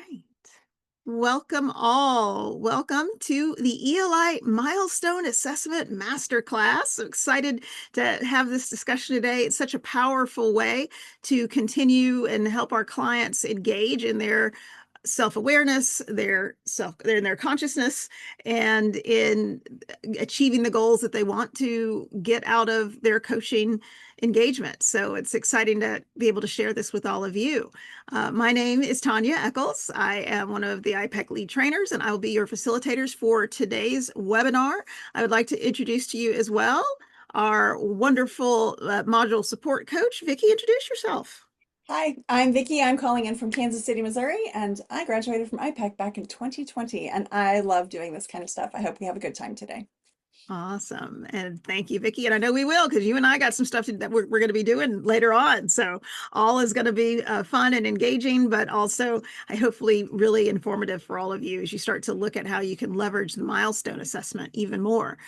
right. Welcome all. Welcome to the ELI Milestone Assessment Masterclass. So excited to have this discussion today. It's such a powerful way to continue and help our clients engage in their self-awareness, in their consciousness, and in achieving the goals that they want to get out of their coaching engagement. So it's exciting to be able to share this with all of you. My name is Tanya Eccles. I am one of the IPEC lead trainers, and I will be your facilitators for today's webinar. I would like to introduce to you as well our wonderful module support coach. Vicki, introduce yourself. Hi, I'm Vicki. I'm calling in from Kansas City, Missouri, and I graduated from IPEC back in 2020, and I love doing this kind of stuff. I hope we have a good time today. Awesome. And thank you, Vicki. And I know we will, because you and I got some stuff that we're going to be doing later on. So all is going to be fun and engaging, but also hopefully really informative for all of you as you start to look at how you can leverage the milestone assessment even more.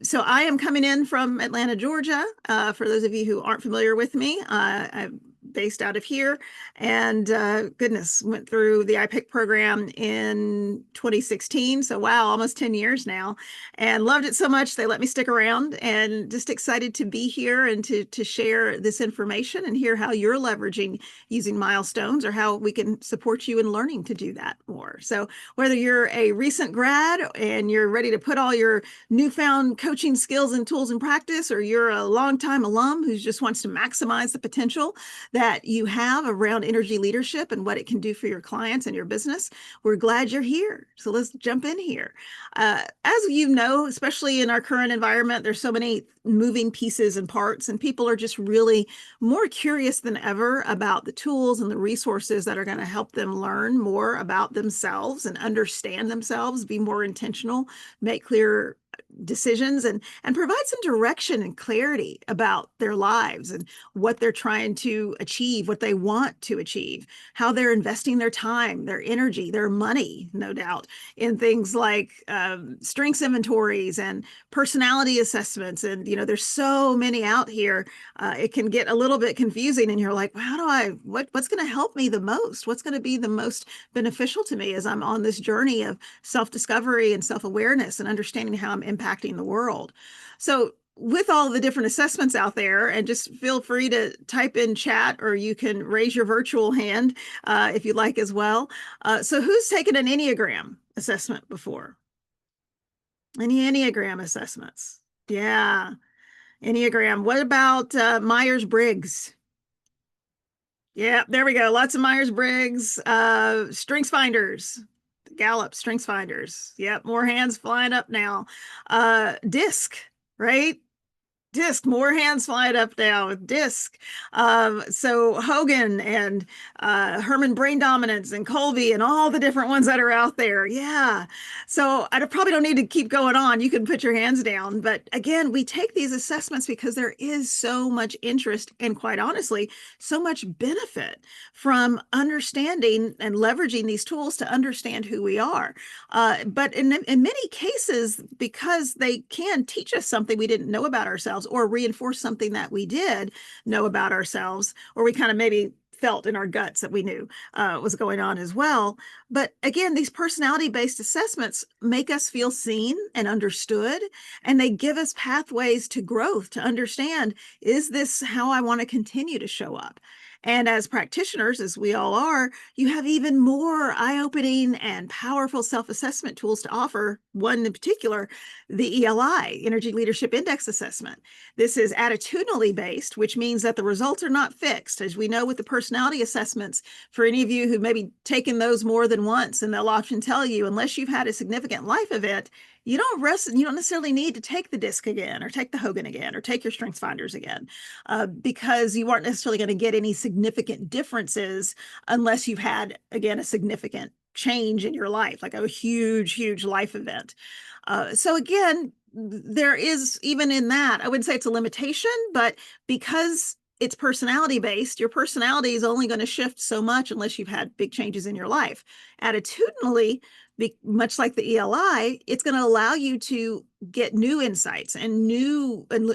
So I am coming in from Atlanta, Georgia. For those of you who aren't familiar with me, I'm based out of here, and goodness, went through the IPIC program in 2016. So wow, almost 10 years now, and loved it so much they let me stick around, and just excited to be here and to share this information and hear how you're leveraging using milestones, or how we can support you in learning to do that more. So whether you're a recent grad and you're ready to put all your newfound coaching skills and tools in practice, or you're a longtime alum who just wants to maximize the potential that you have around energy leadership and what it can do for your clients and your business, we're glad you're here. So let's jump in here. As you know, especially in our current environment, there's so many moving pieces and parts, and people are just really more curious than ever about the tools and the resources that are going to help them learn more about themselves and understand themselves, be more intentional, make clear decisions, and provide some direction and clarity about their lives and what they're trying to achieve, what they want to achieve, how they're investing their time, their energy, their money, no doubt, in things like strengths inventories and personality assessments. And there's so many out here. It can get a little bit confusing, and you're like, well, what's going to help me the most? What's going to be the most beneficial to me as I'm on this journey of self-discovery and self-awareness and understanding how I'm impacting the world? So with all the different assessments out there, and just feel free to type in chat, or you can raise your virtual hand if you'd like as well. So who's taken an Enneagram assessment before? Any Enneagram assessments? Yeah, Enneagram. What about Myers-Briggs? Yeah, there we go. Lots of Myers-Briggs. Strengths finders. Gallup strengths finders. Yep, more hands flying up now. DISC, right? DISC, more hands flying up now with DISC. So Hogan and Herman Brain Dominance and Colby and all the different ones that are out there. Yeah. So I probably don't need to keep going on. You can put your hands down. But again, we take these assessments because there is so much interest and, quite honestly, so much benefit from understanding and leveraging these tools to understand who we are. But in many cases, because they can teach us something we didn't know about ourselves, or reinforce something that we did know about ourselves, or we kind of maybe felt in our guts that we knew was going on as well. But again, these personality-based assessments make us feel seen and understood, and they give us pathways to growth, to understand, is this how I want to continue to show up? And as practitioners, as we all are, you have even more eye-opening and powerful self-assessment tools to offer. One in particular, the ELI, Energy Leadership Index Assessment. This is attitudinally based, which means that the results are not fixed. As we know with the personality assessments, for any of you who maybe taken those more than once, and they'll often tell you, unless you've had a significant life event, you don't necessarily need to take the DISC again, or take the Hogan again, or take your strengths finders again, because you aren't necessarily going to get any significant differences unless you've had, again, a significant change in your life, like a huge life event. So again, there is, even in that, I wouldn't say it's a limitation, but because it's personality based, your personality is only going to shift so much unless you've had big changes in your life. Attitudinally, much like the ELI, it's going to allow you to get new insights and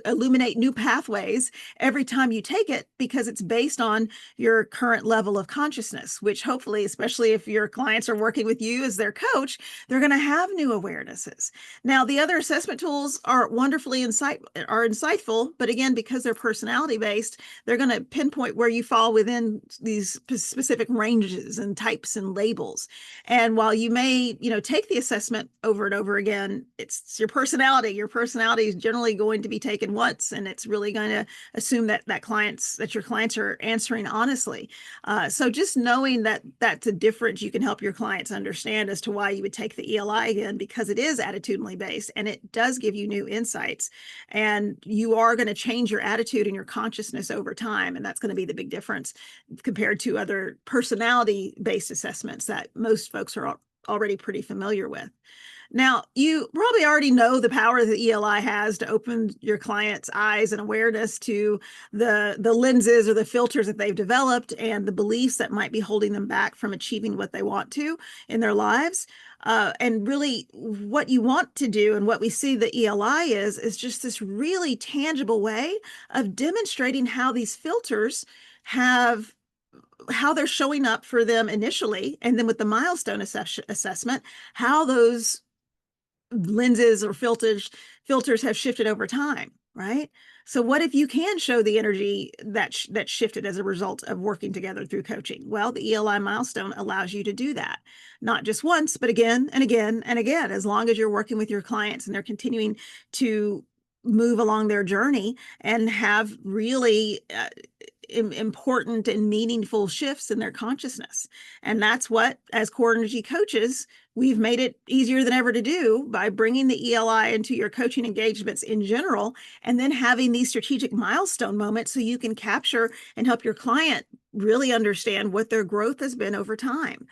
illuminate new pathways every time you take it, because it's based on your current level of consciousness, which hopefully, especially if your clients are working with you as their coach, they're going to have new awarenesses. Now, the other assessment tools are wonderfully insightful, but again, because they're personality based, they're going to pinpoint where you fall within these specific ranges and types and labels. And while you may, take the assessment over and over again, it's your personality. Your personality is generally going to be taken once, and it's really going to assume that your clients are answering honestly. So just knowing that that's a difference you can help your clients understand as to why you would take the ELI again, because it is attitudinally based and it does give you new insights, and you are going to change your attitude and your consciousness over time. And that's going to be the big difference compared to other personality based assessments that most folks are already pretty familiar with. Now, you probably already know the power that ELI has to open your client's eyes and awareness to the lenses or the filters that they've developed and the beliefs that might be holding them back from achieving what they want to in their lives. And really what you want to do, and what we see the ELI is just this really tangible way of demonstrating how these filters how they're showing up for them initially, and then with the milestone assessment, how those lenses or filters have shifted over time, right? So what if you can show the energy that shifted as a result of working together through coaching? Well, the ELI milestone allows you to do that, not just once, but again and again and again, as long as you're working with your clients and they're continuing to move along their journey and have really important and meaningful shifts in their consciousness. And that's what, as core energy coaches, we've made it easier than ever to do by bringing the ELI into your coaching engagements in general, and then having these strategic milestone moments so you can capture and help your client really understand what their growth has been over time.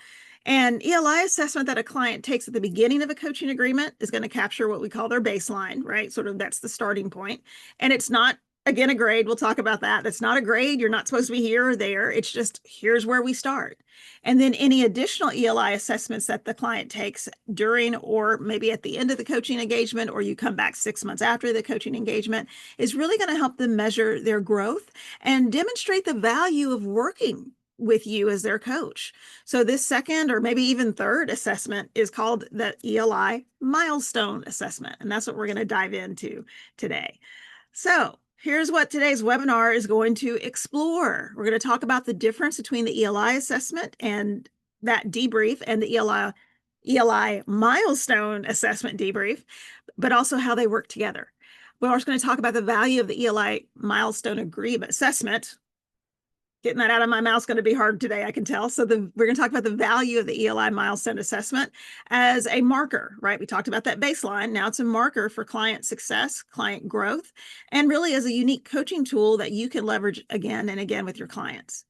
And ELI assessment that a client takes at the beginning of a coaching agreement is going to capture what we call their baseline, right? Sort of that's the starting point. And it's not, again, a grade. We'll talk about that. That's not a grade. You're not supposed to be here or there. It's just, here's where we start. And then any additional ELI assessments that the client takes during or maybe at the end of the coaching engagement, or you come back 6 months after the coaching engagement, is really going to help them measure their growth and demonstrate the value of working with you as their coach. So this second or maybe even third assessment is called the ELI Milestone assessment. And that's what we're going to dive into today. So here's what today's webinar is going to explore. We're going to talk about the difference between the ELI assessment and that debrief and the ELI milestone assessment debrief, but also how they work together. We're also going to talk about the value of the ELI milestone agreement assessment. Getting that out of my mouth is going to be hard today, I can tell. So we're going to talk about the value of the ELI milestone assessment as a marker, right? We talked about that baseline. Now it's a marker for client success, client growth, and really as a unique coaching tool that you can leverage again and again with your clients.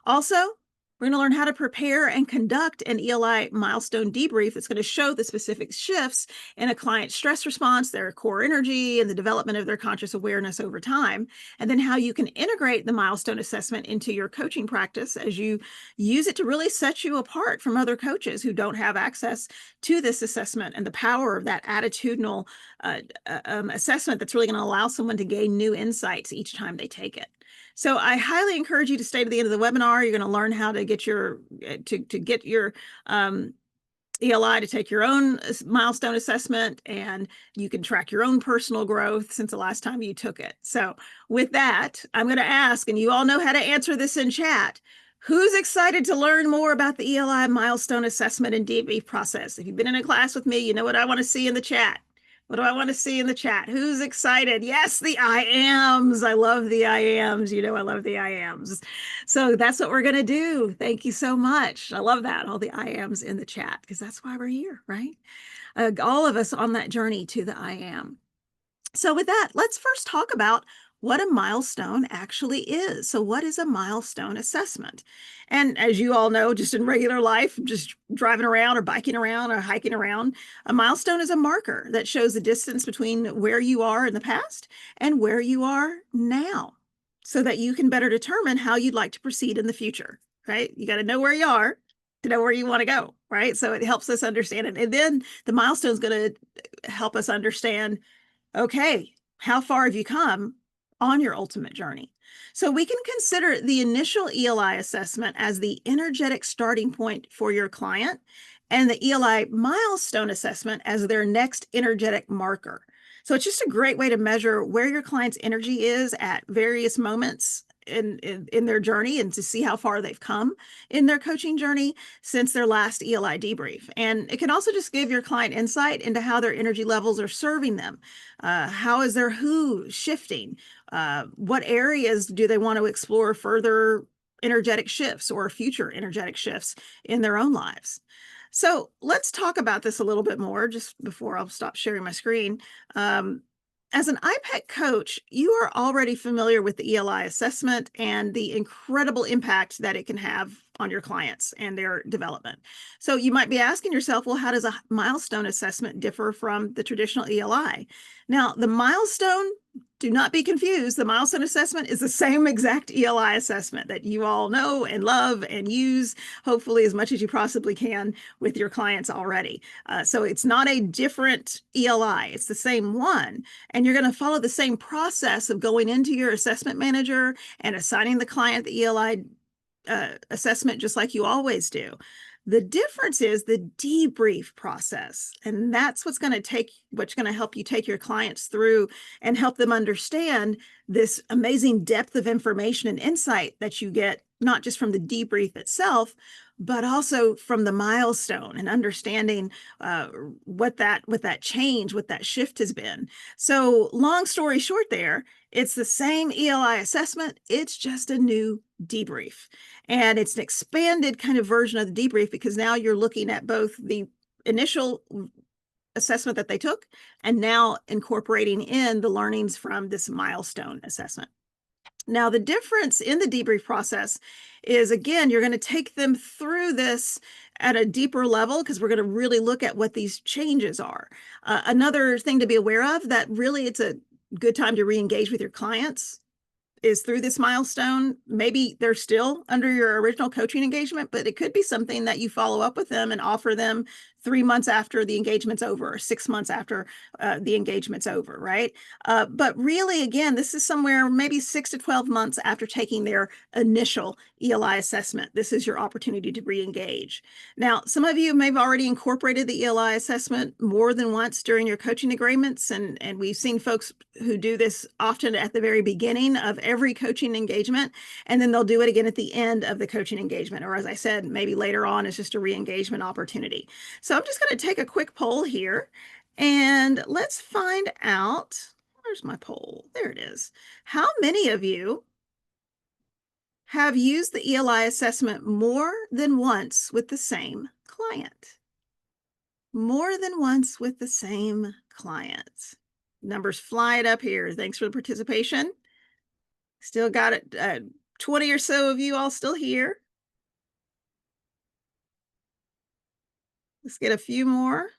Also, we're going to learn how to prepare and conduct an ELI milestone debrief that's going to show the specific shifts in a client's stress response, their core energy, and the development of their conscious awareness over time. And then how you can integrate the milestone assessment into your coaching practice as you use it to really set you apart from other coaches who don't have access to this assessment, and the power of that attitudinal assessment that's really going to allow someone to gain new insights each time they take it. So I highly encourage you to stay to the end of the webinar. You're going to learn how to get your ELI to take your own milestone assessment, and you can track your own personal growth since the last time you took it. So with that, I'm going to ask, and you all know how to answer this in chat, who's excited to learn more about the ELI milestone assessment and debrief process? If you've been in a class with me, you know what I want to see in the chat. What do I want to see in the chat? Who's excited? Yes, the I ams. I love the I ams. You know, I love the I ams. So that's what we're going to do. Thank you so much. I love that. All the I ams in the chat, because that's why we're here, right? All of us on that journey to the I am. So with that, let's first talk about what a milestone actually is. So what is a milestone assessment? And as you all know, just in regular life, just driving around or biking around or hiking around, a milestone is a marker that shows the distance between where you are in the past and where you are now, so that you can better determine how you'd like to proceed in the future, right? You got to know where you are, to know where you want to go, right? So it helps us understand it. And then the milestone is going to help us understand, okay, how far have you come on your ultimate journey? So we can consider the initial ELI assessment as the energetic starting point for your client, and the ELI milestone assessment as their next energetic marker. So it's just a great way to measure where your client's energy is at various moments in their journey, and to see how far they've come in their coaching journey since their last ELI debrief. And it can also just give your client insight into how their energy levels are serving them. How is their who shifting? What areas do they want to explore further energetic shifts or future energetic shifts in their own lives? So let's talk about this a little bit more just before I'll stop sharing my screen. As an IPEC coach, you are already familiar with the ELI assessment and the incredible impact that it can have on your clients and their development. So you might be asking yourself, well, how does a milestone assessment differ from the traditional ELI? Now, the milestone, do not be confused. The milestone assessment is the same exact ELI assessment that you all know and love and use, hopefully as much as you possibly can with your clients already. So it's not a different ELI. It's the same one. And you're going to follow the same process of going into your assessment manager and assigning the client the ELI assessment just like you always do. The difference is the debrief process, and that's what's going to help you take your clients through and help them understand this amazing depth of information and insight that you get, not just from the debrief itself, but also from the milestone, and understanding what that change, what that shift has been. So long story short there, it's the same ELI assessment, it's just a new debrief. And it's an expanded kind of version of the debrief, because now you're looking at both the initial assessment that they took and now incorporating in the learnings from this milestone assessment. Now, the difference in the debrief process is, again, you're going to take them through this at a deeper level, because we're going to really look at what these changes are. Another thing to be aware of, that really it's a good time to re-engage with your clients, is through this milestone. Maybe they're still under your original coaching engagement, but it could be something that you follow up with them and offer them 3 months after the engagement's over, or 6 months after the engagement's over, right? But really, again, this is somewhere maybe 6 to 12 months after taking their initial ELI assessment. This is your opportunity to re-engage. Now, some of you may have already incorporated the ELI assessment more than once during your coaching agreements, and we've seen folks who do this often at the very beginning of every coaching engagement, and then they'll do it again at the end of the coaching engagement, or as I said, maybe later on, it's just a re-engagement opportunity. So I'm just going to take a quick poll here, and let's find out, where's my poll? There it is. How many of you have used the ELI assessment more than once with the same client? More than once with the same client. Numbers flying up here. Thanks for the participation. Still got it. 20 or so of you all still here. Let's get a few more.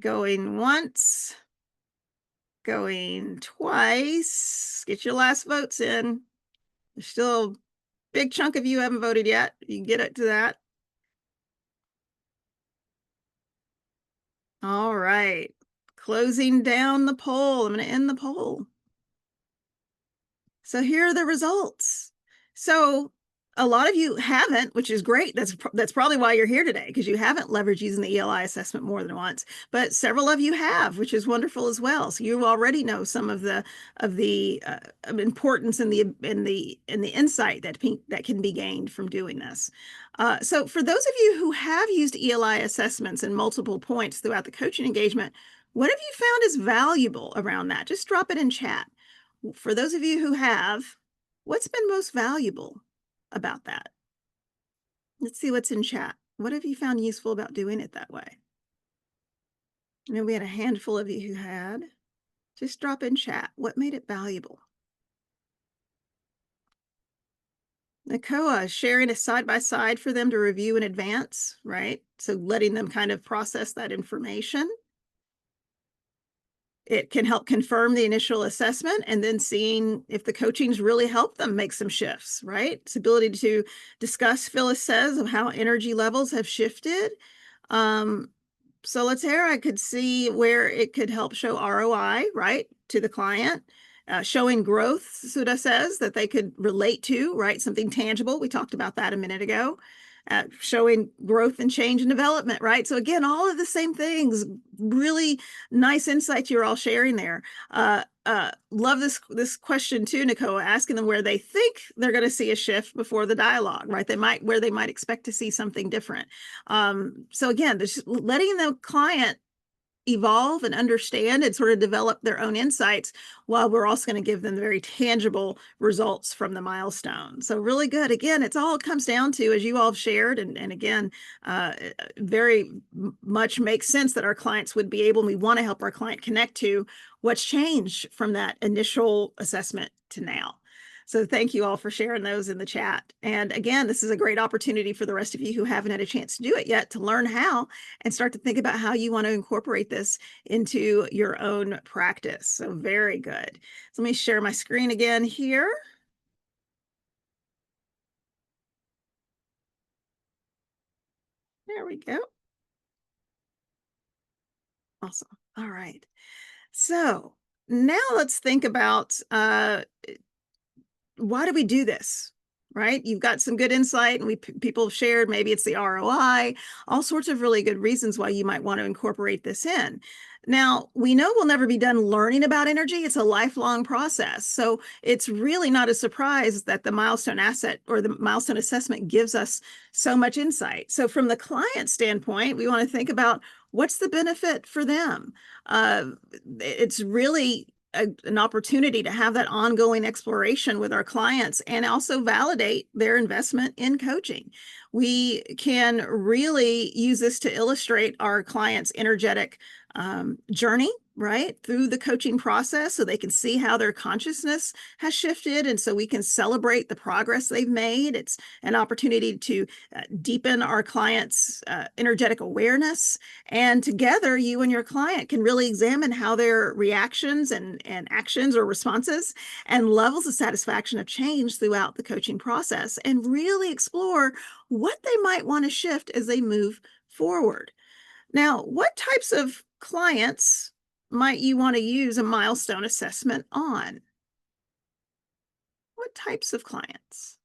Going once. Going twice. Get your last votes in. There's still a big chunk of you haven't voted yet. You can get it to that. All right. Closing down the poll. I'm going to end the poll. So here are the results. So a lot of you haven't, which is great. That's probably why you're here today, because you haven't leveraged using the ELI assessment more than once. But several of you have, which is wonderful as well. So you already know some of the importance and the insight that can be gained from doing this. So for those of you who have used ELI assessments in multiple points throughout the coaching engagement, what have you found is valuable around that? Just drop it in chat. For those of you who have, what's been most valuable about that? Let's see what's in chat. What have you found useful about doing it that way? I know we had a handful of you who had. Just drop in chat. What made it valuable? Nakoa, sharing a side-by-side for them to review in advance, right? So letting them kind of process that information. It can help confirm the initial assessment and then seeing if the coaching's really helped them make some shifts, right? Its ability to discuss, Phyllis says, of how energy levels have shifted. So let's hear, I could see where it could help show ROI, right, to the client. Showing growth, Sudha says, that they could relate to, right? Something tangible. We talked about that a minute ago. Showing growth and change and development, right? So again, all of the same things, really nice insights you're all sharing there. Love this question too, Nicoa, asking them where they think they're going to see a shift before the dialogue, right? Where they might expect to see something different. So again, just letting the client evolve and understand and sort of develop their own insights, while we're also going to give them the very tangible results from the milestone. So really good. Again, it's all comes down to, as you all have shared, and again, very much makes sense that our clients would be able, and we want to help our client connect to what's changed from that initial assessment to now. So thank you all for sharing those in the chat. And again, this is a great opportunity for the rest of you who haven't had a chance to do it yet to learn how and start to think about how you want to incorporate this into your own practice. So very good. So let me share my screen again here. There we go. Awesome. All right. So now let's think about why do we do this? Right? You've got some good insight, and people have shared, maybe it's the ROI, all sorts of really good reasons why you might want to incorporate this in. Now, we know we'll never be done learning about energy. It's a lifelong process. So it's really not a surprise that the milestone asset or the milestone assessment gives us so much insight. So from the client standpoint, we want to think about what's the benefit for them. It's really an opportunity to have that ongoing exploration with our clients and also validate their investment in coaching. We can really use this to illustrate our clients' energetic journey, right, through the coaching process, so they can see how their consciousness has shifted. And so we can celebrate the progress they've made. It's an opportunity to deepen our clients' energetic awareness. And together, you and your client can really examine how their reactions and actions or responses and levels of satisfaction have changed throughout the coaching process, and really explore what they might want to shift as they move forward. Now, what types of clients might you want to use a milestone assessment on? What types of clients?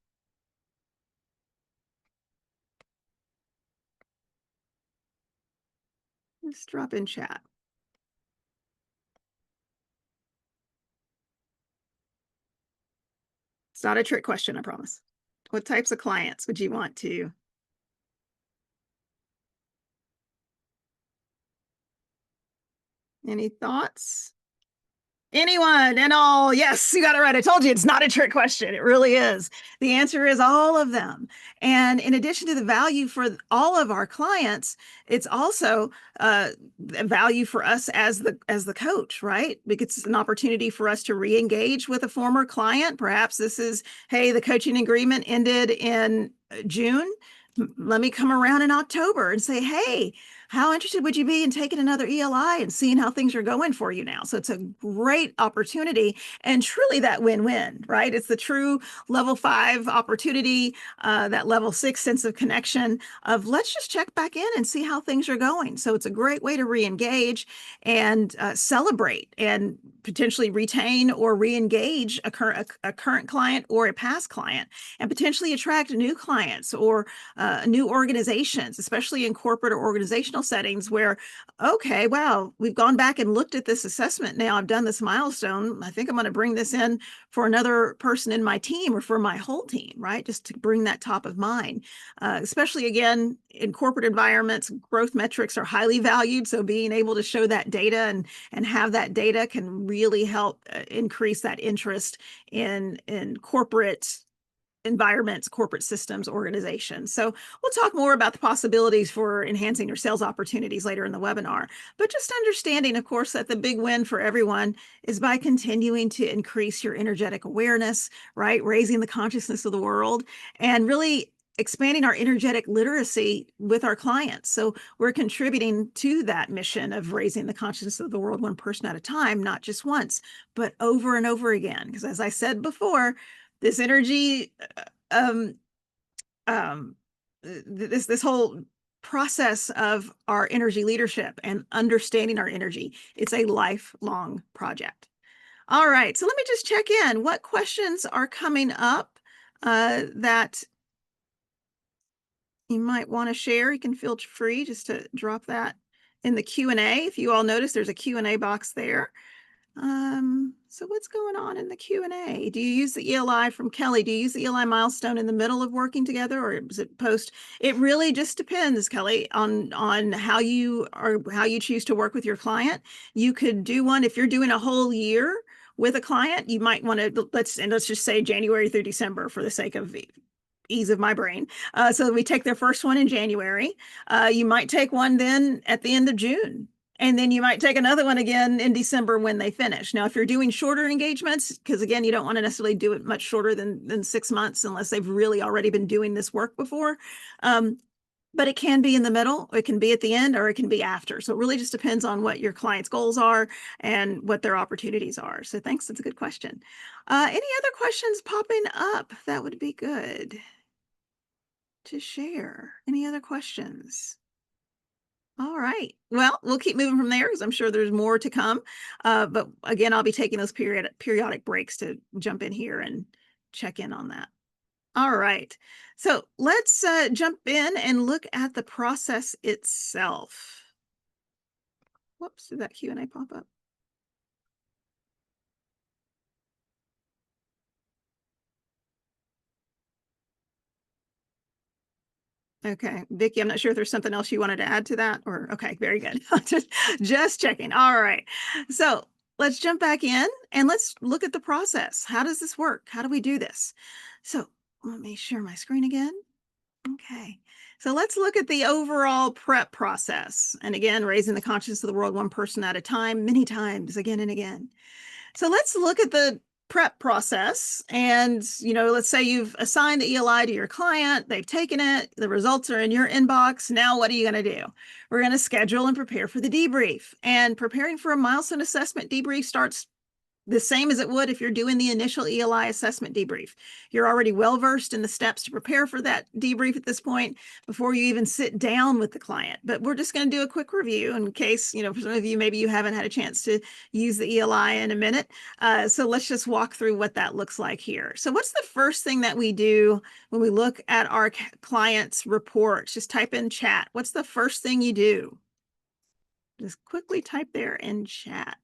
Just drop in chat. It's not a trick question, I promise. What types of clients would you want to? Any thoughts? Anyone and all? Yes, you got it right. I told you it's not a trick question. It really is. The answer is all of them. And in addition to the value for all of our clients, it's also value for us as the coach, right? Because it's an opportunity for us to re-engage with a former client. Perhaps this is, hey, the coaching agreement ended in June. Let me come around in October and say, hey, how interested would you be in taking another ELI and seeing how things are going for you now? So it's a great opportunity, and truly that win-win, right? It's the true level 5 opportunity, that level 6 sense of connection of let's just check back in and see how things are going. So it's a great way to re-engage and celebrate and potentially retain or re-engage a current client or a past client, and potentially attract new clients or new organizations, especially in corporate or organizational settings where, okay, wow, we've gone back and looked at this assessment. Now I've done this milestone. I think I'm going to bring this in for another person in my team or for my whole team, right? Just to bring that top of mind, especially again, in corporate environments, growth metrics are highly valued. So being able to show that data and have that data can really help increase that interest in corporate environments, corporate systems, organizations. So we'll talk more about the possibilities for enhancing your sales opportunities later in the webinar. But just understanding, of course, that the big win for everyone is by continuing to increase your energetic awareness, right? Raising the consciousness of the world and really expanding our energetic literacy with our clients. So we're contributing to that mission of raising the consciousness of the world one person at a time, not just once, but over and over again. Because as I said before, this energy, um, this whole process of our energy leadership and understanding our energy, it's a lifelong project. All right, so let me just check in. What questions are coming up that you might want to share? You can feel free just to drop that in the Q&A. If you all notice, there's a Q&A box there. So what's going on in the Q&A? Do you use the ELI from Kelly? Do you use the ELI milestone in the middle of working together, or is it post? It really just depends, Kelly, on how you choose to work with your client. You could do one if you're doing a whole year with a client. You might want to let's just say January through December for the sake of ease of my brain. So we take their first one in January. You might take one then at the end of June. And then you might take another one again in December when they finish. Now, if you're doing shorter engagements, because again, you don't want to necessarily do it much shorter than 6 months unless they've really already been doing this work before. But it can be in the middle, it can be at the end, or it can be after. So it really just depends on what your client's goals are and what their opportunities are. So thanks, that's a good question. Any other questions popping up that would be good to share? Any other questions? All right. Well, we'll keep moving from there because I'm sure there's more to come. But again, I'll be taking those periodic breaks to jump in here and check in on that. All right. So let's jump in and look at the process itself. Whoops, did that Q&A pop up? Okay, Vicki, I'm not sure if there's something else you wanted to add to that, or okay, very good. just checking. All right. So let's jump back in and let's look at the process. How does this work? How do we do this? So let me share my screen again. Okay. So let's look at the overall prep process. And again, raising the consciousness of the world one person at a time, many times, again and again. So let's look at the prep process. And, let's say you've assigned the ELI to your client, they've taken it, the results are in your inbox. Now, what are you going to do? We're going to schedule and prepare for the debrief. And preparing for a milestone assessment debrief starts the same as it would if you're doing the initial ELI assessment debrief. You're already well versed in the steps to prepare for that debrief at this point before you even sit down with the client. But we're just going to do a quick review in case, for some of you, maybe you haven't had a chance to use the ELI in a minute. So let's just walk through what that looks like here. So what's the first thing that we do when we look at our client's reports? Just type in chat. What's the first thing you do? Just quickly type there in chat.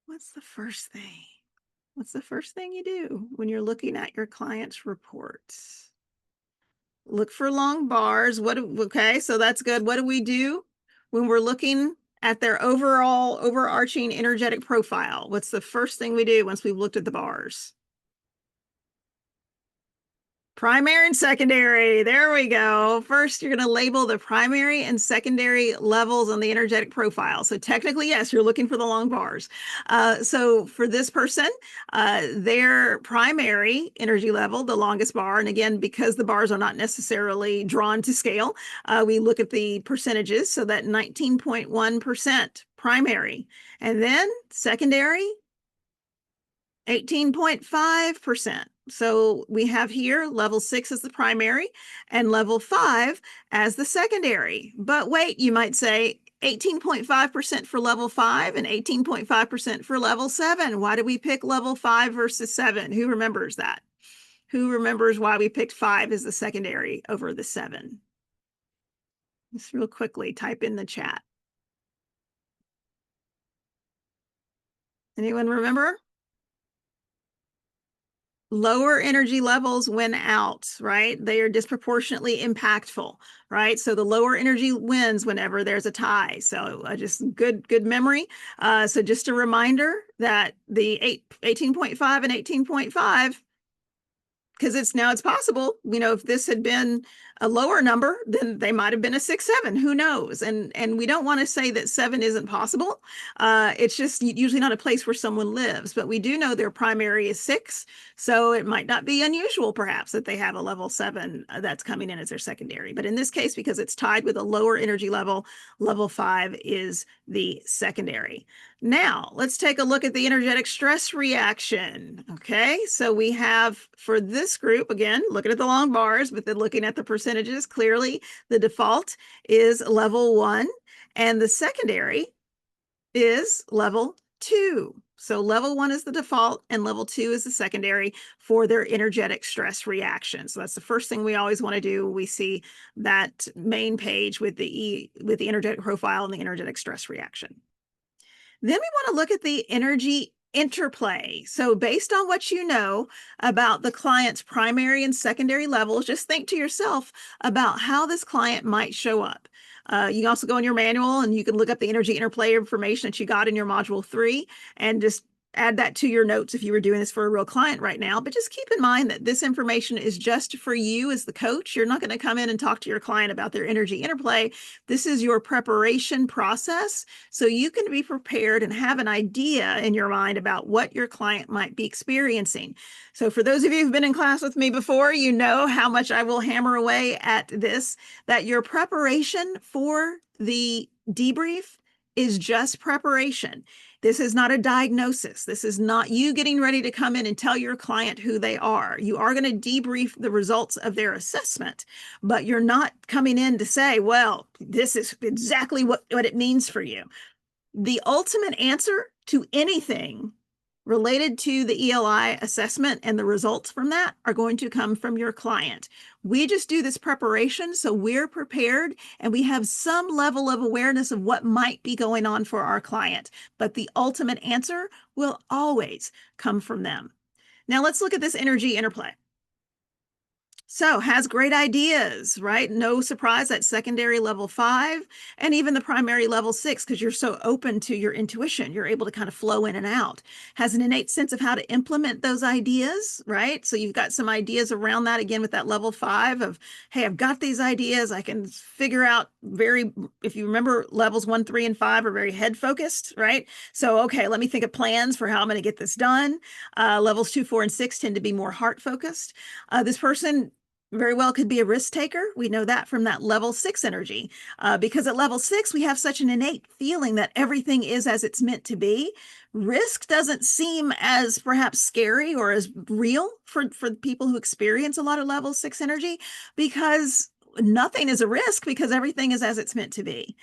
What's the first thing? What's the first thing you do when you're looking at your client's reports? Look for long bars. Okay, so that's good. What do we do when we're looking at their overall overarching energetic profile? What's the first thing we do once we've looked at the bars? Primary and secondary. There we go. First, you're going to label the primary and secondary levels on the energetic profile. So technically, yes, you're looking for the long bars. So for this person, their primary energy level, the longest bar, and again, because the bars are not necessarily drawn to scale, we look at the percentages. So that 19.1% primary. And then secondary, 18.5%. So we have here level 6 as the primary and level 5 as the secondary. But wait, you might say 18.5% for level 5 and 18.5% for level 7. Why did we pick level 5 versus 7? Who remembers that? Who remembers why we picked 5 as the secondary over the 7? Just real quickly, type in the chat. Anyone remember? Lower energy levels win out, right? They are disproportionately impactful, right? So the lower energy wins whenever there's a tie. So just good memory. So just a reminder that the 18.5 and 18.5, because it's possible, if this had been a lower number, then they might have been a 6-7. Who knows? And we don't want to say that 7 isn't possible. It's just usually not a place where someone lives, but we do know their primary is 6. So it might not be unusual, perhaps, that they have a level 7 that's coming in as their secondary. But in this case, because it's tied with a lower energy level, level 5 is the secondary. Now, let's take a look at the energetic stress reaction. Okay, so we have for this group, again, looking at the long bars, but then looking at the percentages, clearly the default is level 1, and the secondary is level 2. So level 1 is the default and level 2 is the secondary for their energetic stress reaction. So that's the first thing we always want to do. We see that main page with the energetic profile and the energetic stress reaction. Then we want to look at the energy interplay. So based on what you know about the client's primary and secondary levels, just think to yourself about how this client might show up. You can also go in your manual and you can look up the energy interplay information that you got in your module 3 and just add that to your notes if you were doing this for a real client right now. But just keep in mind that this information is just for you as the coach. You're not going to come in and talk to your client about their energy interplay. This is your preparation process, so you can be prepared and have an idea in your mind about what your client might be experiencing. So for those of you who've been in class with me before, you know how much I will hammer away at this, that your preparation for the debrief is just preparation. This is not a diagnosis. This is not you getting ready to come in and tell your client who they are. You are going to debrief the results of their assessment, but you're not coming in to say, well, this is exactly what it means for you. The ultimate answer to anything related to the ELI assessment and the results from that are going to come from your client. We just do this preparation so we're prepared and we have some level of awareness of what might be going on for our client, but the ultimate answer will always come from them. Now let's look at this energy interplay. So has great ideas, right? No surprise, that secondary level 5 and even the primary level 6, because you're so open to your intuition, you're able to kind of flow in and out. Has an innate sense of how to implement those ideas, right? So you've got some ideas around that again with that level 5 of, hey, I've got these ideas. I can figure out if you remember, levels 1, 3, and 5 are very head focused, right? So, okay, let me think of plans for how I'm going to get this done. Levels 2, 4, and 6 tend to be more heart focused. This person very well could be a risk taker. We know that from that level 6 energy, because at level 6, we have such an innate feeling that everything is as it's meant to be. Risk doesn't seem as perhaps scary or as real for people who experience a lot of level 6 energy, because nothing is a risk because everything is as it's meant to be.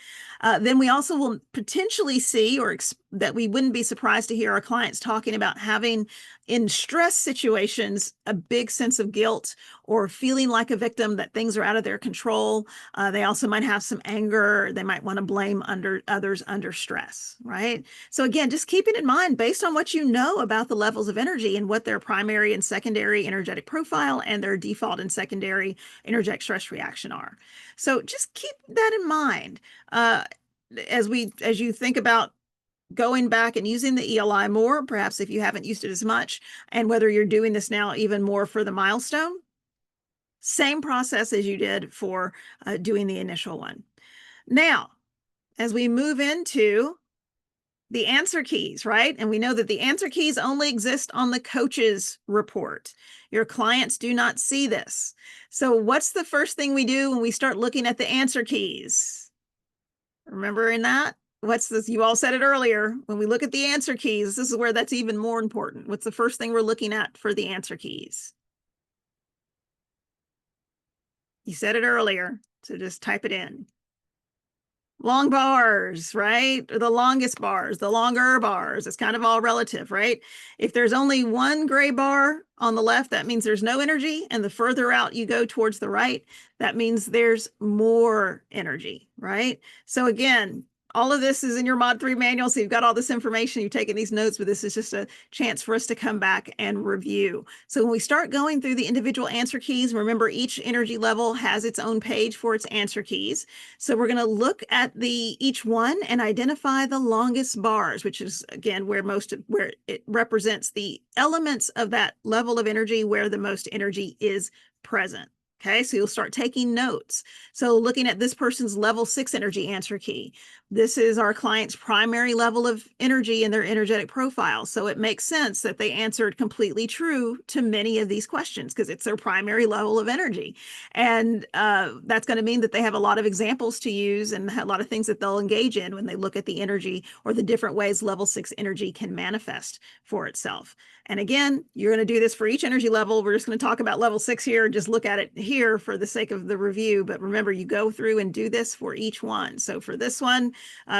Then we also will potentially see, or that we wouldn't be surprised to hear our clients talking about having in stress situations a big sense of guilt or feeling like a victim, that things are out of their control. They also might have some anger. They might want to blame others under stress, right? So again, just keep it in mind based on what you know about the levels of energy and what their primary and secondary energetic profile and their default and secondary energetic stress reaction are. So just keep that in mind as you think about going back and using the ELI more, perhaps if you haven't used it as much, and whether you're doing this now even more for the milestone. Same process as you did for doing the initial one. Now, as we move into the answer keys, right? And we know that the answer keys only exist on the coach's report. Your clients do not see this. So what's the first thing we do when we start looking at the answer keys? Remembering that? What's this? You all said it earlier. When we look at the answer keys, this is where that's even more important. What's the first thing we're looking at for the answer keys? You said it earlier, so just type it in. Long bars, right? Or the longest bars, the longer bars. It's kind of all relative, right? If there's only one gray bar on the left, that means there's no energy. And the further out you go towards the right, that means there's more energy, right? So again, all of this is in your Mod 3 manual, so you've got all this information, you've taken these notes, but this is just a chance for us to come back and review. So when we start going through the individual answer keys, remember each energy level has its own page for its answer keys. So we're going to look at each one and identify the longest bars, which is again where it represents the elements of that level of energy where the most energy is present. Okay, so you'll start taking notes. So looking at this person's level 6 energy answer key, this is our client's primary level of energy in their energetic profile. So it makes sense that they answered completely true to many of these questions because it's their primary level of energy. And that's going to mean that they have a lot of examples to use and a lot of things that they'll engage in when they look at the energy or the different ways level 6 energy can manifest for itself. And again, you're going to do this for each energy level. We're just going to talk about level 6 here and just look at it here for the sake of the review. But remember, you go through and do this for each one. So for this one,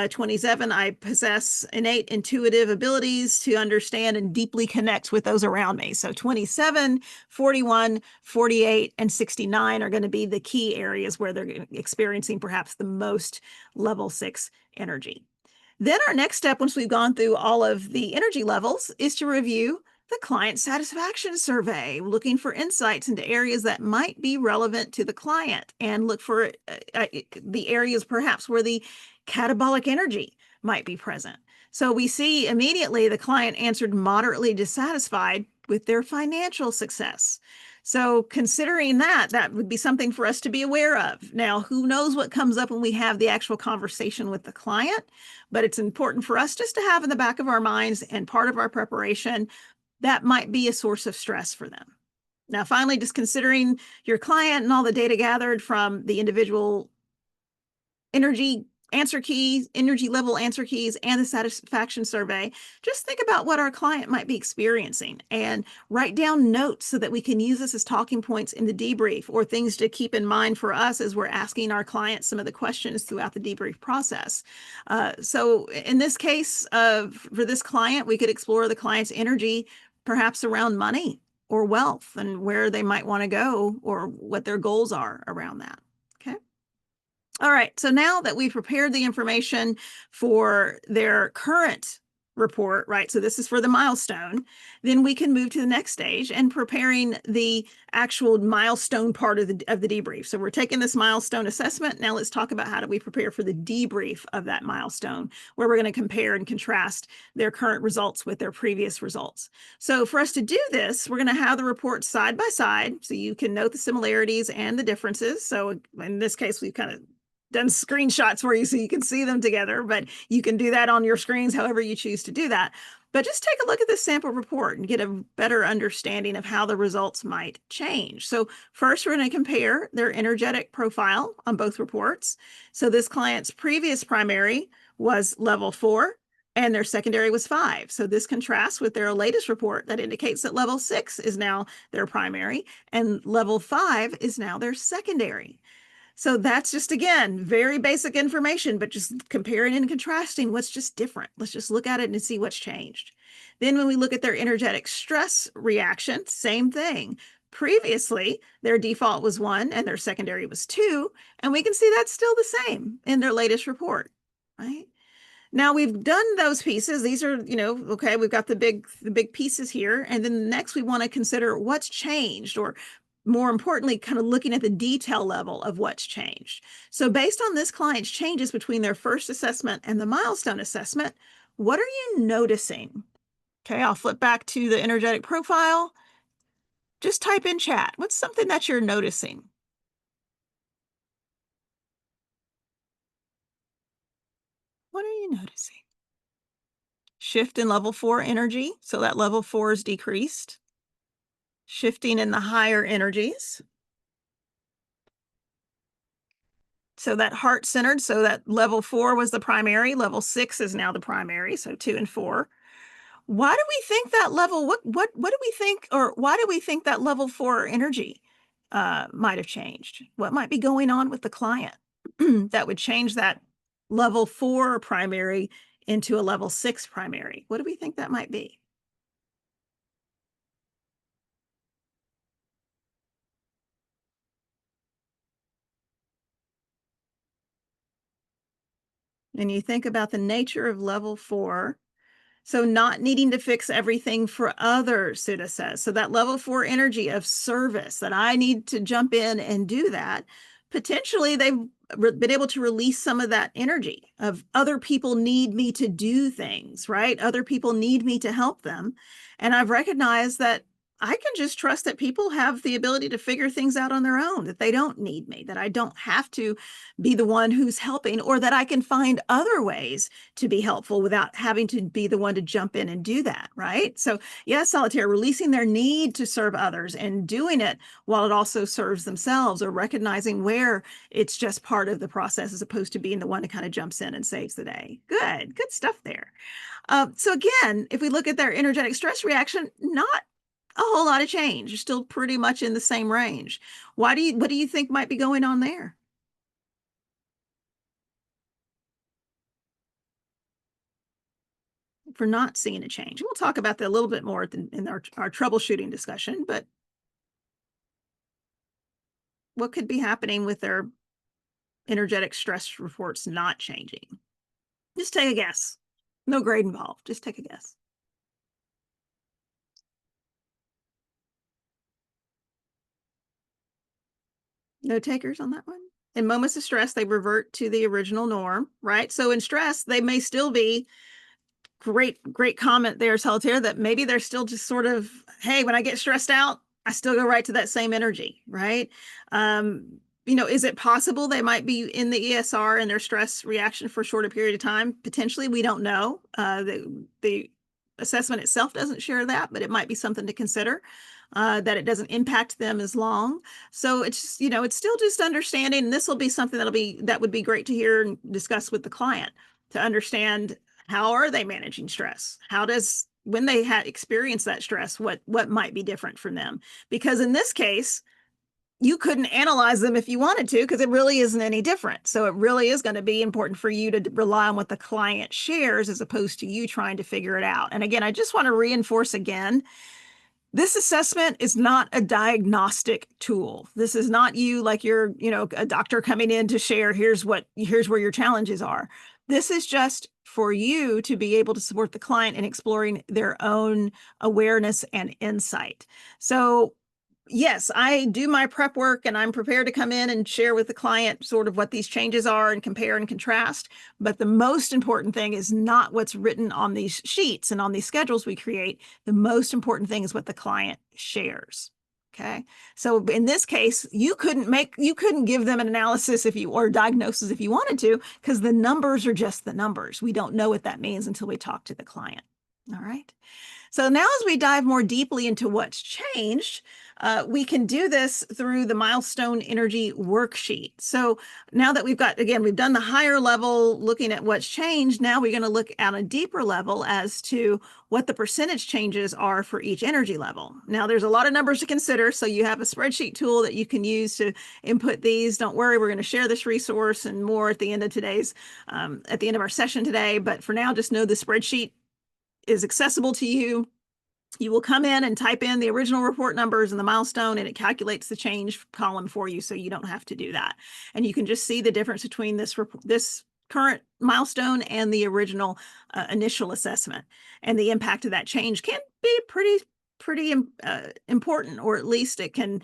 27, I possess innate intuitive abilities to understand and deeply connect with those around me. So 27, 41, 48, and 69 are going to be the key areas where they're experiencing perhaps the most level 6 energy. Then our next step, once we've gone through all of the energy levels, is to review the client satisfaction survey, looking for insights into areas that might be relevant to the client and look for the areas perhaps where the catabolic energy might be present. So we see immediately the client answered moderately dissatisfied with their financial success. So considering that, that would be something for us to be aware of. Now, who knows what comes up when we have the actual conversation with the client, but it's important for us just to have in the back of our minds and part of our preparation that might be a source of stress for them. Now, finally, just considering your client and all the data gathered from the individual energy answer keys, energy level answer keys, and the satisfaction survey, just think about what our client might be experiencing and write down notes so that we can use this as talking points in the debrief or things to keep in mind for us as we're asking our clients some of the questions throughout the debrief process. So in this case, for this client, we could explore the client's energy perhaps around money or wealth and where they might want to go or what their goals are around that. Okay. All right, so now that we've prepared the information for their current report, right? So this is for the milestone, then we can move to the next stage and preparing the actual milestone part of the debrief. So we're taking this milestone assessment. Now let's talk about how do we prepare for the debrief of that milestone, where we're going to compare and contrast their current results with their previous results. So for us to do this, we're going to have the reports side by side so you can note the similarities and the differences. So in this case, we've kind of done screenshots for you so you can see them together, but you can do that on your screens however you choose to do that. But just take a look at this sample report and get a better understanding of how the results might change. So first, we're going to compare their energetic profile on both reports. So this client's previous primary was level 4 and their secondary was 5. So this contrasts with their latest report that indicates that level 6 is now their primary and level 5 is now their secondary. So that's just, again, very basic information, but just comparing and contrasting what's just different. Let's just look at it and see what's changed. Then when we look at their energetic stress reaction, same thing. Previously, their default was 1 and their secondary was 2, and we can see that's still the same in their latest report, right? Now we've done those pieces. These are, okay, we've got the big pieces here. And then next we want to consider what's changed, or more importantly, kind of looking at the detail level of what's changed. So based on this client's changes between their first assessment and the milestone assessment, what are you noticing? Okay, I'll flip back to the energetic profile. Just type in chat. What's something that you're noticing? What are you noticing? Shift in level 4 energy. So that level 4 is decreased. Shifting in the higher energies. So that heart-centered, so that level 4 was the primary, level 6 is now the primary, so 2 and 4. Why do we think that level, what do we think, or why do we think that level 4 energy might have changed? What might be going on with the client that would change that level 4 primary into a level 6 primary? What do we think that might be? And you think about the nature of level 4. So not needing to fix everything for others, Sudha says. So that level 4 energy of service, that I need to jump in and do that, potentially they've been able to release some of that energy of other people need me to do things, right? Other people need me to help them. And I've recognized that I can just trust that people have the ability to figure things out on their own, that they don't need me, that I don't have to be the one who's helping, or that I can find other ways to be helpful without having to be the one to jump in and do that, right? So, yes, solitaire, releasing their need to serve others and doing it while it also serves themselves, or recognizing where it's just part of the process as opposed to being the one that kind of jumps in and saves the day. Good stuff there. So again, if we look at their energetic stress reaction, not a whole lot of change. You're still pretty much in the same range. What do you think might be going on there? For not seeing a change. We'll talk about that a little bit more in our troubleshooting discussion, but what could be happening with their energetic stress reports not changing? Just take a guess. No grade involved. Just take a guess. No takers on that one? In moments of stress, they revert to the original norm, right? So in stress, they may still be great comment there, Solitaire, that maybe they're still just sort of, hey, when I get stressed out, I still go right to that same energy, right? Is it possible they might be in the ESR and their stress reaction for a shorter period of time? Potentially, we don't know. The assessment itself doesn't share that, but it might be something to consider. That it doesn't impact them as long. So it's it's still just understanding. And this will be something that would be great to hear and discuss with the client to understand how are they managing stress? How does when they experience that stress, what might be different from them? Because in this case, you couldn't analyze them if you wanted to, because it really isn't any different. So it really is going to be important for you to rely on what the client shares as opposed to you trying to figure it out. And again, I just want to reinforce again, this assessment is not a diagnostic tool. This is not you like you're, a doctor coming in to share, here's where your challenges are. This is just for you to be able to support the client in exploring their own awareness and insight. So yes, I do my prep work and I'm prepared to come in and share with the client sort of what these changes are and compare and contrast. But the most important thing is not what's written on these sheets and on these schedules we create. The most important thing is what the client shares. Okay. So in this case, you couldn't give them an analysis or diagnosis if you wanted to, because the numbers are just the numbers. We don't know what that means until we talk to the client. All right. So now as we dive more deeply into what's changed, we can do this through the Milestone Energy Worksheet. So now that we've done the higher level looking at what's changed, now we're going to look at a deeper level as to what the percentage changes are for each energy level. Now there's a lot of numbers to consider, so you have a spreadsheet tool that you can use to input these. Don't worry, we're going to share this resource and more at the end of our session today. But for now, just know the spreadsheet is accessible to you. You will come in and type in the original report numbers and the milestone, and it calculates the change column for you, so you don't have to do that. And you can just see the difference between this current milestone and the original initial assessment. And the impact of that change can be pretty important, or at least it can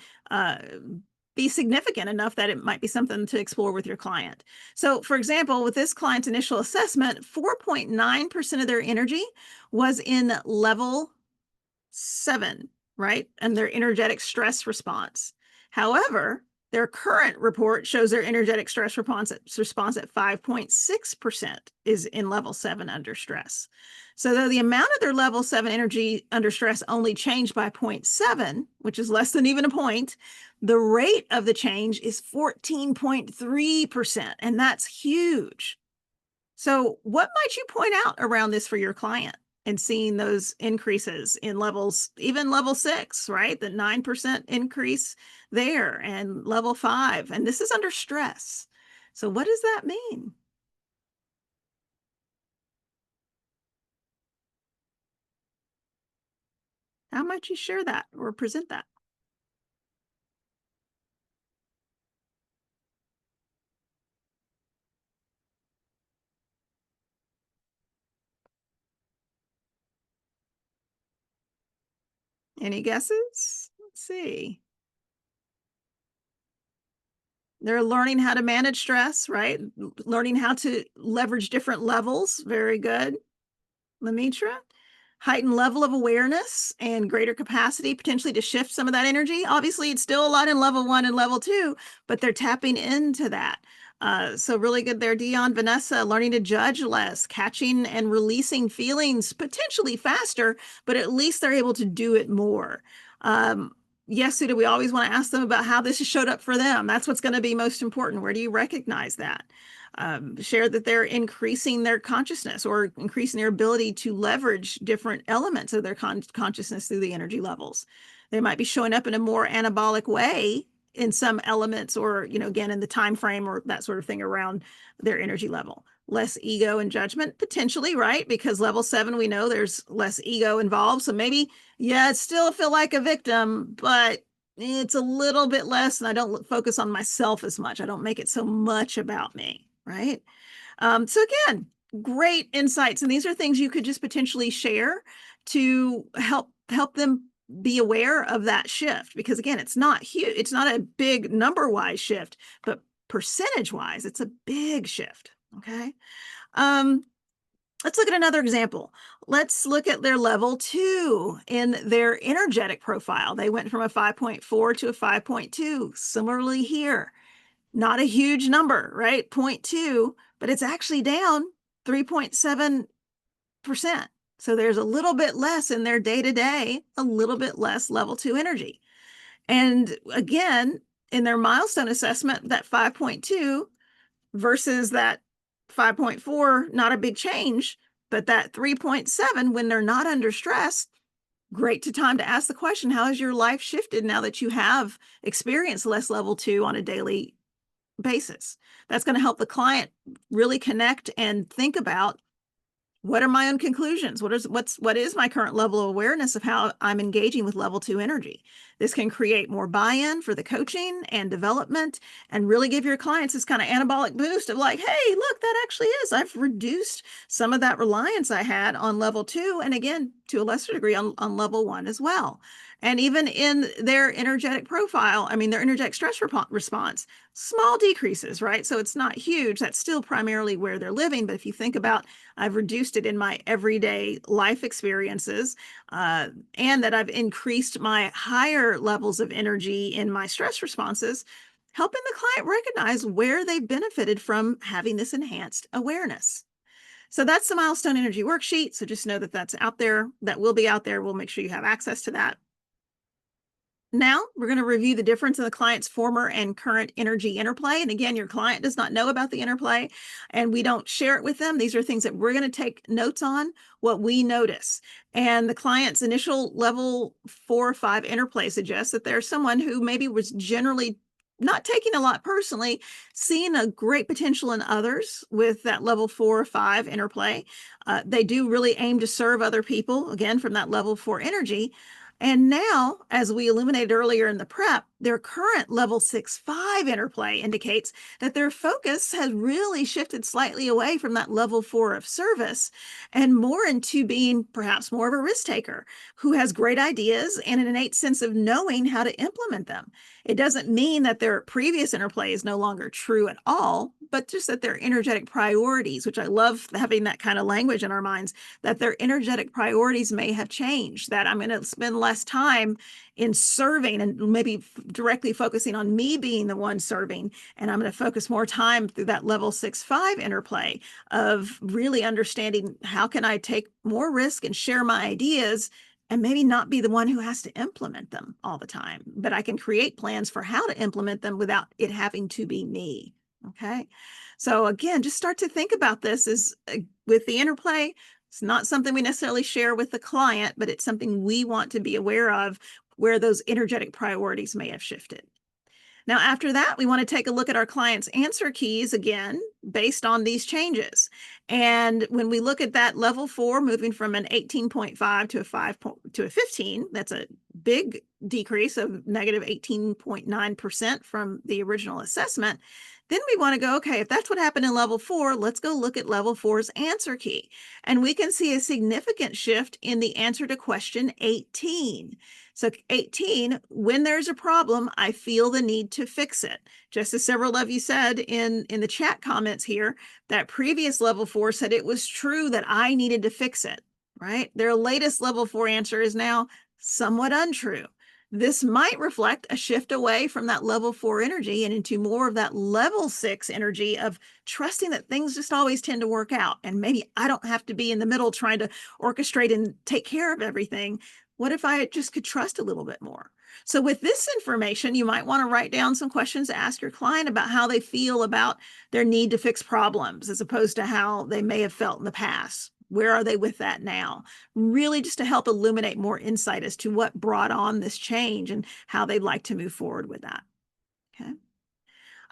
be significant enough that it might be something to explore with your client. So for example, with this client's initial assessment, 4.9% of their energy was in level 7, right? And their energetic stress response. However, their current report shows their energetic stress response at 5.6% is in level 7 under stress. So though the amount of their level 7 energy under stress only changed by 0.7, which is less than even a point, the rate of the change is 14.3%, and that's huge. So what might you point out around this for your client and seeing those increases in levels, even level 6, right? The 9% increase there, and level 5, and this is under stress. So what does that mean? How might you share that or present that? Any guesses? Let's see. They're learning how to manage stress, right? Learning how to leverage different levels. Very good. Lemitra? heightened level of awareness and greater capacity potentially to shift some of that energy. Obviously, it's still a lot in level 1 and level 2, but they're tapping into that. So really good there, Dion. Vanessa, learning to judge less, catching and releasing feelings potentially faster, but at least they're able to do it more. Yes, Sudha, we always want to ask them about how this has showed up for them. That's what's going to be most important. Where do you recognize that? Share that they're increasing their consciousness or increasing their ability to leverage different elements of their consciousness through the energy levels. They might be showing up in a more anabolic way in some elements, or, again, in the time frame or that sort of thing around their energy level. Less ego and judgment, potentially, right? Because level 7, we know there's less ego involved. So maybe, yeah, it still feel like a victim, but it's a little bit less, and I don't focus on myself as much. I don't make it so much about me, right? So again, great insights. And these are things you could just potentially share to help them be aware of that shift, because again, it's not huge. It's not a big number wise shift, but percentage wise, it's a big shift. Okay. Let's look at another example. Let's look at their level 2 in their energetic profile. They went from a 5.4 to a 5.2. Similarly here, not a huge number, right? 0.2, but it's actually down 3.7%. So there's a little bit less in their day-to-day, a little bit less level 2 energy. And again, in their milestone assessment, that 5.2 versus that 5.4, not a big change, but that 3.7, when they're not under stress, great time to ask the question, how has your life shifted now that you have experienced less level 2 on a daily basis? That's going to help the client really connect and think about, what are my own conclusions? What is my current level of awareness of how I'm engaging with level 2 energy? This can create more buy-in for the coaching and development, and really give your clients this kind of anabolic boost of like, hey, look, that actually is. I've reduced some of that reliance I had on level 2, and again, to a lesser degree on level 1 as well. And even in their energetic profile, their energetic stress response, small decreases, right? So it's not huge. That's still primarily where they're living. But if you think about, I've reduced it in my everyday life experiences, and that I've increased my higher levels of energy in my stress responses, helping the client recognize where they've benefited from having this enhanced awareness. So that's the Milestone Energy Worksheet. So just know that that's out there. That will be out there. We'll make sure you have access to that. Now we're going to review the difference in the client's former and current energy interplay. And again, your client does not know about the interplay, and we don't share it with them. These are things that we're going to take notes on, what we notice. And the client's initial level 4 or 5 interplay suggests that there's someone who maybe was generally not taking a lot personally, seeing a great potential in others with that level 4 or 5 interplay. They do really aim to serve other people, again, from that level 4 energy. And now, as we illuminated earlier in the prep, their current level 6-5 interplay indicates that their focus has really shifted slightly away from that level 4 of service and more into being perhaps more of a risk taker who has great ideas and an innate sense of knowing how to implement them. It doesn't mean that their previous interplay is no longer true at all, but just that their energetic priorities, which I love having that kind of language in our minds, that their energetic priorities may have changed, that I'm going to spend less time in serving and maybe directly focusing on me being the one serving. And I'm going to focus more time through that level 6-5 interplay of really understanding how can I take more risk and share my ideas and maybe not be the one who has to implement them all the time, but I can create plans for how to implement them without it having to be me. Okay. So again, just start to think about this as with the interplay. It's not something we necessarily share with the client, but it's something we want to be aware of where those energetic priorities may have shifted. Now, after that, we want to take a look at our client's answer keys again, based on these changes. And when we look at that level 4, moving from an 18.5 to a 5 to a 15, that's a big decrease of negative 18.9% from the original assessment. Then we want to go, okay, if that's what happened in level 4, let's go look at level 4's answer key. And we can see a significant shift in the answer to question 18. So 18, when there's a problem, I feel the need to fix it. Just as several of you said in the chat comments here, that previous level 4 said it was true that I needed to fix it. right? Their latest level 4 answer is now somewhat untrue. This might reflect a shift away from that level 4 energy and into more of that level 6 energy of trusting that things just always tend to work out. And maybe I don't have to be in the middle trying to orchestrate and take care of everything. What if I just could trust a little bit more? So, with this information, you might want to write down some questions to ask your client about how they feel about their need to fix problems as opposed to how they may have felt in the past. Where are they with that now? Really, just to help illuminate more insight as to what brought on this change and how they'd like to move forward with that. Okay.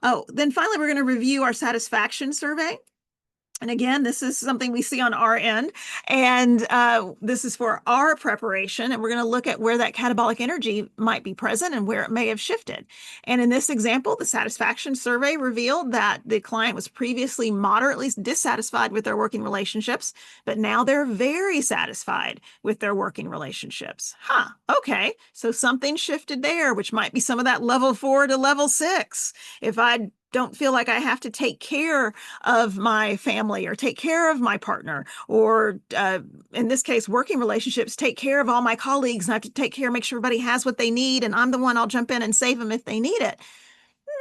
Oh, then finally, we're going to review our satisfaction survey. And again, this is something we see on our end, and this is for our preparation, and we're going to look at where that catabolic energy might be present and where it may have shifted. And in this example, the satisfaction survey revealed that the client was previously moderately dissatisfied with their working relationships, but now they're very satisfied with their working relationships. Okay, so something shifted there, which might be some of that level 4 to level 6. If I don't feel like I have to take care of my family or take care of my partner, or in this case, working relationships, take care of all my colleagues, and I have to take care, make sure everybody has what they need, and I'm the one, I'll jump in and save them if they need it.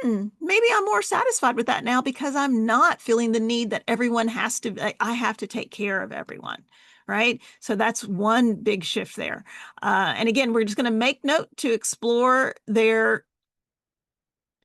Maybe I'm more satisfied with that now because I'm not feeling the need that everyone has to, I have to take care of everyone. Right. So that's one big shift there. And again, we're just going to make note to explore their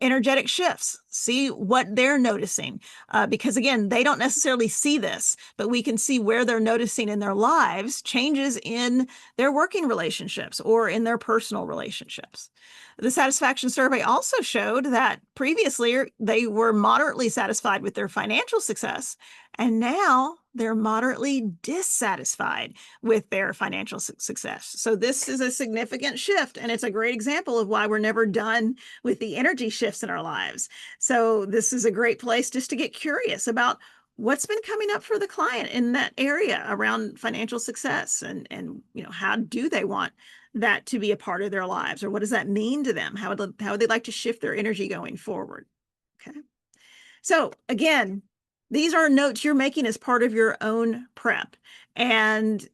energetic shifts, see what they're noticing, because again, they don't necessarily see this, but we can see where they're noticing in their lives changes in their working relationships or in their personal relationships. The satisfaction survey also showed that previously they were moderately satisfied with their financial success, and now they're moderately dissatisfied with their financial success. So this is a significant shift, and it's a great example of why we're never done with the energy shifts in our lives. So this is a great place just to get curious about what's been coming up for the client in that area around financial success, and how do they want that to be a part of their lives, or what does that mean to them? How would they like to shift their energy going forward? Okay. So again, these are notes you're making as part of your own prep. And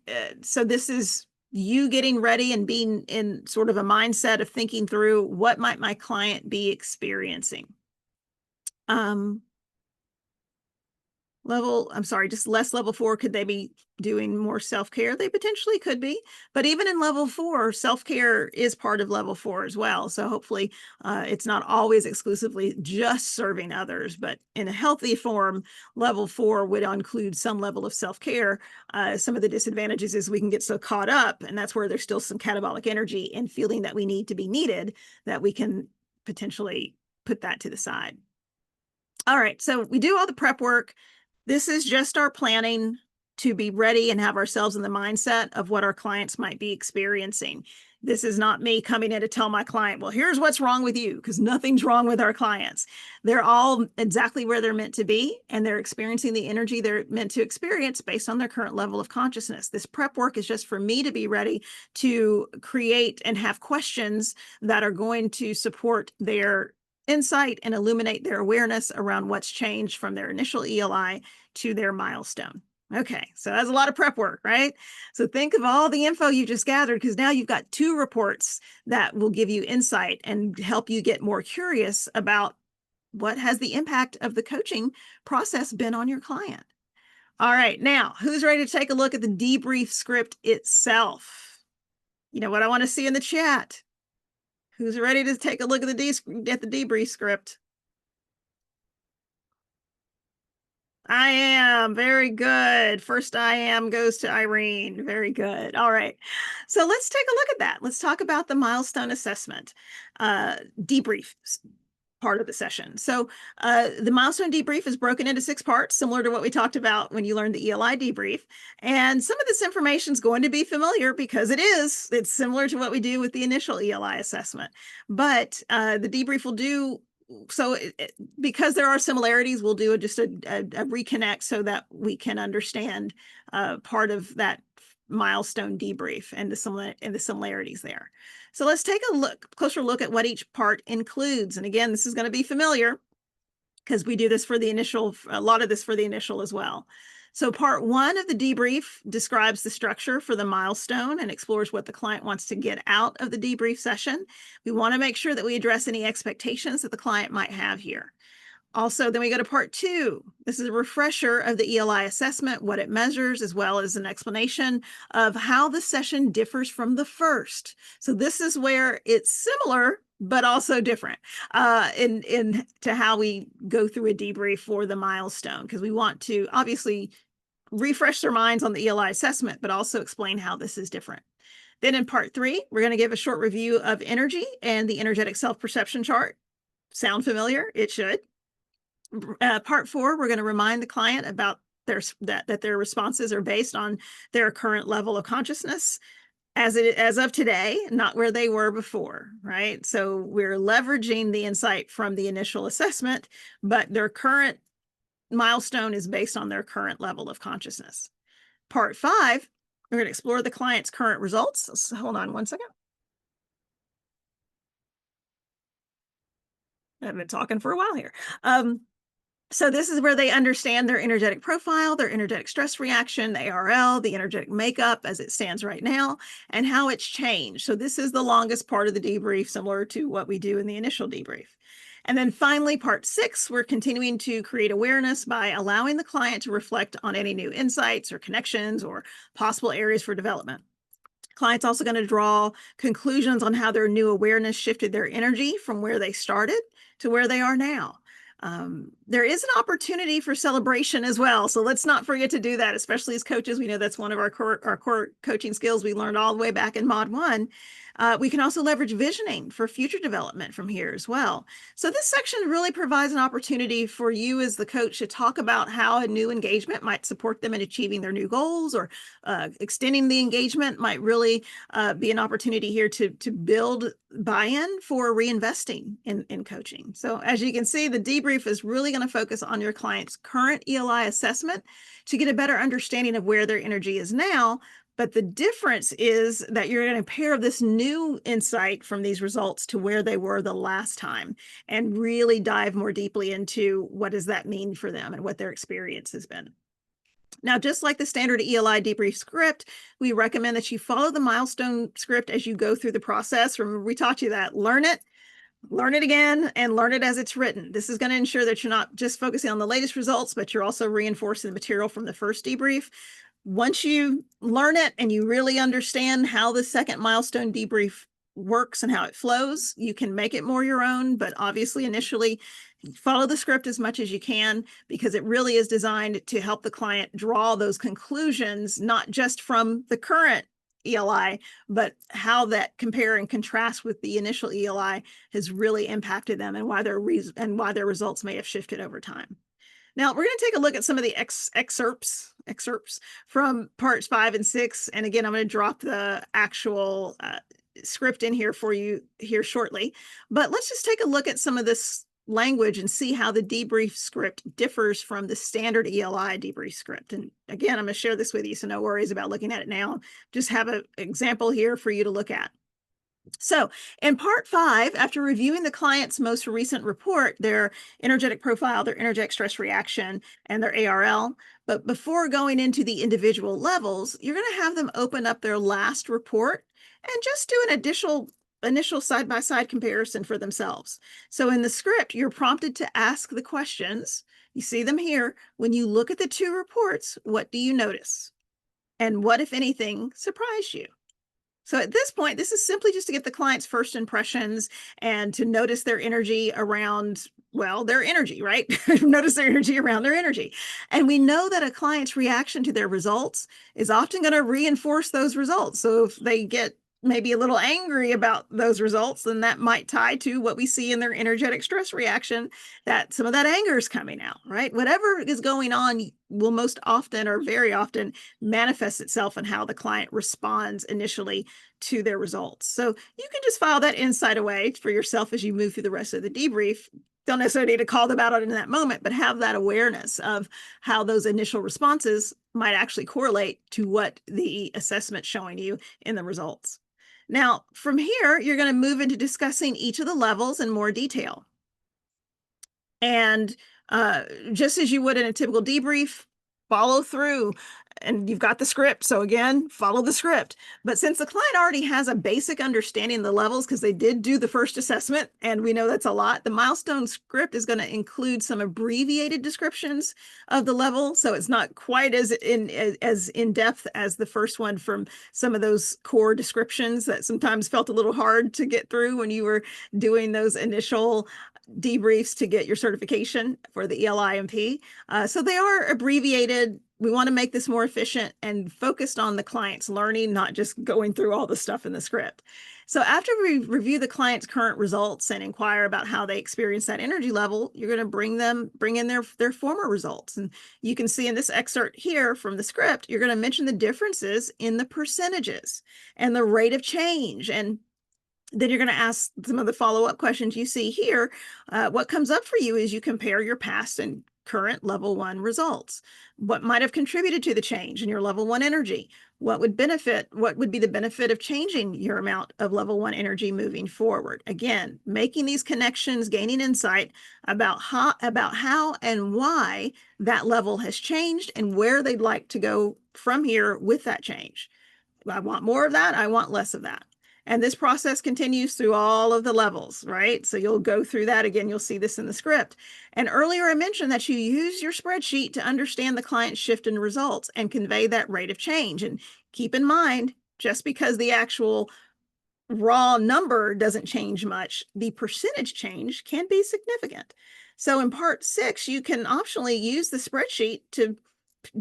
so this is you getting ready and being in sort of a mindset of thinking through what might my client be experiencing. Just less level 4, could they be doing more self-care? They potentially could be, but even in level 4, self-care is part of level 4 as well. So hopefully it's not always exclusively just serving others, but in a healthy form, level 4 would include some level of self-care. Some of the disadvantages is we can get so caught up, and that's where there's still some catabolic energy and feeling that we need to be needed, that we can potentially put that to the side. All right, so we do all the prep work. This is just our planning to be ready and have ourselves in the mindset of what our clients might be experiencing. This is not me coming in to tell my client, well, here's what's wrong with you, because nothing's wrong with our clients. They're all exactly where they're meant to be, and they're experiencing the energy they're meant to experience based on their current level of consciousness. This prep work is just for me to be ready to create and have questions that are going to support their insight and illuminate their awareness around what's changed from their initial ELI to their milestone. Okay, so that's a lot of prep work, right? So think of all the info you just gathered, because now you've got 2 reports that will give you insight and help you get more curious about what has the impact of the coaching process been on your client. All right, now who's ready to take a look at the debrief script itself? You know what I want to see in the chat? Who's ready to take a look at the debrief script? I am. Very good. First I am goes to Irene. Very good. All right. So let's take a look at that. Let's talk about the milestone assessment debrief part of the session. So the milestone debrief is broken into 6 parts, similar to what we talked about when you learned the ELI debrief. And some of this information is going to be familiar because it's similar to what we do with the initial ELI assessment. But the debrief will do, so because there are similarities, we'll do just a reconnect so that we can understand part of that milestone debrief and the similarities there. So let's take a closer look at what each part includes. And again, this is going to be familiar because we do this for the initial, a lot of this for the initial as well. So part one of the debrief describes the structure for the milestone and explores what the client wants to get out of the debrief session. We want to make sure that we address any expectations that the client might have here. Also, then we go to part two. This is a refresher of the ELI assessment, what it measures, as well as an explanation of how the session differs from the first. So this is where it's similar, but also different in to how we go through a debrief for the milestone, because we want to obviously refresh their minds on the ELI assessment, but also explain how this is different. Then in part three, we're going to give a short review of energy and the energetic self-perception chart. Sound familiar? It should. Part four, we're going to remind the client about that their responses are based on their current level of consciousness as of today, not where they were before, right? So we're leveraging the insight from the initial assessment, but their current milestone is based on their current level of consciousness. Part five, we're going to explore the client's current results. So hold on one second. I've been talking for a while here. So this is where they understand their energetic profile, their energetic stress reaction, the ARL, the energetic makeup as it stands right now, and how it's changed. So this is the longest part of the debrief, similar to what we do in the initial debrief. And then finally, part six, we're continuing to create awareness by allowing the client to reflect on any new insights or connections or possible areas for development. Client's also going to draw conclusions on how their new awareness shifted their energy from where they started to where they are now. There is an opportunity for celebration as well. So let's not forget to do that, especially as coaches. We know that's one of our core coaching skills we learned all the way back in Mod 1. We can also leverage visioning for future development from here as well. So this section really provides an opportunity for you as the coach to talk about how a new engagement might support them in achieving their new goals, or extending the engagement might really be an opportunity here to build buy-in for reinvesting in coaching. So as you can see, the debrief is really going to focus on your client's current ELI assessment to get a better understanding of where their energy is now. But the difference is that you're going to pair this new insight from these results to where they were the last time and really dive more deeply into what does that mean for them and what their experience has been. Now, just like the standard ELI debrief script, we recommend that you follow the milestone script as you go through the process. Remember, we taught you that. Learn it again, and learn it as it's written. This is going to ensure that you're not just focusing on the latest results, but you're also reinforcing the material from the first debrief. Once you learn it and you really understand how the second milestone debrief works and how it flows, you can make it more your own. But obviously, initially, follow the script as much as you can, because it really is designed to help the client draw those conclusions, not just from the current ELI, but how that compare and contrast with the initial ELI has really impacted them, and why their results may have shifted over time. Now we're going to take a look at some of the excerpts from parts 5 and 6. And again, I'm going to drop the actual script in here for you here shortly. But let's just take a look at some of this language and see how the debrief script differs from the standard ELI debrief script. And again, I'm going to share this with you, so no worries about looking at it now. Just have an example here for you to look at. So in part 5, after reviewing the client's most recent report, their energetic profile, their energetic stress reaction, and their ARL, but before going into the individual levels, you're going to have them open up their last report and just do an initial side-by-side comparison for themselves. So in the script, you're prompted to ask the questions. You see them here. When you look at the two reports, what do you notice? And what, if anything, surprised you? So at this point, this is simply just to get the client's first impressions and to notice their energy around, well, their energy, right? Notice their energy around their energy. And we know that a client's reaction to their results is often going to reinforce those results. So if they get maybe a little angry about those results, then that might tie to what we see in their energetic stress reaction, that some of that anger is coming out, right? Whatever is going on will most often, or very often, manifest itself in how the client responds initially to their results. So you can just file that insight away for yourself as you move through the rest of the debrief. Don't necessarily need to call them out in that moment, but have that awareness of how those initial responses might actually correlate to what the assessment's showing you in the results. Now, from here, you're going to move into discussing each of the levels in more detail. And just as you would in a typical debrief, follow through. And you've got the script. So again, follow the script. But since the client already has a basic understanding of the levels, because they did do the first assessment, and we know that's a lot, the milestone script is going to include some abbreviated descriptions of the level. So it's not quite as in depth as the first one from some of those core descriptions that sometimes felt a little hard to get through when you were doing those initial debriefs to get your certification for the ELI So they are abbreviated. We want to make this more efficient and focused on the client's learning, not just going through all the stuff in the script. So after we review the client's current results and inquire about how they experience that energy level, you're going to bring in their former results. And you can see in this excerpt here from the script, you're going to mention the differences in the percentages and the rate of change. And then you're going to ask some of the follow-up questions you see here. What comes up for you is you compare your past and current level 1 results. What might have contributed to the change in your level 1 energy? What would be the benefit of changing your amount of level 1 energy moving forward? Again, making these connections, gaining insight about how and why that level has changed and where they'd like to go from here with that change. I want more of that. I want less of that. And this process continues through all of the levels, right? So you'll go through that again. You'll see this in the script. And earlier I mentioned that you use your spreadsheet to understand the client's shift in results and convey that rate of change. And keep in mind, just because the actual raw number doesn't change much, the percentage change can be significant. So in part 6, you can optionally use the spreadsheet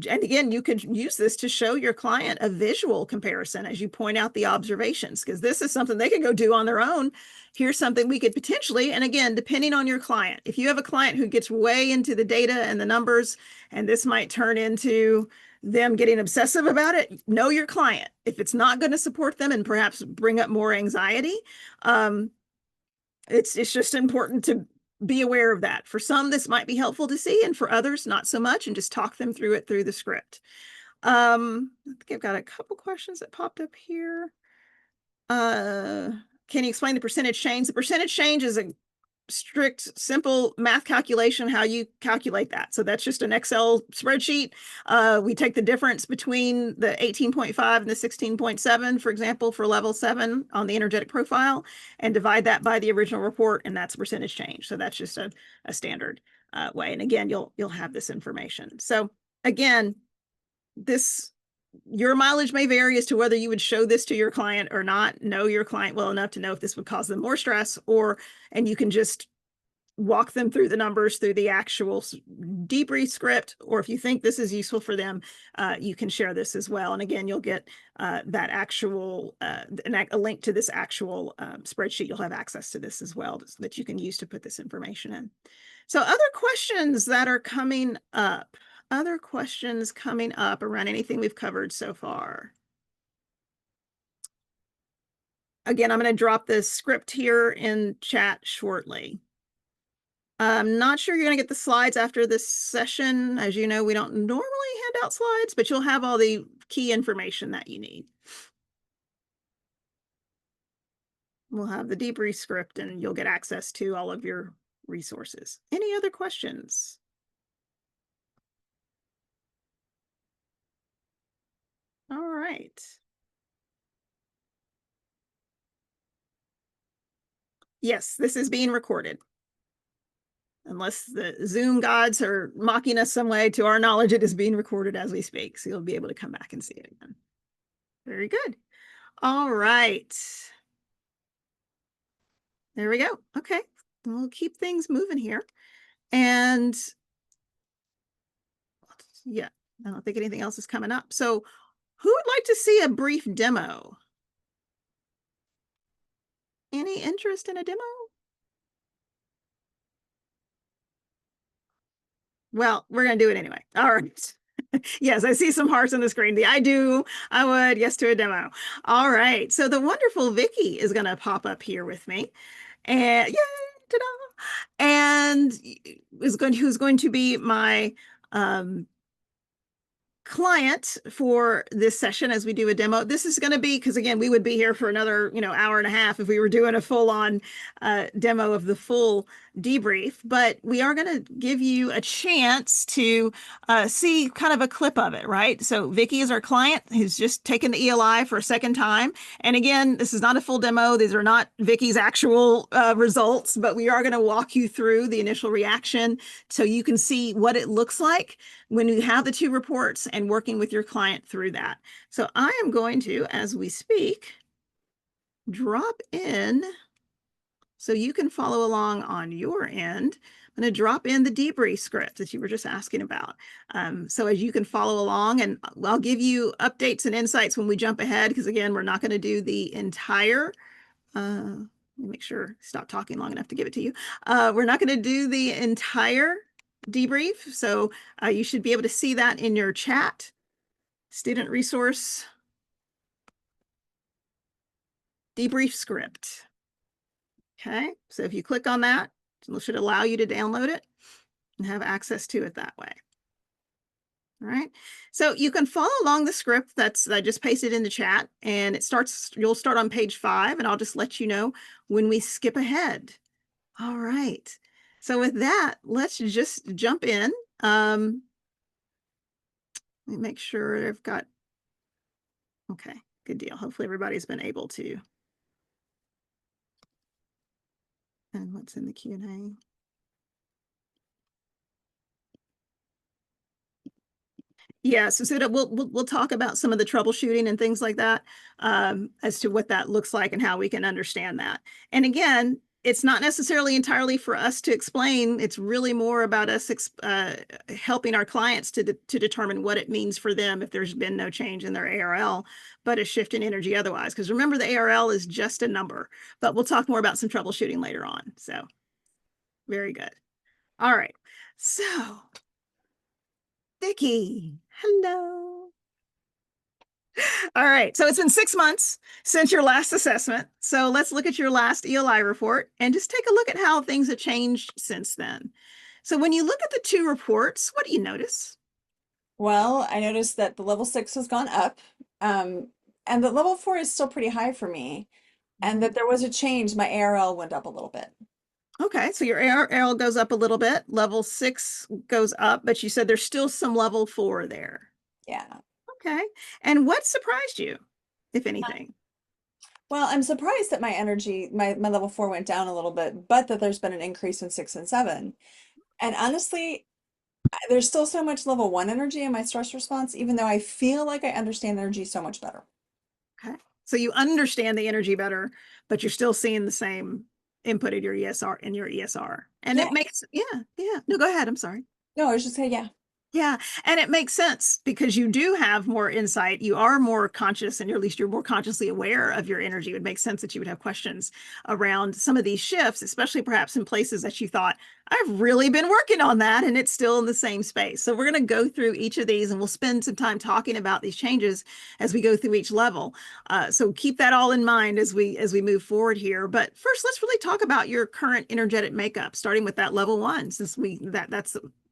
and again, you could use this to show your client a visual comparison as you point out the observations, because this is something they can go do on their own. Here's something we could potentially, and again, depending on your client, if you have a client who gets way into the data and the numbers, and this might turn into them getting obsessive about it, know your client. If it's not going to support them and perhaps bring up more anxiety, it's just important to be aware of that. For some, this might be helpful to see, and for others, not so much, and just talk them through it through the script. I think I've got a couple questions that popped up here. Can you explain the percentage change? The percentage change is a strict, simple math calculation, how you calculate that. So that's just an Excel spreadsheet. We take the difference between the 18.5 and the 16.7, for example, for level 7 on the energetic profile, and divide that by the original report, and that's percentage change. So that's just a standard way. And again, you'll have this information. So again, your mileage may vary as to whether you would show this to your client or not. Know your client well enough to know if this would cause them more stress, and you can just walk them through the numbers through the actual debrief script, or if you think this is useful for them, you can share this as well. And again, you'll get that actual a link to this actual spreadsheet. You'll have access to this as well that you can use to put this information in. So other questions that are coming up. Other questions coming up around anything we've covered so far? Again, I'm going to drop this script here in chat shortly. I'm not sure you're going to get the slides after this session. As you know, we don't normally hand out slides, but you'll have all the key information that you need. We'll have the debrief script and you'll get access to all of your resources. Any other questions? All right. Yes, this is being recorded. Unless the Zoom gods are mocking us some way, to our knowledge, it is being recorded as we speak. So you'll be able to come back and see it again. Very good. All right. There we go. Okay. We'll keep things moving here. And yeah, I don't think anything else is coming up. So who would like to see a brief demo? Any interest in a demo? Well, we're going to do it anyway. All right. Yes, I see some hearts on the screen. I would, yes to a demo. All right. So the wonderful Vicky is going to pop up here with me. And yay, ta-da! And who's going to be my client for this session as we do a demo. This is going to be, because again, we would be here for another, hour and a half if we were doing a full-on demo of the full debrief, but we are going to give you a chance to see kind of a clip of it, right? So Vicky is our client who's just taken the ELI for a second time. And again, this is not a full demo. These are not Vicky's actual results, but we are going to walk you through the initial reaction so you can see what it looks like when you have the two reports and working with your client through that. So I am going to, as we speak, drop in so you can follow along on your end. I'm going to drop in the debrief script that you were just asking about. So as you can follow along, and I'll give you updates and insights when we jump ahead, because again, we're not going to do the entire, let me make sure, stop talking long enough to give it to you. We're not going to do the entire debrief. So you should be able to see that in your chat. Student resource debrief script. Okay, so if you click on that, it should allow you to download it and have access to it that way. All right, so you can follow along the script that I just pasted in the chat, and you'll start on page 5, and I'll just let you know when we skip ahead. All right, so with that, let's just jump in. Let me make sure I've got, okay, good deal. Hopefully everybody's been able to. And what's in the Q&A? Yeah, so we'll talk about some of the troubleshooting and things like that, as to what that looks like and how we can understand that. And again, it's not necessarily entirely for us to explain. It's really more about us helping our clients to determine what it means for them if there's been no change in their ARL, but a shift in energy otherwise. Because remember, the ARL is just a number, but we'll talk more about some troubleshooting later on. So very good. All right. So Vicky, hello. All right, so it's been 6 months since your last assessment. So let's look at your last ELI report and just take a look at how things have changed since then. So when you look at the two reports, what do you notice? Well, I noticed that the level 6 has gone up, and the level 4 is still pretty high for me, and that there was a change. My ARL went up a little bit. Okay, so your ARL goes up a little bit, level 6 goes up, but you said there's still some level 4 there. Yeah. Okay, and what surprised you, if anything? Well, I'm surprised that my energy, my level 4 went down a little bit, but that there's been an increase in 6 and 7. And honestly, there's still so much level 1 energy in my stress response, even though I feel like I understand energy so much better. Okay, so you understand the energy better, but you're still seeing the same input in your ESR. And Yeah. it makes, yeah. No, go ahead. I'm sorry. No, I was just saying, yeah. Yeah, and it makes sense because you do have more insight. You are more conscious, and at least you're more consciously aware of your energy. It would make sense that you would have questions around some of these shifts, especially perhaps in places that you thought, I've really been working on that, and it's still in the same space. So we're going to go through each of these, and we'll spend some time talking about these changes as we go through each level. So keep that all in mind as we move forward here. But first, let's really talk about your current energetic makeup, starting with that level 1, since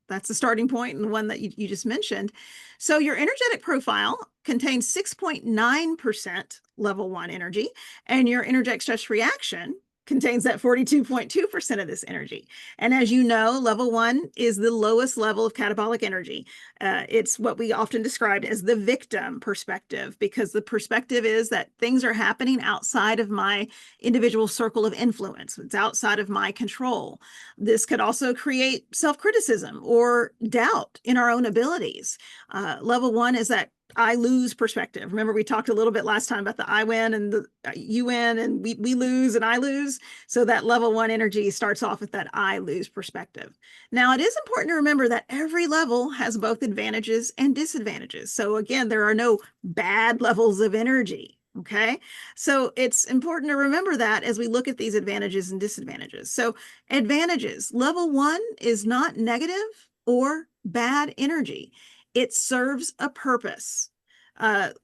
that's the starting point and the one that you just mentioned. So your energetic profile contains 6.9% level 1 energy, and your energetic stress reaction contains that 42.2% of this energy. And as you know, level 1 is the lowest level of catabolic energy. It's what we often describe as the victim perspective, because the perspective is that things are happening outside of my individual circle of influence. It's outside of my control. This could also create self-criticism or doubt in our own abilities. Level 1 is that I lose perspective. Remember, we talked a little bit last time about the I win and the you win and we lose and I lose. So that level 1 energy starts off with that I lose perspective. Now, it is important to remember that every level has both advantages and disadvantages. So again, there are no bad levels of energy. Okay, so it's important to remember that as we look at these advantages and disadvantages. So advantages, level 1 is not negative or bad energy. It serves a purpose.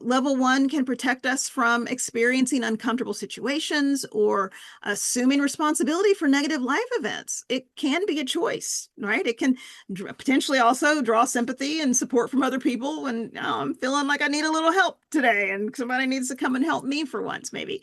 Level 1 can protect us from experiencing uncomfortable situations or assuming responsibility for negative life events. It can be a choice, right? It can potentially also draw sympathy and support from other people when I'm feeling like I need a little help today and somebody needs to come and help me for once, maybe.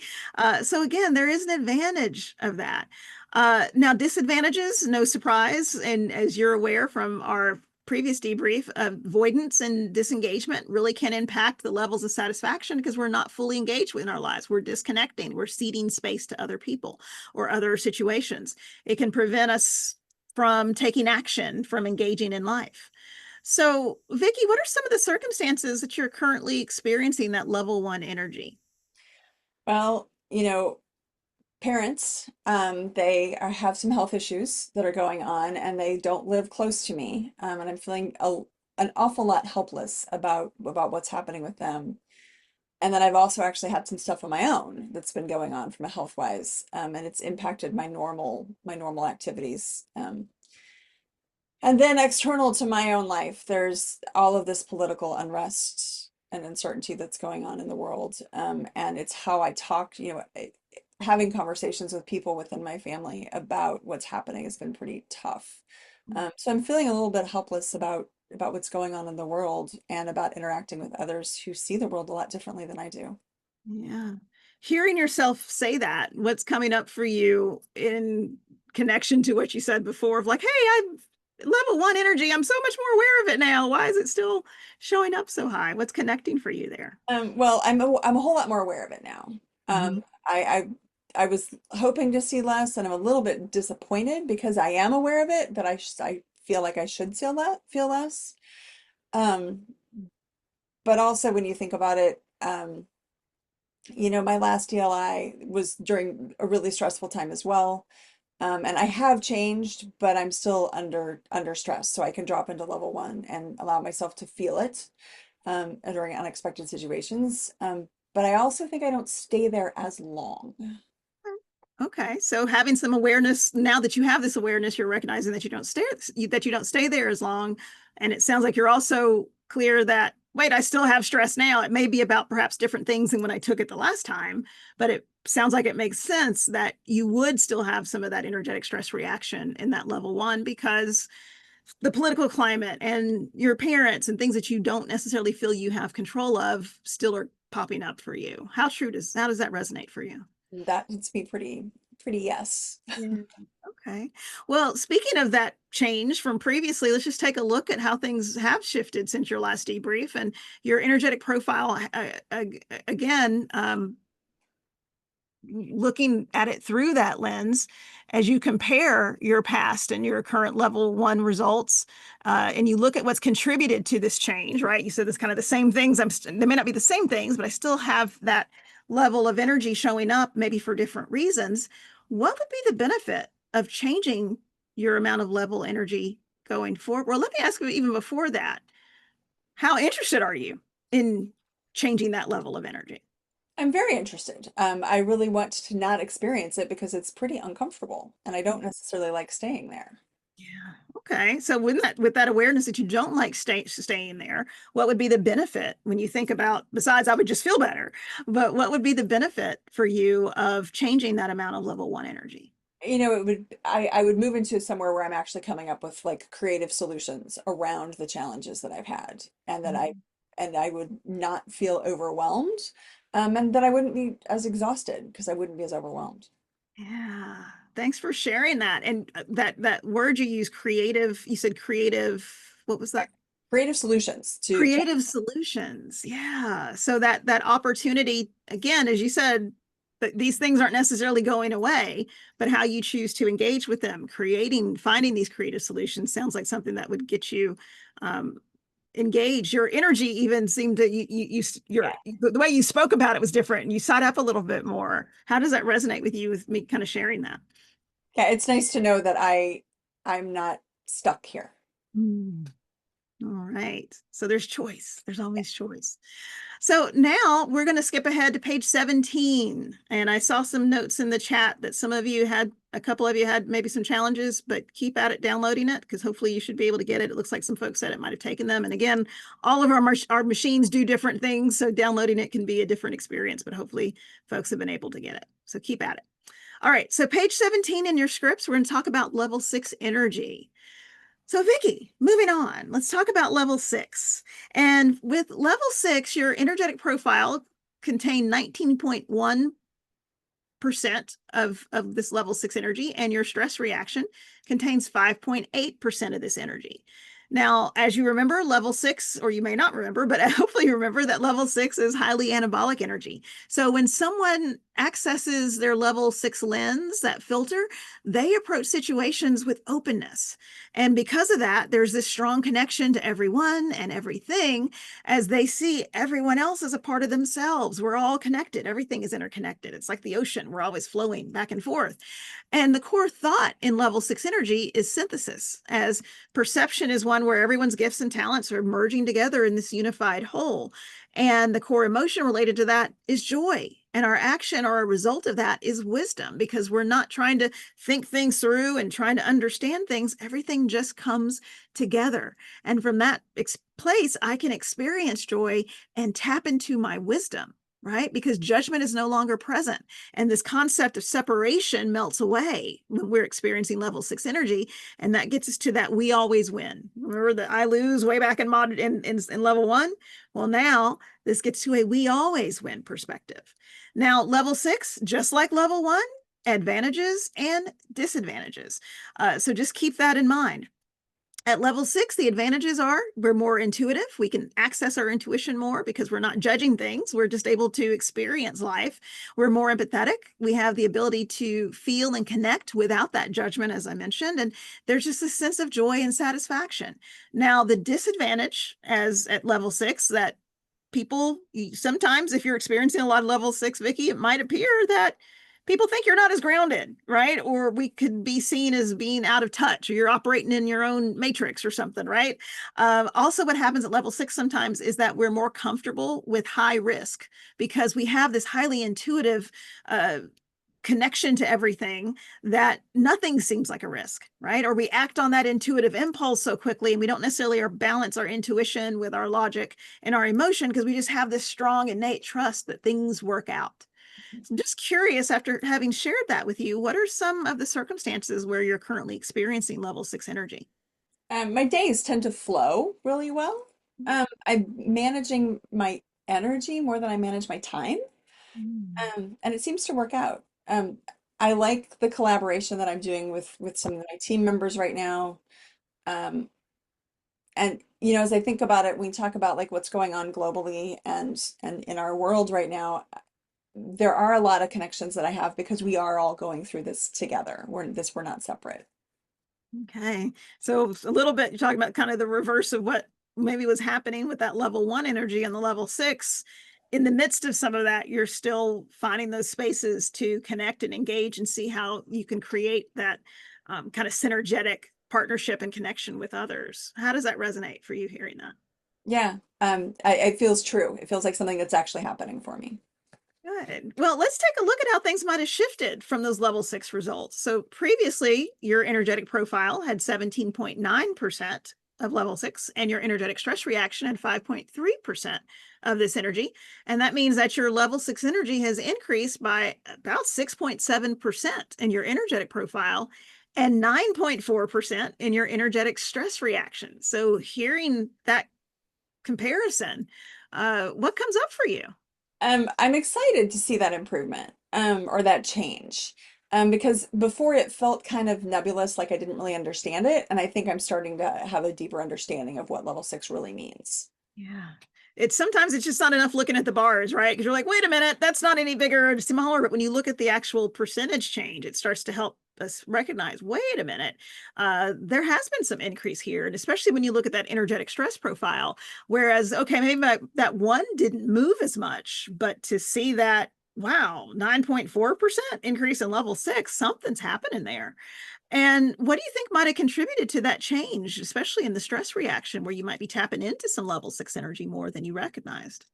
So again, there is an advantage of that. Now, disadvantages, no surprise. And as you're aware from our previous debrief, avoidance and disengagement really can impact the levels of satisfaction because we're not fully engaged within our lives. We're disconnecting, we're ceding space to other people or other situations. It can prevent us from taking action, from engaging in life. So, Vicky, what are some of the circumstances that you're currently experiencing that level one energy? Well, parents, they have some health issues that are going on and they don't live close to me. And I'm feeling an awful lot helpless about what's happening with them. And then I've also actually had some stuff of my own that's been going on from a health wise, and it's impacted my normal activities. And then external to my own life, there's all of this political unrest and uncertainty that's going on in the world. And it's how I talk, having conversations with people within my family about what's happening has been pretty tough. So I'm feeling a little bit helpless about what's going on in the world and about interacting with others who see the world a lot differently than I do. Yeah. Hearing yourself say that, what's coming up for you in connection to what you said before of like, hey, I'm level one energy. I'm so much more aware of it now. Why is it still showing up so high? What's connecting for you there? Well, I'm a whole lot more aware of it now. Mhm. I was hoping to see less, and I'm a little bit disappointed because I am aware of it, but I feel like I should feel less. Um, but also when you think about it, my last ELI was during a really stressful time as well. And I have changed, but I'm still under stress, so I can drop into level one and allow myself to feel it during unexpected situations. But I also think I don't stay there as long. Okay, so having some awareness now that you have this awareness, you're recognizing that you don't stay there as long, and it sounds like you're also clear that wait, I still have stress now. It may be about perhaps different things than when I took it the last time, but it sounds like it makes sense that you would still have some of that energetic stress reaction in that level one because the political climate and your parents and things that you don't necessarily feel you have control of still are popping up for you. How does that resonate for you? That hits me pretty yes. Yeah. Okay. Well, speaking of that change from previously, let's just take a look at how things have shifted since your last debrief and your energetic profile. Again, looking at it through that lens, as you compare your past and your current level one results, and you look at what's contributed to this change, right? You said it's kind of the same things. They may not be the same things, but I still have that level of energy showing up, maybe for different reasons. What would be the benefit of changing your amount of level energy going forward? Well, let me ask you even before that, how interested are you in changing that level of energy? I'm very interested. I really want to not experience it because it's pretty uncomfortable, and I don't necessarily like staying there. Yeah. Okay. So with that awareness that you don't like staying there, what would be the benefit when you think about, besides I would just feel better, but what would be the benefit for you of changing that amount of level one energy? I would move into somewhere where I'm actually coming up with like creative solutions around the challenges that I've had, and Mhm. and I would not feel overwhelmed, and that I wouldn't be as exhausted because I wouldn't be as overwhelmed. Yeah. Thanks for sharing that. And that word you use, creative, you said creative, what was that? Creative solutions to Creative solutions. Yeah. So that opportunity, again, as you said, that these things aren't necessarily going away, but how you choose to engage with them, finding these creative solutions sounds like something that would get you engaged. Your energy even seemed to yeah. the way you spoke about it was different and you sat up a little bit more. How does that resonate with you with me kind of sharing that? Yeah, it's nice to know that I'm not stuck here. Mm. All right. So there's choice. There's always choice. So now we're going to skip ahead to page 17. And I saw some notes in the chat that a couple of you had maybe some challenges, but keep at it downloading it because hopefully you should be able to get it. It looks like some folks said it might have taken them. And again, all of our machines do different things. So downloading it can be a different experience, but hopefully folks have been able to get it. So keep at it. All right. So page 17 in your scripts, we're going to talk about level six energy. So, Vicky, moving on, let's talk about level six. And with level six, your energetic profile contained 19.1 of this level 6 energy, and your stress reaction contains 5.8% of this energy. Now, as you remember, level 6, or you may not remember, but hopefully you remember that level 6 is highly anabolic energy. So when someone accesses their level 6 lens, that filter, they approach situations with openness. And because of that, there's this strong connection to everyone and everything, as they see everyone else as a part of themselves. We're all connected. Everything is interconnected. It's like the ocean. We're always flowing back and forth. And the core thought in level 6 energy is synthesis, as perception is one where everyone's gifts and talents are merging together in this unified whole. And the core emotion related to that is joy. And our action or a result of that is wisdom, because we're not trying to think things through and trying to understand things. Everything just comes together. And from that place, I can experience joy and tap into my wisdom, right? Because judgment is no longer present. And this concept of separation melts away when we're experiencing level 6 energy. And that gets us to that we always win. Remember that I lose way back in level 1? Well, now this gets to a we always win perspective. Now, level 6, just like level 1, advantages and disadvantages. So just keep that in mind. At level 6, the advantages are we're more intuitive. We can access our intuition more because we're not judging things. We're just able to experience life. We're more empathetic. We have the ability to feel and connect without that judgment, as I mentioned. And there's just a sense of joy and satisfaction. Now, the disadvantage as at level 6, that people sometimes, if you're experiencing a lot of level 6, Vicki, it might appear that people think you're not as grounded, right? Or we could be seen as being out of touch, or you're operating in your own matrix or something, right? Also, what happens at level 6 sometimes is that we're more comfortable with high risk because we have this highly intuitive connection to everything that nothing seems like a risk, right? Or we act on that intuitive impulse so quickly, and we don't necessarily balance our intuition with our logic and our emotion because we just have this strong innate trust that things work out. So I'm just curious, after having shared that with you, what are some of the circumstances where you're currently experiencing level 6 energy? My days tend to flow really well. I'm managing my energy more than I manage my time, Mm. and it seems to work out. I like the collaboration that I'm doing with some of my team members right now. Um, and as I think about it, we talk about like what's going on globally and in our world right now. There are a lot of connections that I have because we are all going through this together. We're not separate. Okay. So a little bit, you're talking about kind of the reverse of what maybe was happening with that level 1 energy and the level 6. In the midst of some of that, you're still finding those spaces to connect and engage and see how you can create that kind of synergetic partnership and connection with others. How does that resonate for you hearing that? Yeah, it feels true. It feels like something that's actually happening for me. Good. Well, let's take a look at how things might have shifted from those level 6 results. So previously, your energetic profile had 17.9% of level 6, and your energetic stress reaction had 5.3% of this energy. And that means that your level 6 energy has increased by about 6.7% in your energetic profile and 9.4% in your energetic stress reaction. So hearing that comparison, what comes up for you? I'm excited to see that improvement, or that change. Because before it felt kind of nebulous, like I didn't really understand it, and I think I'm starting to have a deeper understanding of what level 6 really means. Yeah. It's sometimes it's just not enough looking at the bars, right? Because you're like, wait a minute, that's not any bigger or smaller. But when you look at the actual percentage change, it starts to help us recognize, wait a minute, there has been some increase here. And especially when you look at that energetic stress profile, whereas, okay, maybe that one didn't move as much, but to see that, wow, 9.4% increase in level 6, something's happening there. And what do you think might have contributed to that change, especially in the stress reaction where you might be tapping into some level 6 energy more than you recognized?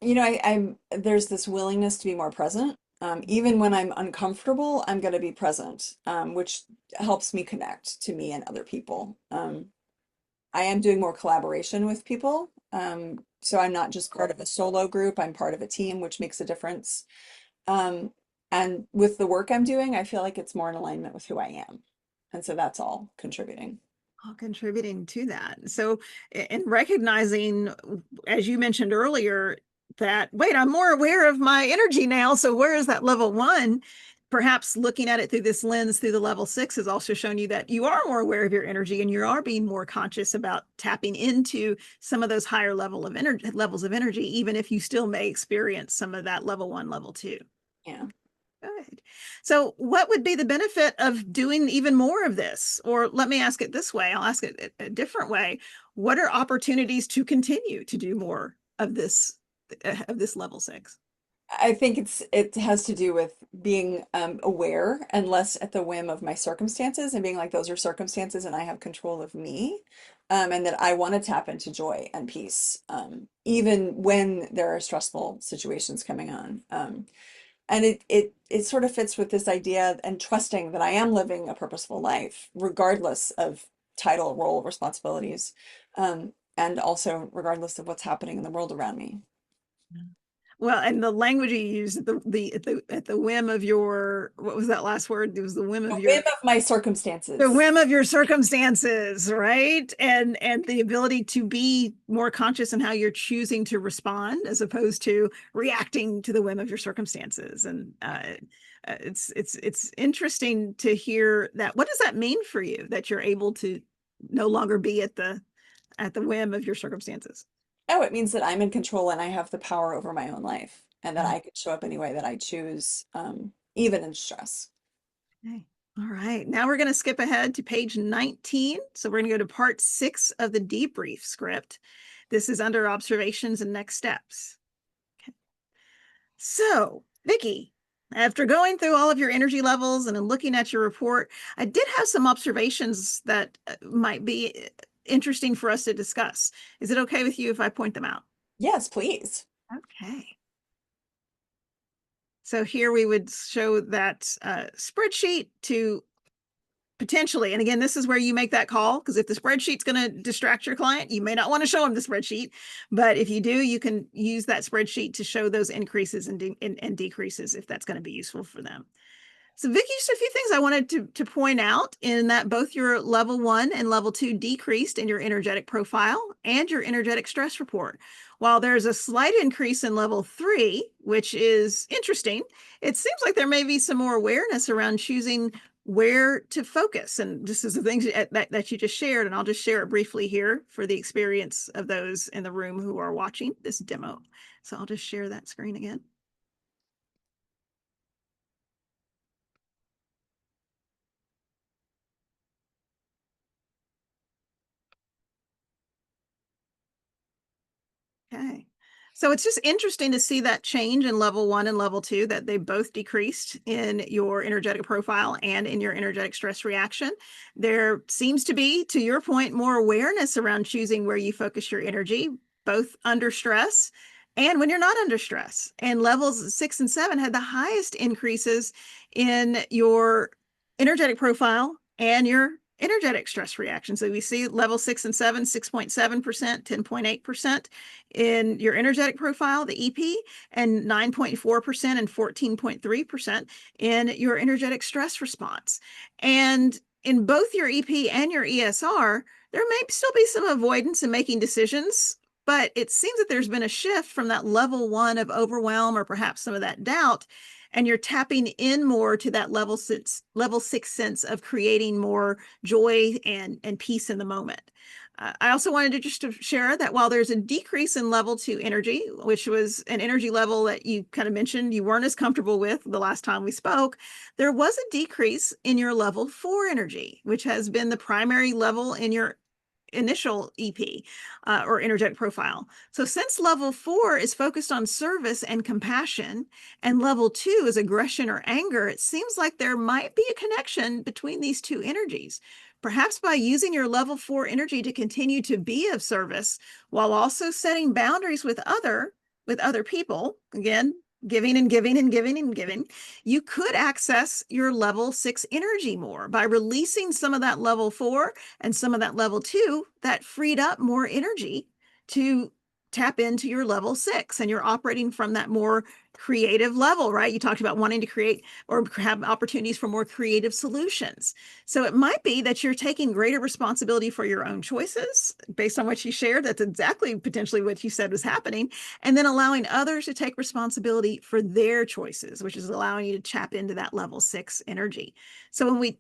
I'm there's this willingness to be more present. Even when I'm uncomfortable, I'm going to be present, which helps me connect to me and other people. I am doing more collaboration with people. So I'm not just part of a solo group, I'm part of a team, which makes a difference. Um, and with the work I'm doing, I feel like it's more in alignment with who I am. And so that's all contributing. All contributing to that. So, in recognizing, as you mentioned earlier, that, wait, I'm more aware of my energy now. So where is that level one? Perhaps looking at it through this lens, through the level six, has also shown you that you are more aware of your energy and you are being more conscious about tapping into some of those higher levels of energy, even if you still may experience some of that level one, level two. Yeah. Good. So what would be the benefit of doing even more of this? Or let me ask it this way. I'll ask it a different way. What are opportunities to continue to do more of this level six? I think it has to do with being aware and less at the whim of my circumstances and being like those are circumstances and I have control of me, and that I want to tap into joy and peace, even when there are stressful situations coming on. And it sort of fits with this idea and trusting that I am living a purposeful life, regardless of title, role, responsibilities, and also regardless of what's happening in the world around me. Well, and the language you use at the whim of your, what was that last word? It was the whim The of whim your, of my the circumstances. whim of your circumstances, right? And the ability to be more conscious in how you're choosing to respond as opposed to reacting to the whim of your circumstances. And it's interesting to hear that. What does that mean for you that you're able to no longer be at the whim of your circumstances? Oh, it means that I'm in control and I have the power over my own life and that I can show up any way that I choose, even in stress. Okay. All right. Now we're going to skip ahead to page 19. So we're going to go to part 6 of the debrief script. This is under observations and next steps. Okay. So, Vicki, after going through all of your energy levels and looking at your report, I did have some observations that might be interesting for us to discuss. Is it okay with you if I point them out? Yes, please. Okay. So here we would show that spreadsheet to potentially, and again, this is where you make that call, because if the spreadsheet's going to distract your client, you may not want to show them the spreadsheet. But if you do, you can use that spreadsheet to show those increases and decreases if that's going to be useful for them. So Vicki, just a few things I wanted to point out in that both your level 1 and level 2 decreased in your energetic profile and your energetic stress report. While there's a slight increase in level 3, which is interesting, it seems like there may be some more awareness around choosing where to focus. And this is the things that you just shared, and I'll just share it briefly here for the experience of those in the room who are watching this demo. So I'll just share that screen again. Okay. So it's just interesting to see that change in level 1 and level 2, that they both decreased in your energetic profile and in your energetic stress reaction. There seems to be, to your point, more awareness around choosing where you focus your energy, both under stress and when you're not under stress. And levels 6 and 7 had the highest increases in your energetic profile and your energetic stress reaction. So we see level 6 and 7, 6.7%, 10.8% in your energetic profile, the EP, and 9.4% and 14.3% in your energetic stress response. And in both your EP and your ESR, there may still be some avoidance in making decisions, but it seems that there's been a shift from that level 1 of overwhelm or perhaps some of that doubt, and you're tapping in more to that level 6 sense of creating more joy and peace in the moment. I also wanted to just to share that while there's a decrease in level 2 energy, which was an energy level that you kind of mentioned you weren't as comfortable with the last time we spoke, there was a decrease in your level 4 energy, which has been the primary level in your initial EP or energetic profile. So since level 4 is focused on service and compassion, and level 2 is aggression or anger, it seems like there might be a connection between these two energies. Perhaps by using your level 4 energy to continue to be of service while also setting boundaries with other people, again, giving and giving and giving and giving, you could access your level 6 energy more by releasing some of that level 4 and some of that level 2 that freed up more energy to tap into your level 6 and you're operating from that more creative level, right? You talked about wanting to create or have opportunities for more creative solutions. So it might be that you're taking greater responsibility for your own choices based on what you shared. That's exactly potentially what you said was happening. And then allowing others to take responsibility for their choices, which is allowing you to tap into that level 6 energy. So when we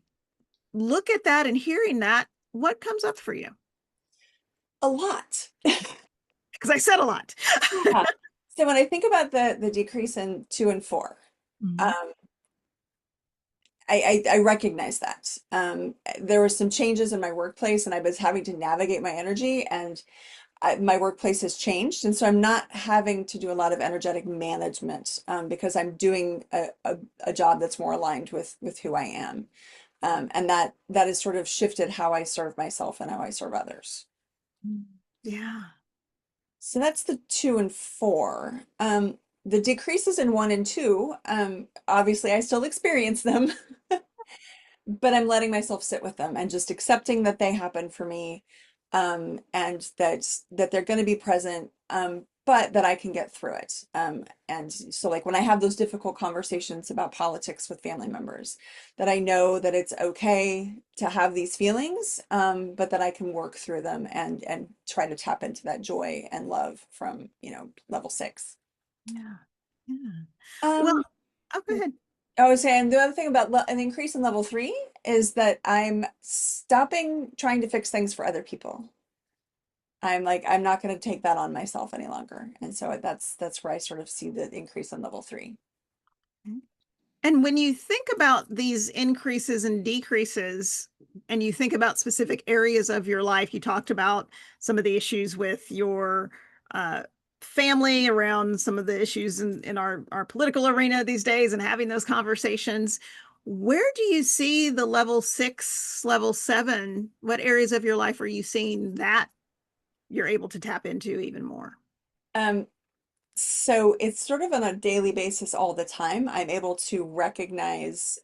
look at that and hearing that, what comes up for you? A lot. Because I said a lot. Yeah. So when I think about the decrease in 2 and 4, Mhm. um, I recognize that. There were some changes in my workplace, and I was having to navigate my energy, and my workplace has changed, and so I'm not having to do a lot of energetic management because I'm doing a job that's more aligned with who I am, and that has sort of shifted how I serve myself and how I serve others. Yeah. So that's the 2 and 4. The decreases in 1 and 2, obviously I still experience them, but I'm letting myself sit with them and just accepting that they happen for me, and that they're going to be present, but that I can get through it. And so, like when I have those difficult conversations about politics with family members, that I know that it's okay to have these feelings, but that I can work through them and try to tap into that joy and love from, level 6. Yeah. Yeah. Well, Um, oh, go ahead. I was saying the other thing about an increase in level 3 is that I'm stopping trying to fix things for other people. I'm like, I'm not going to take that on myself any longer. And so that's where I sort of see the increase in level 3. And when you think about these increases and decreases, and you think about specific areas of your life, you talked about some of the issues with your uh, family around some of the issues in our political arena these days and having those conversations. Where do you see the level 6, level 7? What areas of your life are you seeing that you're able to tap into even more? Um, so it's sort of on a daily basis all the time. I'm able to recognize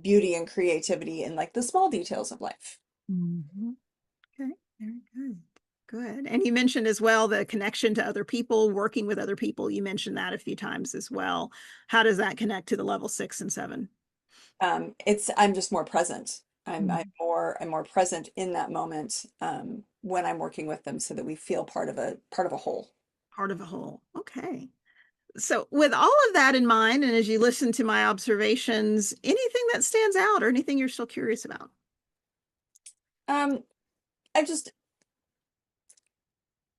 beauty and creativity in like the small details of life. Mhm. Okay, very good. Good. And you mentioned as well the connection to other people, working with other people. You mentioned that a few times as well. How does that connect to the level 6 and 7? I'm just more present. I'm Mhm. more present in that moment, when I'm working with them so that we feel part of a whole. Part of a whole. Okay. So, with all of that in mind, and as you listen to my observations, anything that stands out or anything you're still curious about? Um, I've just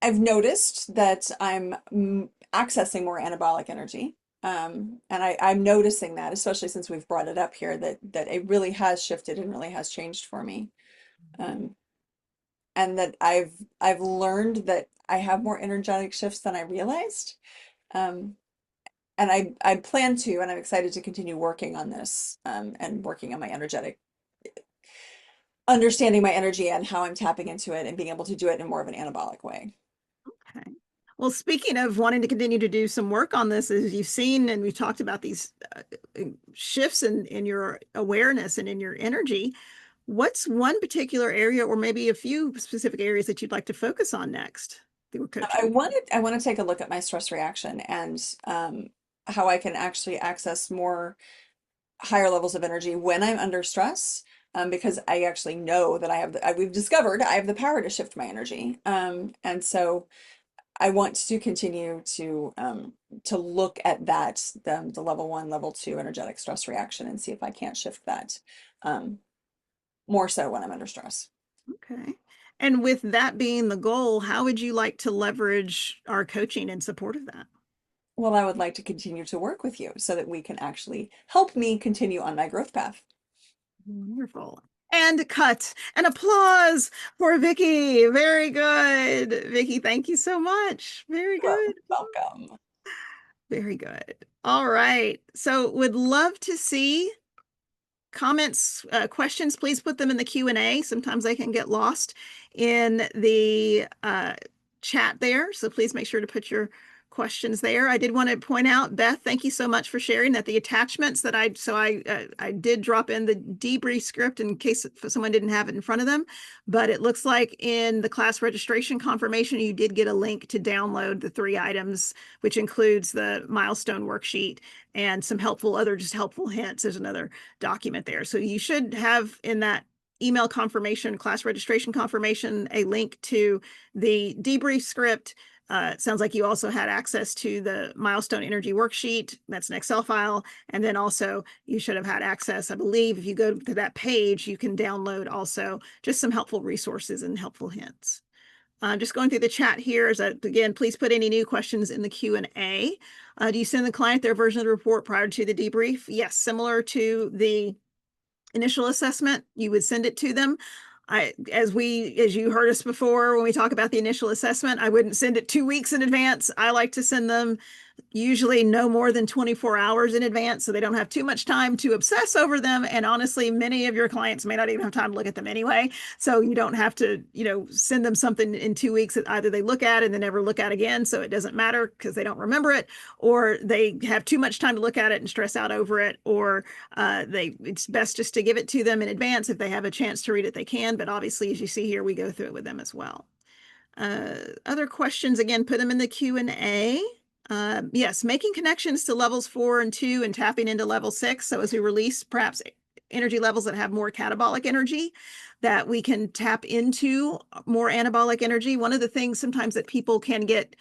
I've noticed that I'm accessing more anabolic energy. And I'm noticing that, especially since we've brought it up here, that it really has shifted and really has changed for me. Um, and that I've learned that I have more energetic shifts than I realized. Um, and I plan to, and I'm excited to continue working on this, and working on my energetic, understanding my energy and how I'm tapping into it and being able to do it in more of an anabolic way. Okay. Well, speaking of wanting to continue to do some work on this, as you've seen, and we talked about these shifts in your awareness and in your energy, what's one particular area or maybe a few specific areas that you'd like to focus on next through coaching? I want to take a look at my stress reaction and, how I can actually access more higher levels of energy when I'm under stress. Because I actually know that we've discovered I have the power to shift my energy. And so I want to continue to look at that, the level 1, level 2 energetic stress reaction and see if I can't shift that, um, more so when I'm under stress. Okay. And with that being the goal, how would you like to leverage our coaching in support of that? Well, I would like to continue to work with you so that we can actually help me continue on my growth path. Wonderful. And cut and applause for Vicky. Very good. Vicky, thank you so much. Very good. Welcome. Very good. All right. So would love to see comments, questions. Please put them in the Q&A. Sometimes they can get lost in the chat there. So please make sure to put your questions there. I did want to point out, Beth, thank you so much for sharing that the attachments that I did drop in the debrief script in case someone didn't have it in front of them, but it looks like in the class registration confirmation, you did get a link to download the 3 items, which includes the milestone worksheet and some just helpful hints. There's another document there. So you should have in that email confirmation, class registration confirmation, a link to the debrief script. It sounds like you also had access to the milestone energy worksheet. That's an Excel file. And then also you should have had access, I believe, if you go to that page, you can download also just some helpful resources and helpful hints. Just going through the chat here is that, again, please put any new questions in the Q&A. Do you send the client their version of the report prior to the debrief? Yes, similar to the initial assessment, you would send it to them. As you heard us before, when we talk about the initial assessment, I wouldn't send it 2 weeks in advance. I like to send them usually no more than 24 hours in advance, so they don't have too much time to obsess over them. And honestly, many of your clients may not even have time to look at them anyway. So you don't have to, send them something in 2 weeks that either they look at and then never look at again. So it doesn't matter because they don't remember it, or they have too much time to look at it and stress out over it, or it's best just to give it to them in advance. If they have a chance to read it, they can. But obviously, as you see here, we go through it with them as well. Other questions, again, put them in the Q&A. Yes, making connections to levels 4 and 2 and tapping into level 6. So as we release perhaps energy levels that have more catabolic energy, that we can tap into more anabolic energy. One of the things sometimes that people can get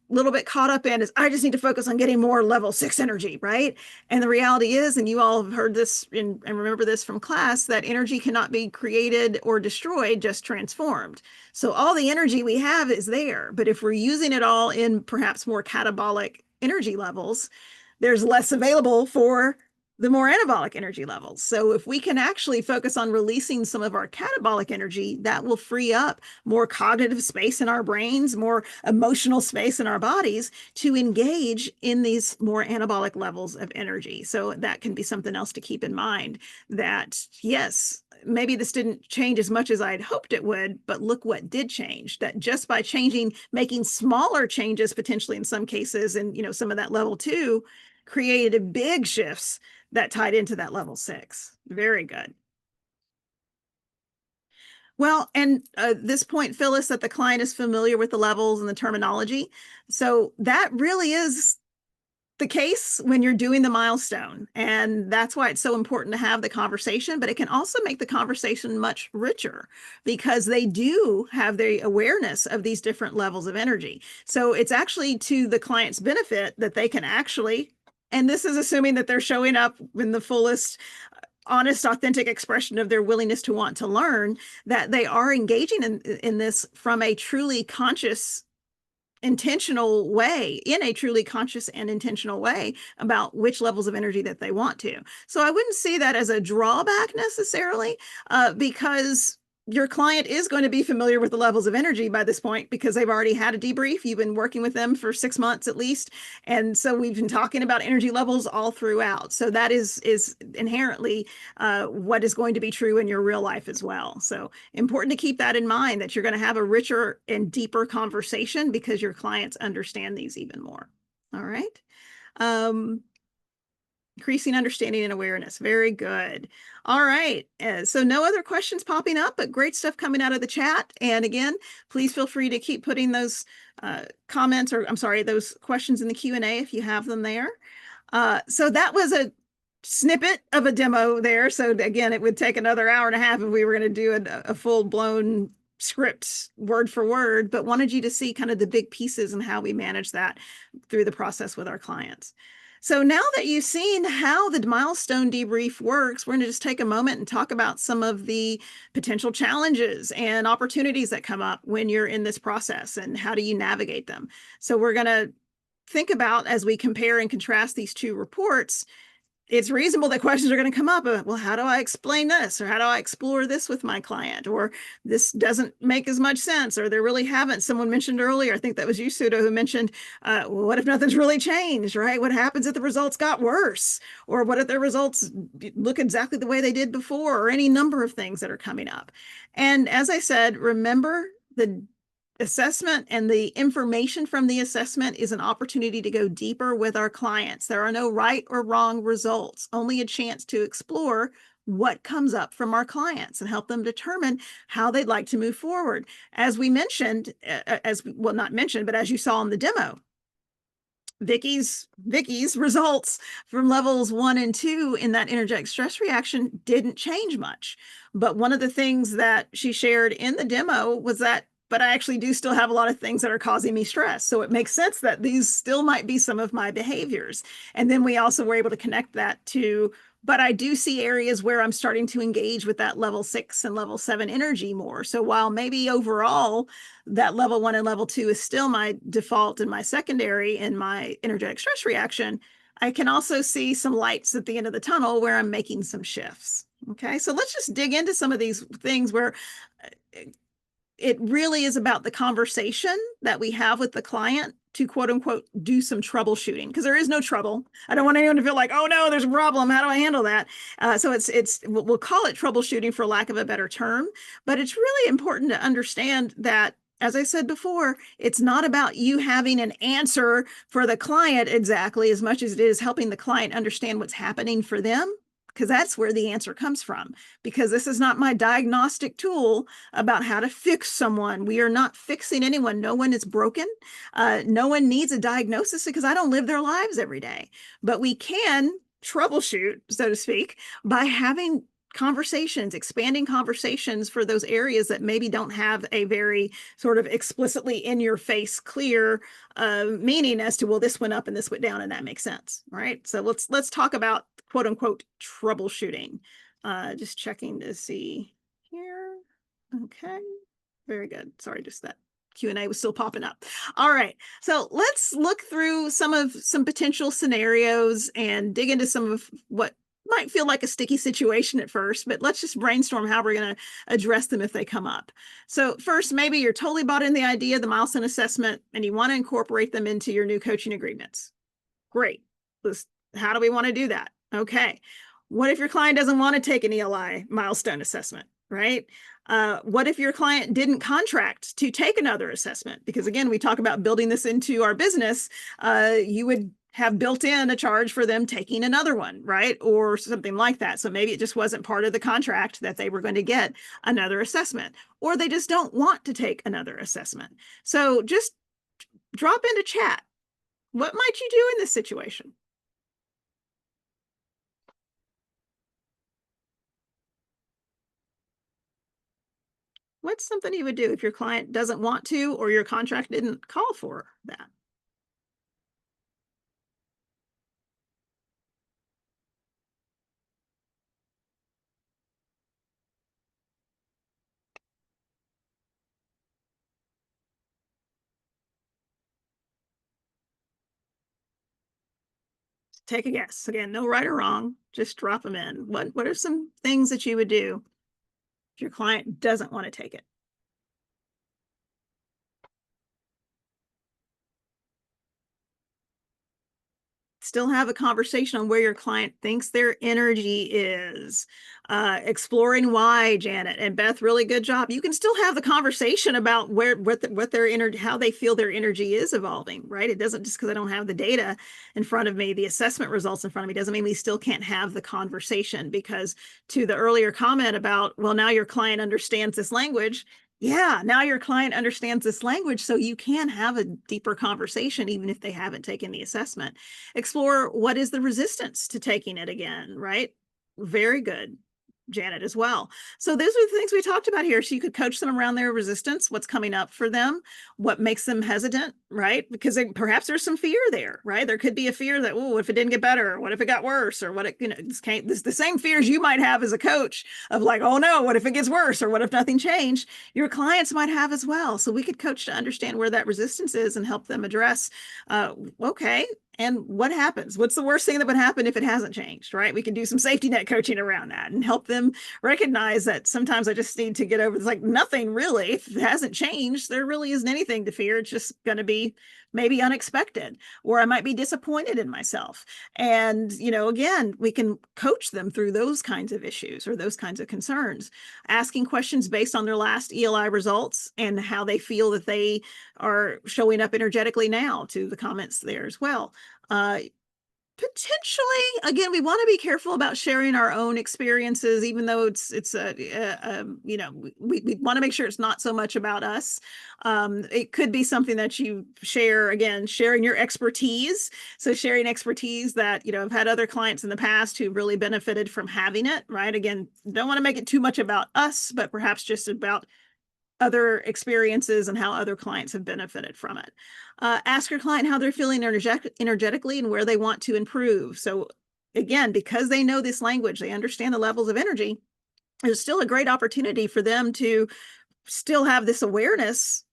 a little bit caught up in is, I just need to focus on getting more level 6 energy, right? And the reality is, and you all have heard this and remember this from class, that energy cannot be created or destroyed, just transformed. So all the energy we have is there, but if we're using it all in perhaps more catabolic energy levels, there's less available for the more anabolic energy levels. So if we can actually focus on releasing some of our catabolic energy, that will free up more cognitive space in our brains, more emotional space in our bodies to engage in these more anabolic levels of energy. So that can be something else to keep in mind, that yes, maybe this didn't change as much as I'd hoped it would, but look what did change. That just by making smaller changes, potentially in some cases, and some of that level 2 created big shifts that tied into that level 6. Very good. Well, and this point, Phyllis, that the client is familiar with the levels and the terminology. So that really is the case when you're doing the milestone. And that's why it's so important to have the conversation, but it can also make the conversation much richer because they do have the awareness of these different levels of energy. So it's actually to the client's benefit that they can actually, and this is assuming that they're showing up in the fullest, honest, authentic expression of their willingness to want to learn, that they are engaging in this from a truly conscious, intentional way, in a truly conscious and intentional way about which levels of energy that they want to. So I wouldn't see that as a drawback necessarily, because your client is going to be familiar with the levels of energy by this point because they've already had a debrief. You've been working with them for 6 months at least. And so we've been talking about energy levels all throughout. So that is inherently what is going to be true in your real life as well. So important to keep that in mind, that you're going to have a richer and deeper conversation because your clients understand these even more. All right. Increasing understanding and awareness. Very good. All right. So no other questions popping up, but great stuff coming out of the chat. And again, please feel free to keep putting those comments, or I'm sorry, those questions in the Q&A if you have them there. So that was a snippet of a demo there. So again, it would take another hour and a half if we were going to do a full-blown script word for word, but wanted you to see kind of the big pieces and how we manage that through the process with our clients. So now that you've seen how the milestone debrief works, we're going to just take a moment and talk about some of the potential challenges and opportunities that come up when you're in this process and how do you navigate them. So we're going to think about, as we compare and contrast these 2 reports, it's reasonable that questions are going to come up. Well, how do I explain this? Or how do I explore this with my client? Or this doesn't make as much sense, or they really haven't. Someone mentioned earlier, I think that was you, Suda, who mentioned, well, what if nothing's really changed, right? What happens if the results got worse? Or what if their results look exactly the way they did before? Or any number of things that are coming up. And as I said, remember, the assessment and the information from the assessment is an opportunity to go deeper with our clients. There are no right or wrong results, only a chance to explore what comes up from our clients and help them determine how they'd like to move forward. As we mentioned, not mentioned, but as you saw in the demo, Vicky's results from levels 1 and 2 in that energetic stress reaction didn't change much. But one of the things that she shared in the demo was that, but I actually do still have a lot of things that are causing me stress. So it makes sense that these still might be some of my behaviors. And then we also were able to connect that to, but I do see areas where I'm starting to engage with that level 6 and level 7 energy more. So while maybe overall that level 1 and level 2 is still my default and my secondary in my energetic stress reaction, I can also see some lights at the end of the tunnel where I'm making some shifts. Okay, so let's just dig into some of these things where it really is about the conversation that we have with the client to quote unquote do some troubleshooting, because there is no trouble. I don't want anyone to feel like, oh no, there's a problem. How do I handle that? So it's we'll call it troubleshooting for lack of a better term, but it's really important to understand that, as I said before, it's not about you having an answer for the client exactly as much as it is helping the client understand what's happening for them, because that's where the answer comes from. Because this is not my diagnostic tool about how to fix someone. We are not fixing anyone. No one is broken. No one needs a diagnosis because I don't live their lives every day. But we can troubleshoot, so to speak, by having conversations, expanding conversations for those areas that maybe don't have a very sort of explicitly in your face clear meaning as to, well, this went up and this went down and that makes sense, right? So let's talk about quote unquote troubleshooting. Just checking to see here. Okay, very good. Sorry, just that Q&A was still popping up. All right, so let's look through some potential scenarios and dig into some of what might feel like a sticky situation at first, but let's just brainstorm how we're going to address them if they come up. So first, maybe you're totally bought in the idea of the milestone assessment and you want to incorporate them into your new coaching agreements. Great. How do we want to do that? Okay. What if your client doesn't want to take an ELI milestone assessment, right? What if your client didn't contract to take another assessment? Because again, we talk about building this into our business. You would have built in a charge for them taking another one, right? Or something like that. So maybe it just wasn't part of the contract that they were going to get another assessment, or they just don't want to take another assessment. So just drop into chat. What might you do in this situation? What's something you would do if your client doesn't want to, or your contract didn't call for that? Take a guess. Again, no right or wrong. Just drop them in. What are some things that you would do if your client doesn't want to take it? Still have a conversation on where your client thinks their energy is. Exploring why, Janet and Beth, really good job. You can still have the conversation about what their energy, how they feel their energy is evolving, right? It doesn't, just because I don't have the data in front of me, the assessment results in front of me, doesn't mean we still can't have the conversation. Because to the earlier comment about, well, now your client understands this language. Yeah, now your client understands this language, so you can have a deeper conversation even if they haven't taken the assessment. Explore what is the resistance to taking it again, right? Very good, Janet, as well. So those are the things we talked about here. So you could coach them around their resistance, what's coming up for them, what makes them hesitant, right? Because perhaps there's some fear there, right? There could be a fear that, oh, what if it didn't get better? Or what if it got worse? Or what, this the same fears you might have as a coach of like, oh no, what if it gets worse? Or what if nothing changed? Your clients might have as well. So we could coach to understand where that resistance is and help them address, okay, And what happens? What's the worst thing that would happen if it hasn't changed, right? We can do some safety net coaching around that and help them recognize that sometimes I just need to get over, it's like nothing really. If it hasn't changed, there really isn't anything to fear. It's just going to be maybe unexpected, or I might be disappointed in myself. And, again, we can coach them through those kinds of issues or those kinds of concerns, asking questions based on their last ELI results and how they feel that they are showing up energetically now, to the comments there as well. Potentially, again, we want to be careful about sharing our own experiences, even though we want to make sure it's not so much about us. It could be something that you share, again, sharing your expertise. So sharing expertise that, I've had other clients in the past who really benefited from having it, right? Again, don't want to make it too much about us, but perhaps just about other experiences and how other clients have benefited from it. Ask your client how they're feeling energetically and where they want to improve. So again, because they know this language, they understand the levels of energy, there's still a great opportunity for them to still have this awareness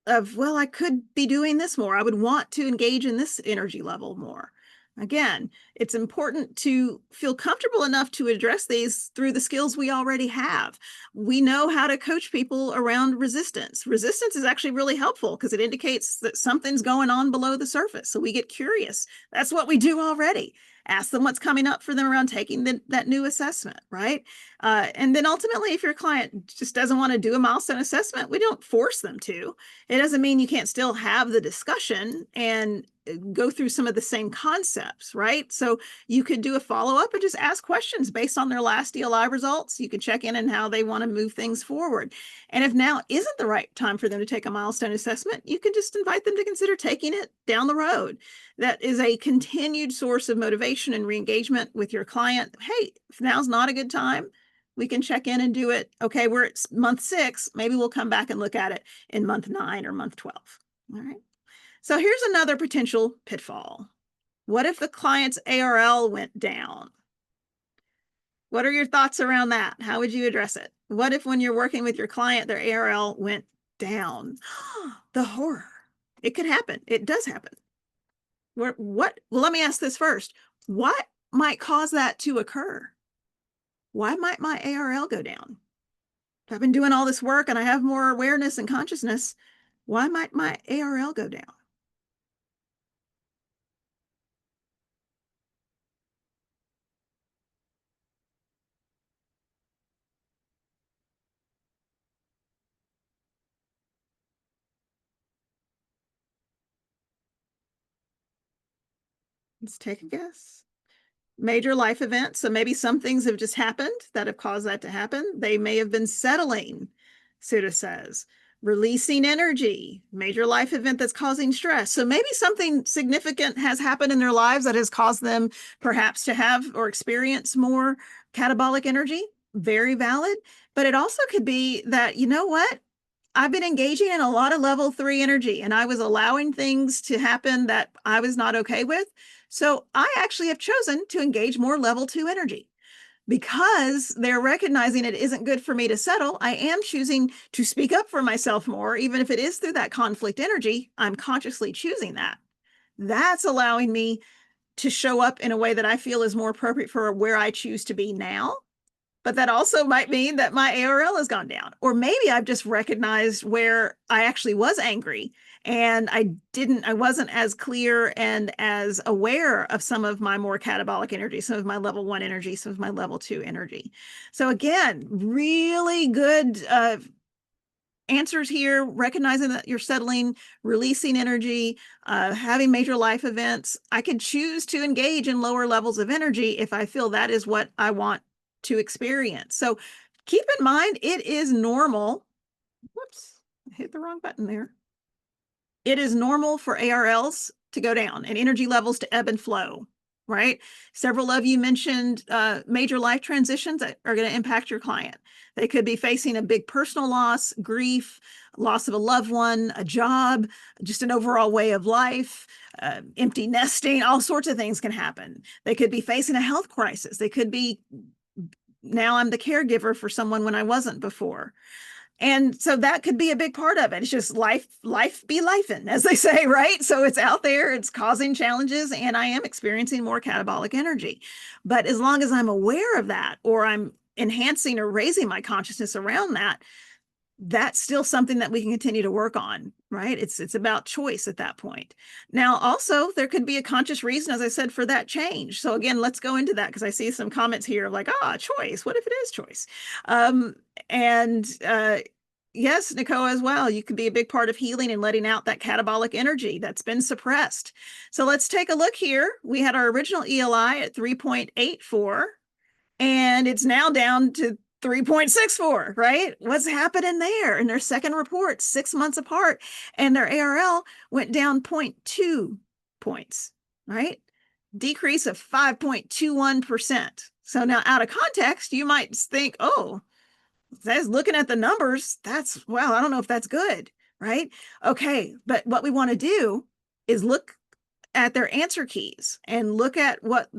of, well, I could be doing this more. I would want to engage in this energy level more. Again, it's important to feel comfortable enough to address these through the skills we already have. We know how to coach people around resistance. Resistance is actually really helpful because it indicates that something's going on below the surface. So we get curious. That's what we do already. Ask them what's coming up for them around taking that new assessment, right? And then ultimately, if your client just doesn't want to do a milestone assessment, we don't force them to. It doesn't mean you can't still have the discussion and go through some of the same concepts, right? So you could do a follow-up and just ask questions based on their last ELI results. You can check in on how they want to move things forward. And if now isn't the right time for them to take a milestone assessment, you can just invite them to consider taking it down the road. That is a continued source of motivation and re-engagement with your client. Hey, if now's not a good time, we can check in and do it. Okay, we're at month 6. Maybe we'll come back and look at it in month 9 or month 12. All right. So here's another potential pitfall. What if the client's ARL went down? What are your thoughts around that? How would you address it? What if when you're working with your client, their ARL went down? The horror. It could happen. It does happen. What? Well, let me ask this first. What might cause that to occur? Why might my ARL go down? If I've been doing all this work and I have more awareness and consciousness, why might my ARL go down? Let's take a guess. Major life events. So maybe some things have just happened that have caused that to happen. They may have been settling, Sudha says. Releasing energy, major life event that's causing stress. So maybe something significant has happened in their lives that has caused them perhaps to have or experience more catabolic energy. Very valid. But it also could be that, you know what? I've been engaging in a lot of level 3 energy and I was allowing things to happen that I was not okay with. So I actually have chosen to engage more level 2 energy because they're recognizing it isn't good for me to settle. I am choosing to speak up for myself more, even if it is through that conflict energy. I'm consciously choosing that. That's allowing me to show up in a way that I feel is more appropriate for where I choose to be now. But that also might mean that my ARL has gone down. Or maybe I've just recognized where I actually was angry and I wasn't as clear and as aware of some of my more catabolic energy, some of my level 1 energy, some of my level 2 energy. So again, really good answers here, recognizing that you're settling, releasing energy, having major life events. I could choose to engage in lower levels of energy if I feel that is what I want to experience. So keep in mind, it is normal. Whoops, I hit the wrong button there. It is normal for ARLs to go down and energy levels to ebb and flow, right? Several of you mentioned major life transitions that are going to impact your client. They could be facing a big personal loss, grief, loss of a loved one, a job, just an overall way of life, empty nesting, all sorts of things can happen. They could be facing a health crisis. They could be, now I'm the caregiver for someone when I wasn't before. And so that could be a big part of it. It's just life be lifing, as they say, right? So it's out there, it's causing challenges, and I am experiencing more catabolic energy. But as long as I'm aware of that, or I'm enhancing or raising my consciousness around that, that's still something that we can continue to work on, right? It's about choice at that point. Now, also, there could be a conscious reason, as I said, for that change. So again, let's go into that because I see some comments here like, choice. What if it is choice? Um, and yes, Nicole, as well, you could be a big part of healing and letting out that catabolic energy that's been suppressed. So let's take a look here. We had our original ELI at 3.84, and it's now down to 3.64, right? What's happening there? In their second report, 6 months apart, and their ARL went down 0.2 points, right? Decrease of 5.21%. So now out of context, you might think, oh, that's looking at the numbers, that's, well, I don't know if that's good, right? Okay, but what we want to do is look at their answer keys and look at what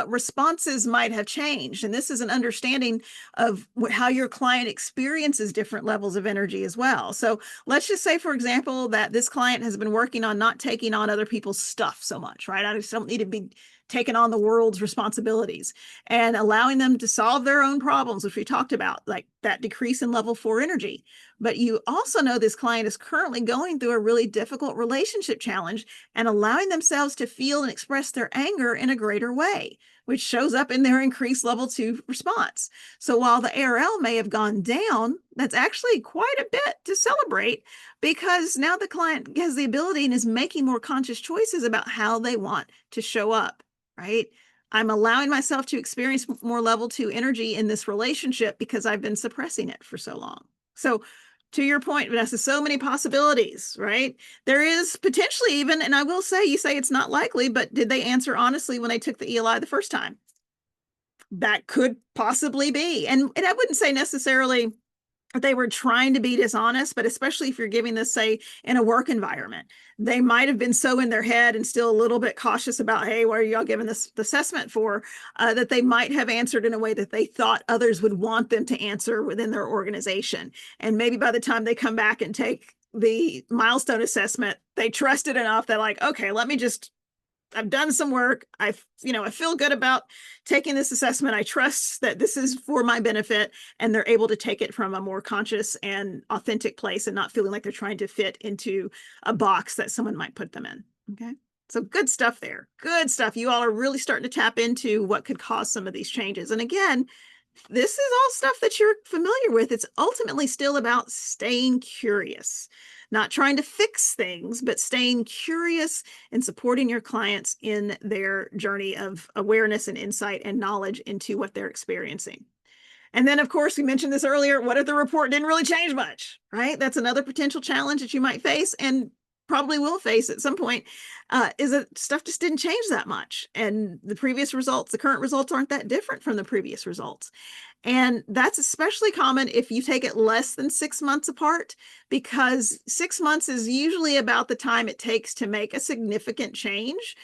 responses might have changed. And this is an understanding of how your client experiences different levels of energy as well. So let's just say, for example, that this client has been working on not taking on other people's stuff so much, right? I just don't need to be taking on the world's responsibilities and allowing them to solve their own problems, which we talked about, like that decrease in level 4 energy. But you also know this client is currently going through a really difficult relationship challenge and allowing themselves to feel and express their anger in a greater way, which shows up in their increased level 2 response. So while the ARL may have gone down, that's actually quite a bit to celebrate because now the client has the ability and is making more conscious choices about how they want to show up, right? I'm allowing myself to experience more level 2 energy in this relationship because I've been suppressing it for so long. So to your point, Vanessa, so many possibilities, right? There is potentially even, and I will say, you say it's not likely, but did they answer honestly when they took the ELI the first time? That could possibly be. And I wouldn't say necessarily they were trying to be dishonest, but especially if you're giving this, say, in a work environment, they might have been so in their head and still a little bit cautious about, hey, what are y'all giving this assessment for, that they might have answered in a way that they thought others would want them to answer within their organization. And maybe by the time they come back and take the milestone assessment, they trusted enough that like, okay, I've done some work. I feel good about taking this assessment. I trust that this is for my benefit, and they're able to take it from a more conscious and authentic place and not feeling like they're trying to fit into a box that someone might put them in. Okay. So good stuff there. Good stuff. You all are really starting to tap into what could cause some of these changes. And again, this is all stuff that you're familiar with. It's ultimately still about staying curious, not trying to fix things, but staying curious and supporting your clients in their journey of awareness and insight and knowledge into what they're experiencing. And then, of course, we mentioned this earlier. What if the report didn't really change much, right? That's another potential challenge that you might face and probably will face at some point, is that stuff just didn't change that much. And the current results aren't that different from the previous results. And that's especially common if you take it less than 6 months apart, because 6 months is usually about the time it takes to make a significant change.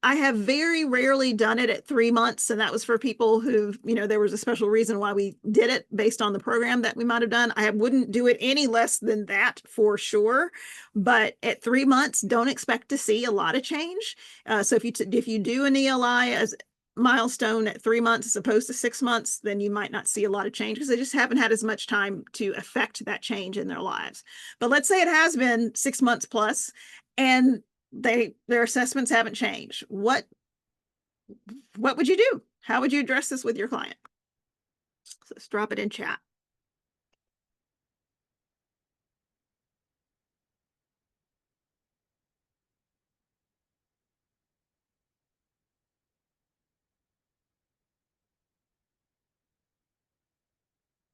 I have very rarely done it at 3 months, and that was for people who, there was a special reason why we did it based on the program that we might have done. I wouldn't do it any less than that for sure, but at 3 months, don't expect to see a lot of change. So if you do an ELI as milestone at 3 months as opposed to 6 months, then you might not see a lot of change because they just haven't had as much time to affect that change in their lives. But let's say it has been 6 months plus, and their assessments haven't changed. What would you do? How would you address this with your client? So let's drop it in chat.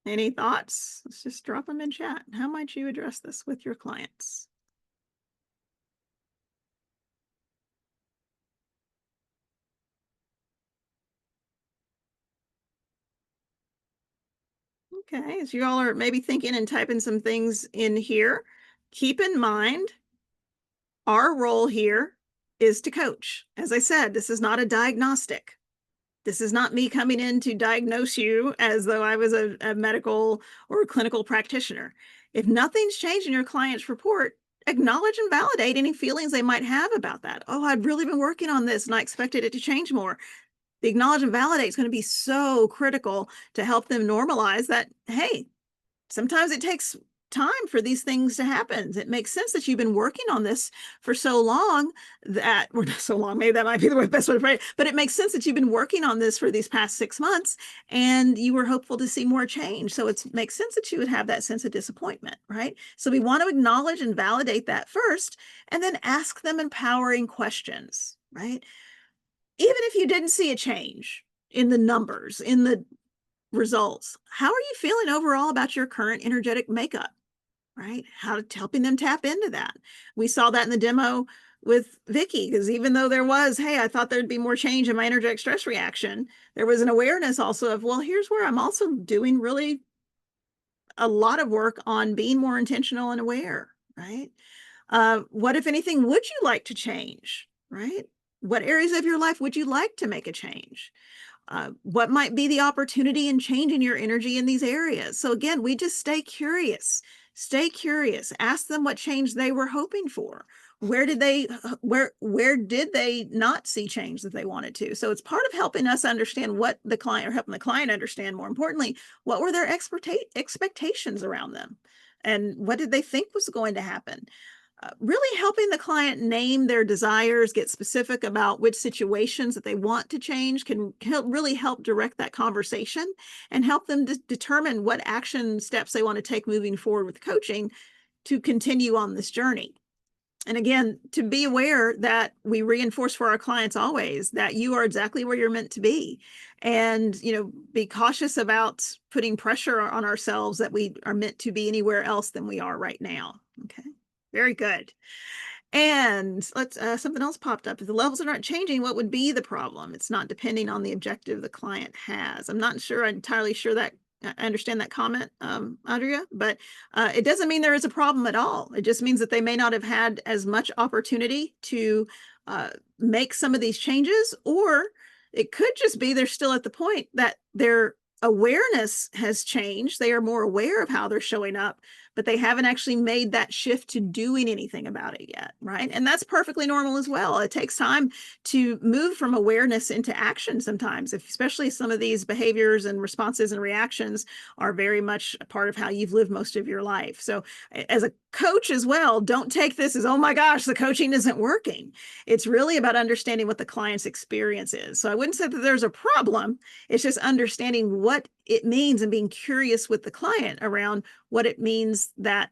Any thoughts? Let's just drop them in chat. How might you address this with your clients? Okay, as you all are maybe thinking and typing some things in here, keep in mind our role here is to coach. As I said, this is not a diagnostic. This is not me coming in to diagnose you as though I was a medical or clinical practitioner. If nothing's changed in your client's report, acknowledge and validate any feelings they might have about that. Oh, I'd really been working on this and I expected it to change more. The acknowledge and validate is going to be so critical to help them normalize that, hey, sometimes it takes time for these things to happen. It makes sense that you've been working on this for so long that, or not so long, maybe that might be the best way to phrase it, but it makes sense that you've been working on this for these past 6 months and you were hopeful to see more change. So it makes sense that you would have that sense of disappointment, right? So we want to acknowledge and validate that first, and then ask them empowering questions, right? Even if you didn't see a change in the numbers, in the results, how are you feeling overall about your current energetic makeup, right? Helping them tap into that. We saw that in the demo with Vicky, because even though there was, hey, I thought there'd be more change in my energetic stress reaction, there was an awareness also of, well, here's where I'm also doing really a lot of work on being more intentional and aware, right? What, if anything, would you like to change, right? What areas of your life would you like to make a change? What might be the opportunity in changing your energy in these areas? So again, we just stay curious, ask them what change they were hoping for. Where did they not see change that they wanted to? So it's part of helping us understand what the client, or helping the client understand, more importantly, what were their expectations around them and what did they think was going to happen? Really helping the client name their desires, get specific about which situations that they want to change can really help direct that conversation and help them determine what action steps they want to take moving forward with coaching to continue on this journey. And again, to be aware that we reinforce for our clients always that you are exactly where you're meant to be. And, be cautious about putting pressure on ourselves that we are meant to be anywhere else than we are right now. Okay. Very good. And let's something else popped up. If the levels are not changing, what would be the problem? It's not depending on the objective the client has. I'm not sure, I'm entirely sure that I understand that comment, Andrea, but it doesn't mean there is a problem at all. It just means that they may not have had as much opportunity to make some of these changes, or it could just be they're still at the point that their awareness has changed. They are more aware of how they're showing up, but they haven't actually made that shift to doing anything about it yet, right? And that's perfectly normal as well. It takes time to move from awareness into action sometimes, especially some of these behaviors and responses and reactions are very much a part of how you've lived most of your life. So as a coach as well, don't take this as, oh my gosh, the coaching isn't working. It's really about understanding what the client's experience is. So I wouldn't say that there's a problem. It's just understanding what it means and being curious with the client around what it means that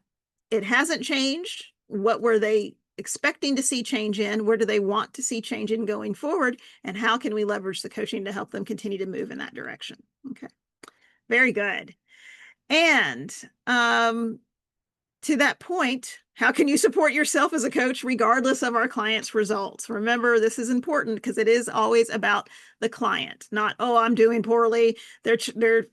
it hasn't changed. What were they expecting to see change in? Where do they want to see change in going forward? And how can we leverage the coaching to help them continue to move in that direction? Okay, very good. And to that point, how can you support yourself as a coach regardless of our client's results? Remember, this is important because it is always about the client, not, oh, I'm doing poorly. Their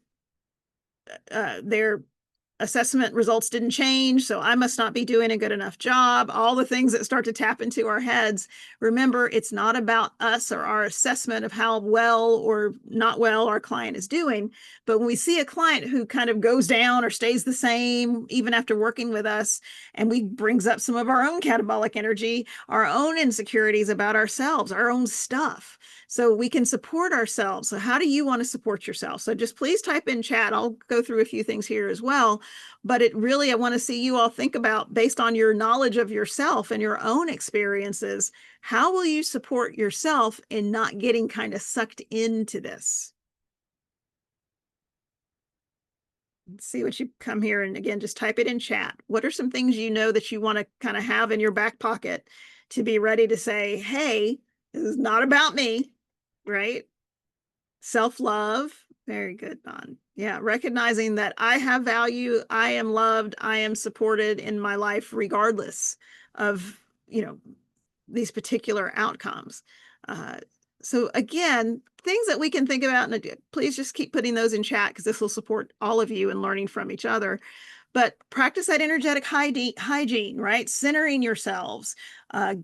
assessment results didn't change, so I must not be doing a good enough job. All the things that start to tap into our heads. Remember, it's not about us or our assessment of how well or not well our client is doing. But when we see a client who kind of goes down or stays the same, even after working with us, and we brings up some of our own catabolic energy, our own insecurities about ourselves, our own stuff, so we can support ourselves. So how do you want to support yourself? So just please type in chat. I'll go through a few things here as well. But I want to see you all think about, based on your knowledge of yourself and your own experiences, how will you support yourself in not getting kind of sucked into this? Let's see what you come here. And again, just type it in chat. What are some things that you want to kind of have in your back pocket to be ready to say, hey, this is not about me, right? Self-love. Very good, Don. Yeah, recognizing that I have value, I am loved, I am supported in my life, regardless of, these particular outcomes. So again, things that we can think about, and please just keep putting those in chat because this will support all of you in learning from each other. but practice that energetic hygiene, right? Centering yourselves,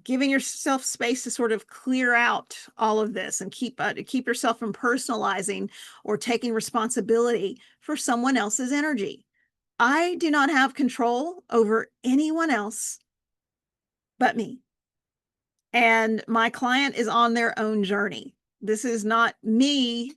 giving yourself space to sort of clear out all of this and keep yourself from personalizing or taking responsibility for someone else's energy. I do not have control over anyone else but me. And my client is on their own journey. This is not me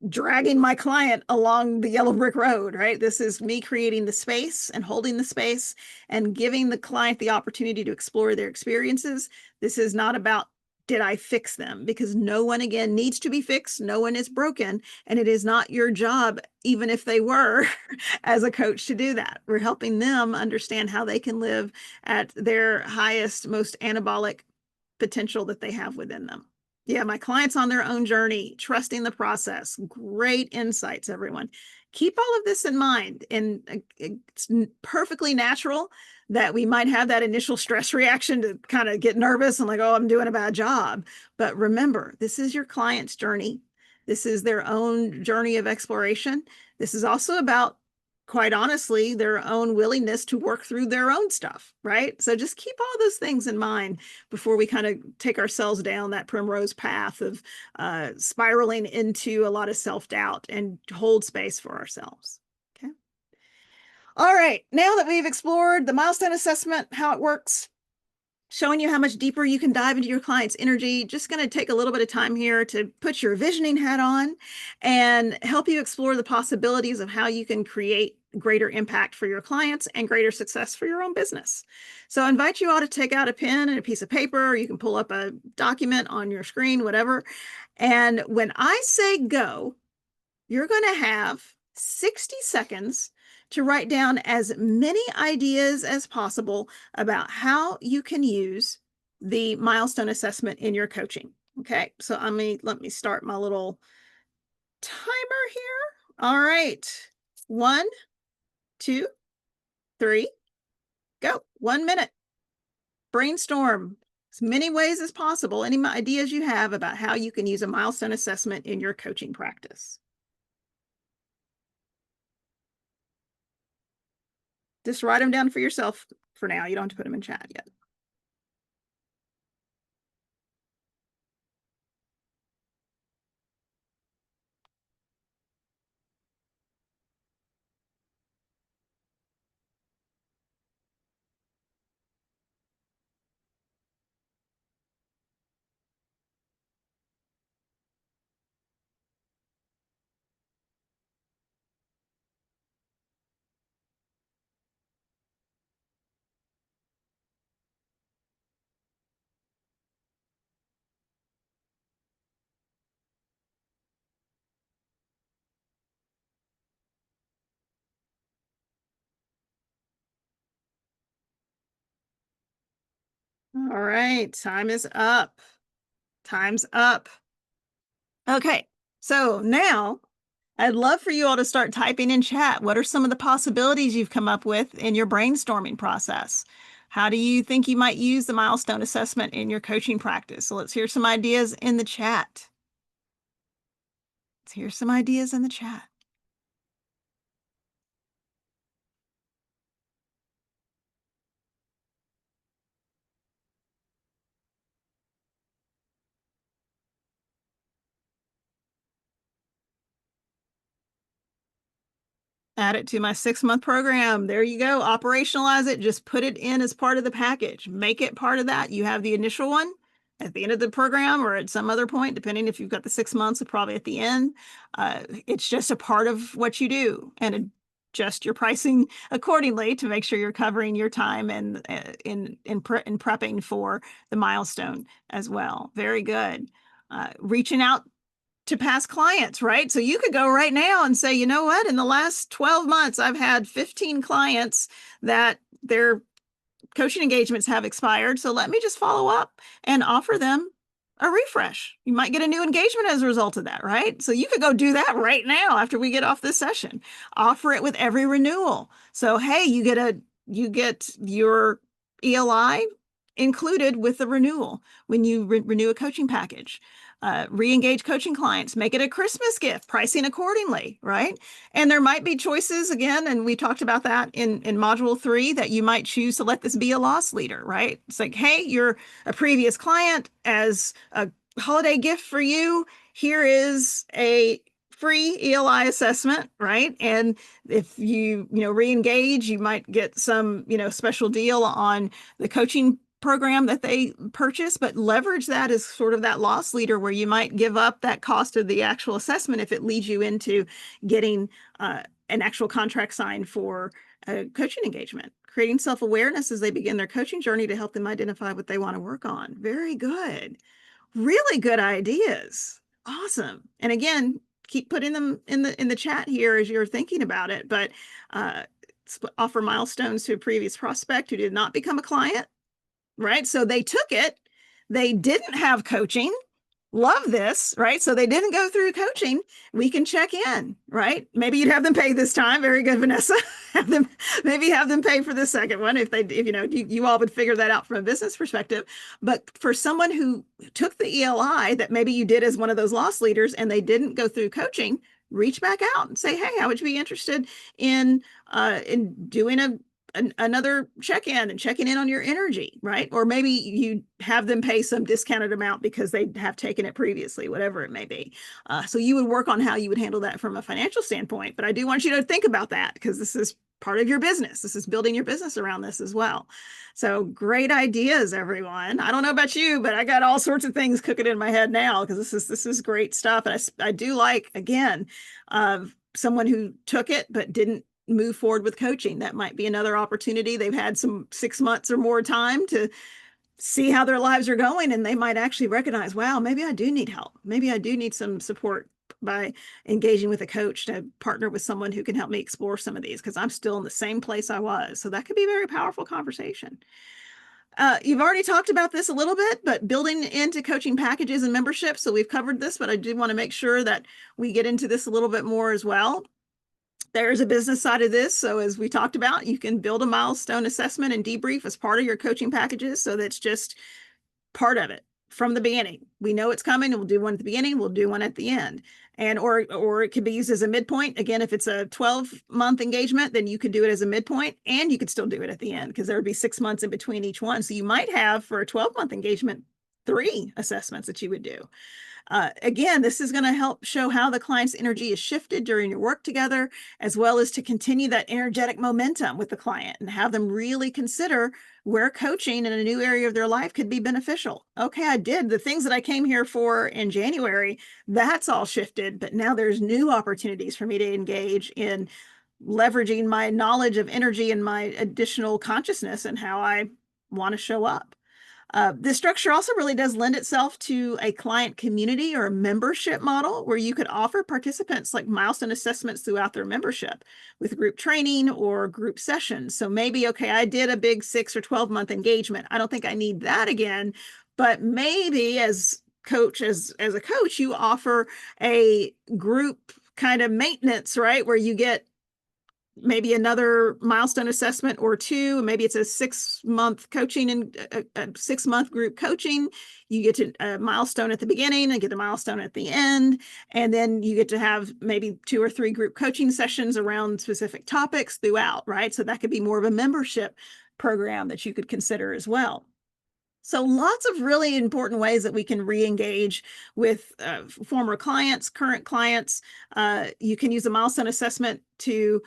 dragging my client along the yellow brick road, right? This is me creating the space and holding the space and giving the client the opportunity to explore their experiences. This is not about, did I fix them? Because no one, again, needs to be fixed. No one is broken. And it is not your job, even if they were, as a coach, to do that. We're helping them understand how they can live at their highest, most anabolic potential that they have within them. Yeah, my clients on their own journey, trusting the process. Great insights, everyone. Keep all of this in mind. And it's perfectly natural that we might have that initial stress reaction to kind of get nervous and like, oh, I'm doing a bad job. But remember, this is your client's journey. This is their own journey of exploration. This is also about, quite honestly, their own willingness to work through their own stuff, right? So just keep all those things in mind before we kind of take ourselves down that primrose path of spiraling into a lot of self-doubt, and hold space for ourselves. Okay. All right. Now that we've explored the milestone assessment, how it works, showing you how much deeper you can dive into your client's energy, just going to take a little bit of time here to put your visioning hat on and help you explore the possibilities of how you can create greater impact for your clients and greater success for your own business. So I invite you all to take out a pen and a piece of paper, or you can pull up a document on your screen, whatever. And when I say go, you're going to have 60 seconds to write down as many ideas as possible about how you can use the milestone assessment in your coaching. Okay, so let me start my little timer here. All right, 1, 2, 3, go. 1 minute. Brainstorm as many ways as possible, any ideas you have about how you can use a milestone assessment in your coaching practice. Just write them down for yourself for now. You don't have to put them in chat yet. All right, time is up. Time's up. Okay, so now I'd love for you all to start typing in chat. What are some of the possibilities you've come up with in your brainstorming process? How do you think you might use the milestone assessment in your coaching practice? So let's hear some ideas in the chat. Let's hear some ideas in the chat. Add it to my 6-month program. There you go. Operationalize it. Just put it in as part of the package. Make it part of that. You have the initial one at the end of the program or at some other point, depending if you've got the 6 months, probably at the end. It's just a part of what you do, and adjust your pricing accordingly to make sure you're covering your time and in prepping for the milestone as well. Very good. Reaching out to past clients, right? So you could go right now and say, you know what, in the last 12 months, I've had 15 clients that their coaching engagements have expired. So let me just follow up and offer them a refresh. You might get a new engagement as a result of that, right? So you could go do that right now after we get off this session. Offer it with every renewal. So, hey, you get your ELI included with the renewal when you renew a coaching package. Re-engage coaching clients, make it a Christmas gift, pricing accordingly, right? And there might be choices again, and we talked about that in module 3, that you might choose to let this be a loss leader, right? It's like, hey, you're a previous client, as a holiday gift for you, here is a free ELI assessment, right? And if you re-engage, you might get some special deal on the coaching program that they purchase, but leverage that as sort of that loss leader where you might give up that cost of the actual assessment if it leads you into getting an actual contract signed for a coaching engagement. Creating self-awareness as they begin their coaching journey to help them identify what they want to work on. Very good. Really good ideas. Awesome. And again, keep putting them in the chat here as you're thinking about it, but offer milestones to a previous prospect who did not become a client, right? So they took it, they didn't have coaching, love this, right? So they didn't go through coaching. We can check in, right? Maybe you'd have them pay this time. Very good, Vanessa. Maybe have them pay for the second one if you all would figure that out from a business perspective. But for someone who took the ELI that maybe you did as one of those loss leaders and they didn't go through coaching, reach back out and say, hey, how would you be interested in doing another check-in and checking in on your energy, right? Or maybe you have them pay some discounted amount because they have taken it previously, whatever it may be. So you would work on how you would handle that from a financial standpoint. But I do want you to think about that because this is part of your business. This is building your business around this as well. So great ideas, everyone. I don't know about you, but I got all sorts of things cooking in my head now because this is great stuff. And I do like, again, someone who took it but didn't move forward with coaching. That might be another opportunity. They've had some 6 months or more time to see how their lives are going, and they might actually recognize, wow, maybe I do need help. Maybe I do need some support by engaging with a coach to partner with someone who can help me explore some of these because I'm still in the same place I was. So that could be a very powerful conversation. You've already talked about this a little bit, but building into coaching packages and memberships. So we've covered this, but I do want to make sure that we get into this a little bit more as well. There's a business side of this. So as we talked about, you can build a milestone assessment and debrief as part of your coaching packages. So that's just part of it from the beginning. We know it's coming. We'll do one at the beginning. We'll do one at the end. And or it could be used as a midpoint. Again, if it's a 12-month engagement, then you could do it as a midpoint and you could still do it at the end because there would be 6 months in between each one. So you might have for a 12-month engagement 3 assessments that you would do. Again, this is going to help show how the client's energy is shifted during your work together, as well as to continue that energetic momentum with the client and have them really consider where coaching in a new area of their life could be beneficial. Okay, I did the things that I came here for in January. That's all shifted, but now there's new opportunities for me to engage in leveraging my knowledge of energy and my additional consciousness and how I want to show up. This structure also really does lend itself to a client community or a membership model where you could offer participants like milestone assessments throughout their membership with group training or group sessions. So maybe, okay, I did a big 6 or 12-month engagement. I don't think I need that again, but maybe as a coach, you offer a group kind of maintenance, right? Where you get maybe another milestone assessment or 2. Maybe it's a 6-month coaching and a 6-month group coaching. You get to a milestone at the beginning and get a milestone at the end. And then you get to have maybe 2 or 3 group coaching sessions around specific topics throughout, right? So that could be more of a membership program that you could consider as well. So lots of really important ways that we can re-engage with former clients, current clients. You can use a milestone assessment to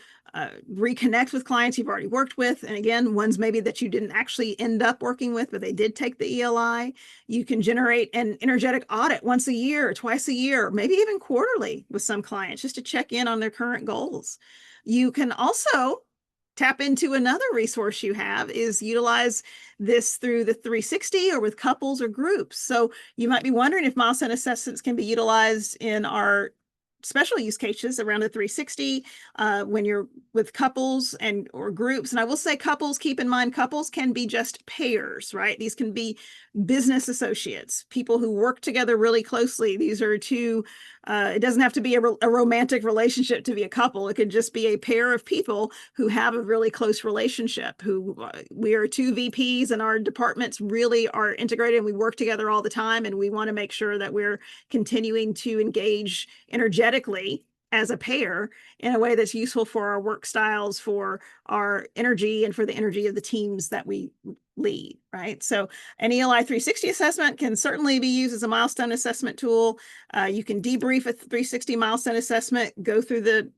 reconnect with clients you've already worked with. And again, ones maybe that you didn't actually end up working with, but they did take the ELI. You can generate an energetic audit once a year, or twice a year, maybe even quarterly with some clients just to check in on their current goals. You can also tap into another resource you have is utilize this through the 360 or with couples or groups. So you might be wondering if milestone assessments can be utilized in our special use cases around the 360 when you're with couples and or groups. And I will say couples, keep in mind, couples can be just pairs, right? These can be business associates, people who work together really closely. These are 2 It doesn't have to be a romantic relationship to be a couple. It could just be a pair of people who have a really close relationship, who we are two VPs and our departments really are integrated and we work together all the time. And we want to make sure that we're continuing to engage energetically as a pair in a way that's useful for our work styles, for our energy, and for the energy of the teams that we lead, right? So an ELI 360 assessment can certainly be used as a milestone assessment tool. You can debrief a 360 milestone assessment, go through the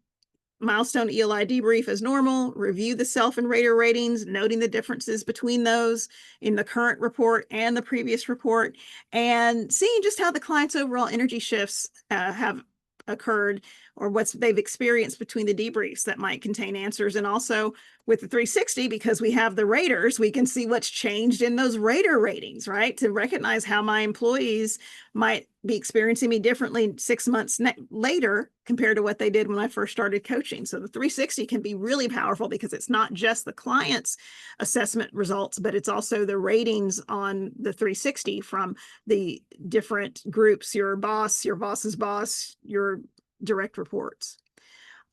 milestone ELI debrief as normal, review the self and rater ratings, noting the differences between those in the current report and the previous report, and seeing just how the client's overall energy shifts have occurred, or what they've experienced between the debriefs that might contain answers. And also with the 360, because we have the raters, we can see what's changed in those rater ratings, right? To recognize how my employees might be experiencing me differently 6 months later compared to what they did when I first started coaching. So the 360 can be really powerful because it's not just the client's assessment results, but it's also the ratings on the 360 from the different groups, your boss, your boss's boss, your direct reports.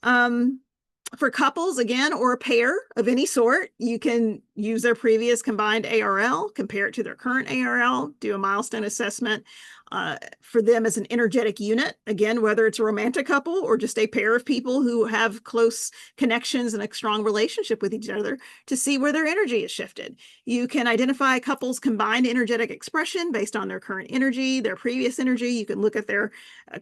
For couples, again, or a pair of any sort, you can use their previous combined ARL, compare it to their current ARL, do a milestone assessment for them as an energetic unit. Again, whether it's a romantic couple or just a pair of people who have close connections and a strong relationship with each other, to see where their energy is shifted. You can identify couples' combined energetic expression based on their current energy, their previous energy. You can look at their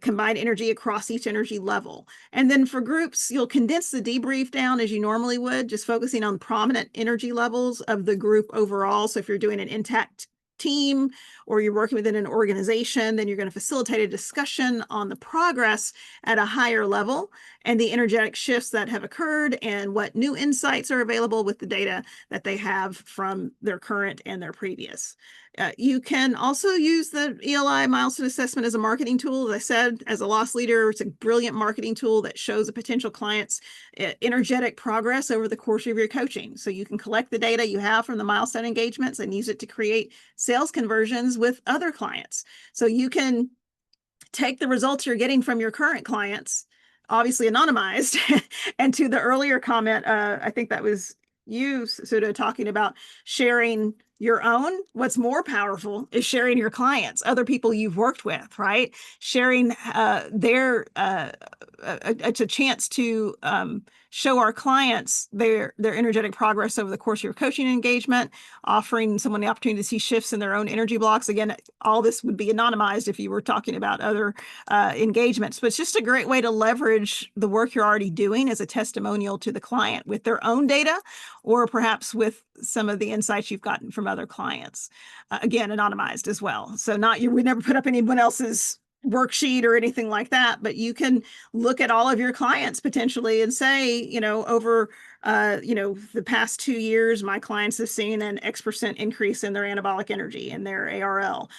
combined energy across each energy level. And then for groups, you'll condense the debrief down as you normally would, just focusing on prominent energy levels of the group overall. So if you're doing an intact team or you're working within an organization, then you're going to facilitate a discussion on the progress at a higher level and the energetic shifts that have occurred and what new insights are available with the data that they have from their current and their previous. You can also use the ELI milestone assessment as a marketing tool. As I said, as a loss leader, it's a brilliant marketing tool that shows a potential client's energetic progress over the course of your coaching. So you can collect the data you have from the milestone engagements and use it to create sales conversions with other clients. So you can take the results you're getting from your current clients, obviously anonymized, and to the earlier comment, I think that was you, Suda, talking about sharing your own. What's more powerful is sharing your clients, other people you've worked with, right? Sharing it's a chance to show our clients their energetic progress over the course of your coaching engagement, offering someone the opportunity to see shifts in their own energy blocks. Again, all this would be anonymized if you were talking about other engagements, but it's just a great way to leverage the work you're already doing as a testimonial to the client with their own data, or perhaps with some of the insights you've gotten from other clients. Again, anonymized as well. So we never put up anyone else's worksheet or anything like that, but you can look at all of your clients potentially and say, over the past 2 years, my clients have seen an X% increase in their anabolic energy and their ARL,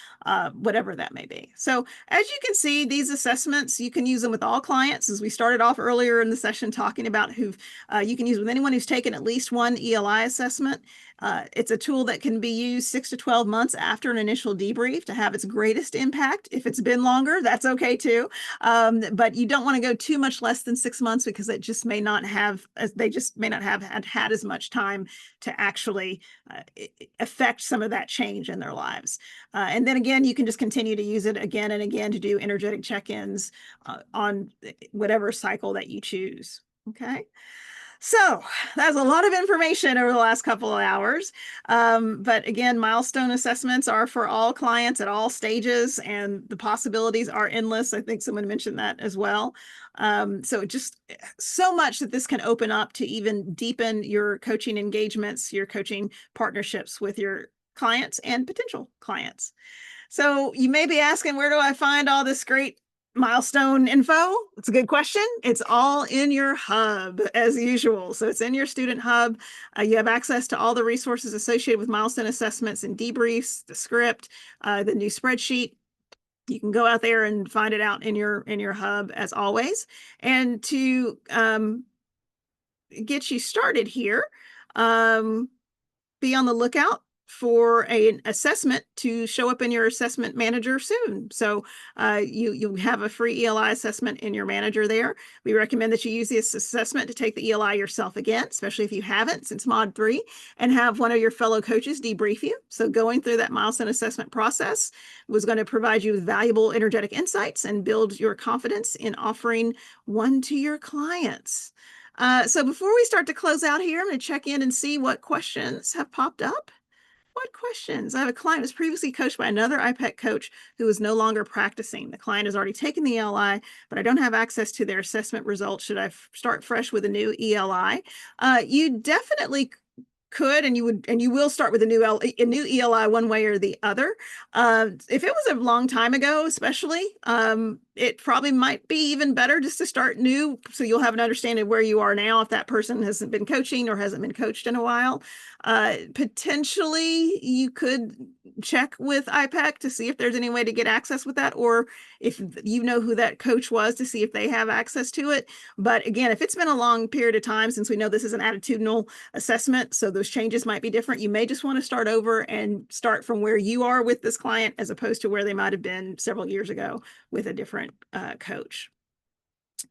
whatever that may be. So as you can see, these assessments, you can use them with all clients, as we started off earlier in the session talking about you can use with anyone who's taken at least one ELI assessment. It's a tool that can be used 6 to 12 months after an initial debrief to have its greatest impact. If it's been longer, that's okay too. But you don't want to go too much less than 6 months, because they just may not have had as much time to actually affect some of that change in their lives. And then again, you can just continue to use it again and again to do energetic check-ins on whatever cycle that you choose. Okay. So that's a lot of information over the last couple of hours. But again, milestone assessments are for all clients at all stages, and the possibilities are endless. I think someone mentioned that as well. So just so much that this can open up to even deepen your coaching engagements, your coaching partnerships with your clients and potential clients. So you may be asking, where do I find all this great milestone info? It's a good question. It's all in your hub as usual. So it's in your student hub. You have access to all the resources associated with milestone assessments and debriefs, the script, the new spreadsheet. You can go out there and find it out in your hub as always. And to get you started here, be on the lookout for an assessment to show up in your assessment manager soon. So you have a free ELI assessment in your manager there. We recommend that you use this assessment to take the ELI yourself again, especially if you haven't since Mod 3, and have one of your fellow coaches debrief you. So going through that milestone assessment process was going to provide you with valuable energetic insights and build your confidence in offering one to your clients. So before we start to close out here, I'm going to check in and see what questions have popped up. What questions? I have a client who was previously coached by another IPEC coach who is no longer practicing. The client has already taken the ELI, but I don't have access to their assessment results. Should I start fresh with a new ELI? You definitely could, and you will start with a new ELI one way or the other. If it was a long time ago, especially, it probably might be even better just to start new, so you'll have an understanding of where you are now if that person hasn't been coaching or hasn't been coached in a while. Potentially, you could check with IPEC to see if there's any way to get access with that, or if you know who that coach was, to see if they have access to it. But again, if it's been a long period of time, since we know this is an attitudinal assessment, so those changes might be different, you may just want to start over and start from where you are with this client as opposed to where they might have been several years ago with a different coach.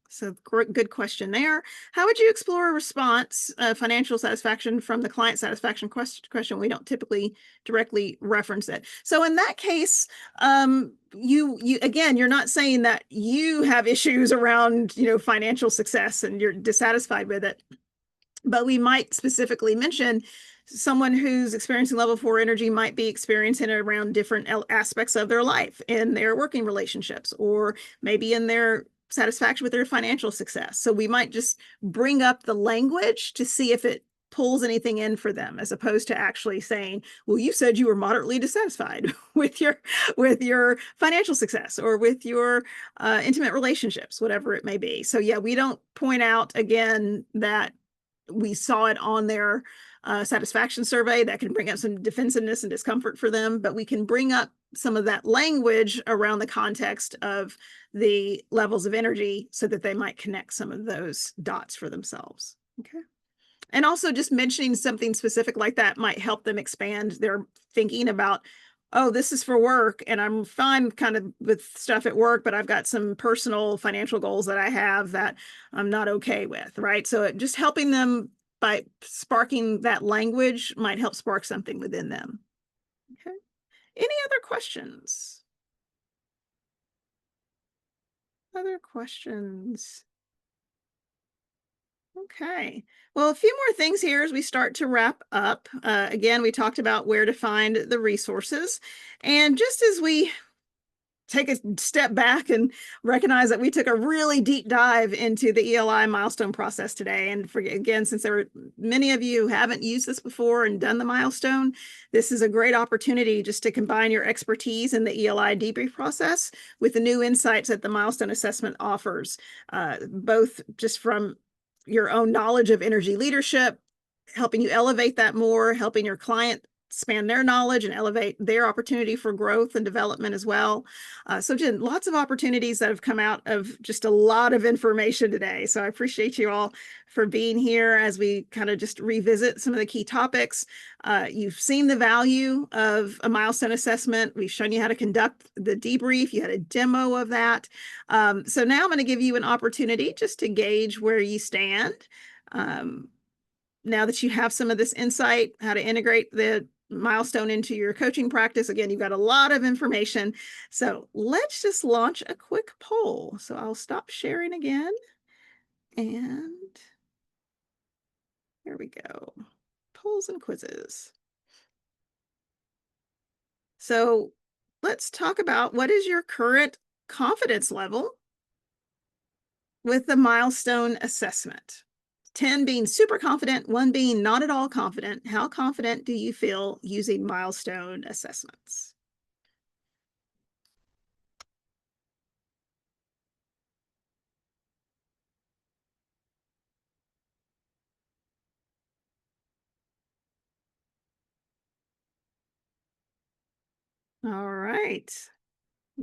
So good question there. How would you explore a response, financial satisfaction from the client satisfaction question? We don't typically directly reference it. So in that case, you again, you're not saying that you have issues around, financial success and you're dissatisfied with it, but we might specifically mention someone who's experiencing level 4 energy might be experiencing it around different aspects of their life, in their working relationships, or maybe in their satisfaction with their financial success. So we might just bring up the language to see if it pulls anything in for them, as opposed to actually saying, well, you said you were moderately dissatisfied with your financial success or with your intimate relationships, whatever it may be. So yeah, we don't point out again that we saw it on their satisfaction survey. That can bring up some defensiveness and discomfort for them, but we can bring up some of that language around the context of the levels of energy so that they might connect some of those dots for themselves. Okay. And also just mentioning something specific like that might help them expand their thinking about, oh, this is for work and I'm fine kind of with stuff at work, but I've got some personal financial goals that I have that I'm not okay with, right? So just helping them by sparking that language might help spark something within them. Okay. Any other questions? Other questions? Okay. Well, a few more things here as we start to wrap up. Again, we talked about where to find the resources. And just as we take a step back and recognize that we took a really deep dive into the ELI milestone process today. And again, since there are many of you who haven't used this before and done the milestone, this is a great opportunity just to combine your expertise in the ELI debrief process with the new insights that the milestone assessment offers, both just from your own knowledge of energy leadership, helping you elevate that more, helping your client expand their knowledge and elevate their opportunity for growth and development as well. So just lots of opportunities that have come out of just a lot of information today. So I appreciate you all for being here as we kind of just revisit some of the key topics. You've seen the value of a milestone assessment. We've shown you how to conduct the debrief. You had a demo of that. So now I'm going to give you an opportunity just to gauge where you stand. Now that you have some of this insight, how to integrate the milestone into your coaching practice. Again, you've got a lot of information. So let's just launch a quick poll. So I'll stop sharing again. And here we go. Polls and quizzes. So let's talk about, what is your current confidence level with the milestone assessment? 10 being super confident, 1 being not at all confident. How confident do you feel using milestone assessments? All right.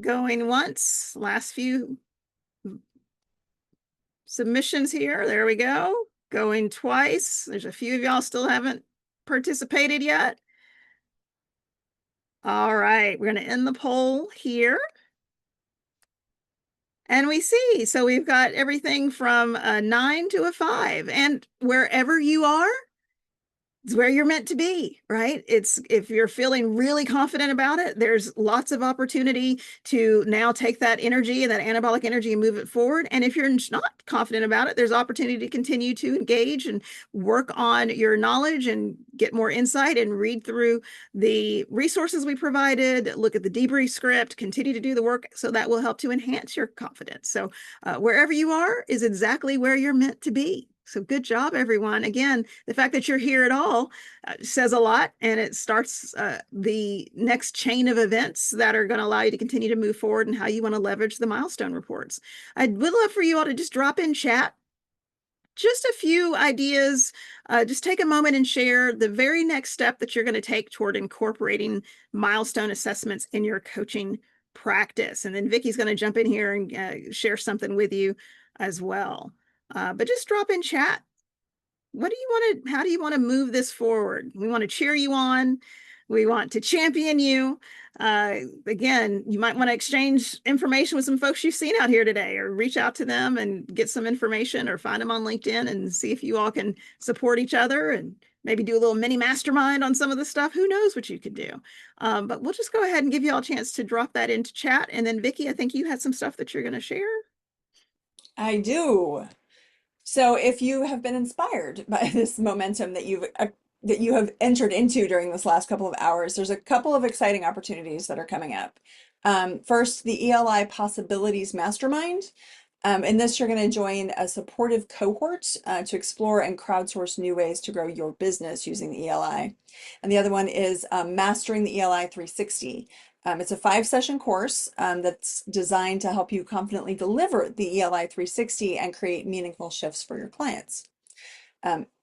Going once, last few submissions here. There we go. Going twice. There's a few of y'all still haven't participated yet. right, we're going to end the poll here. And we see, so we've got everything from a 9 to a 5. And wherever you are, it's where you're meant to be, right? It's if you're feeling really confident about it, there's lots of opportunity to now take that energy and that anabolic energy and move it forward. And if you're not confident about it, there's opportunity to continue to engage and work on your knowledge and get more insight and read through the resources we provided, look at the debrief script, continue to do the work so that will help to enhance your confidence. So wherever you are is exactly where you're meant to be. So good job, everyone. Again, the fact that you're here at all says a lot, and it starts the next chain of events that are going to allow you to continue to move forward and how you want to leverage the milestone reports. I would love for you all to just drop in chat just a few ideas. Just take a moment and share the very next step that you're going to take toward incorporating milestone assessments in your coaching practice. And then Vicky's going to jump in here and share something with you as well. But just drop in chat. What do you want to, how do you want to move this forward? We want to cheer you on. We want to champion you. Again, you might want to exchange information with some folks you've seen out here today, or reach out to them and get some information, or find them on LinkedIn and see if you all can support each other and maybe do a little mini mastermind on some of the stuff. Who knows what you could do? But we'll just go ahead and give you all a chance to drop that into chat. And then Vicki, I think you had some stuff that you're going to share. I do. So if you have been inspired by this momentum that you have entered into during this last couple of hours, there's a couple of exciting opportunities that are coming up. First, the ELI Possibilities Mastermind. In this, you're going to join a supportive cohort to explore and crowdsource new ways to grow your business using the ELI. And the other one is Mastering the ELI 360. It's a 5-session course that's designed to help you confidently deliver the ELI 360 and create meaningful shifts for your clients.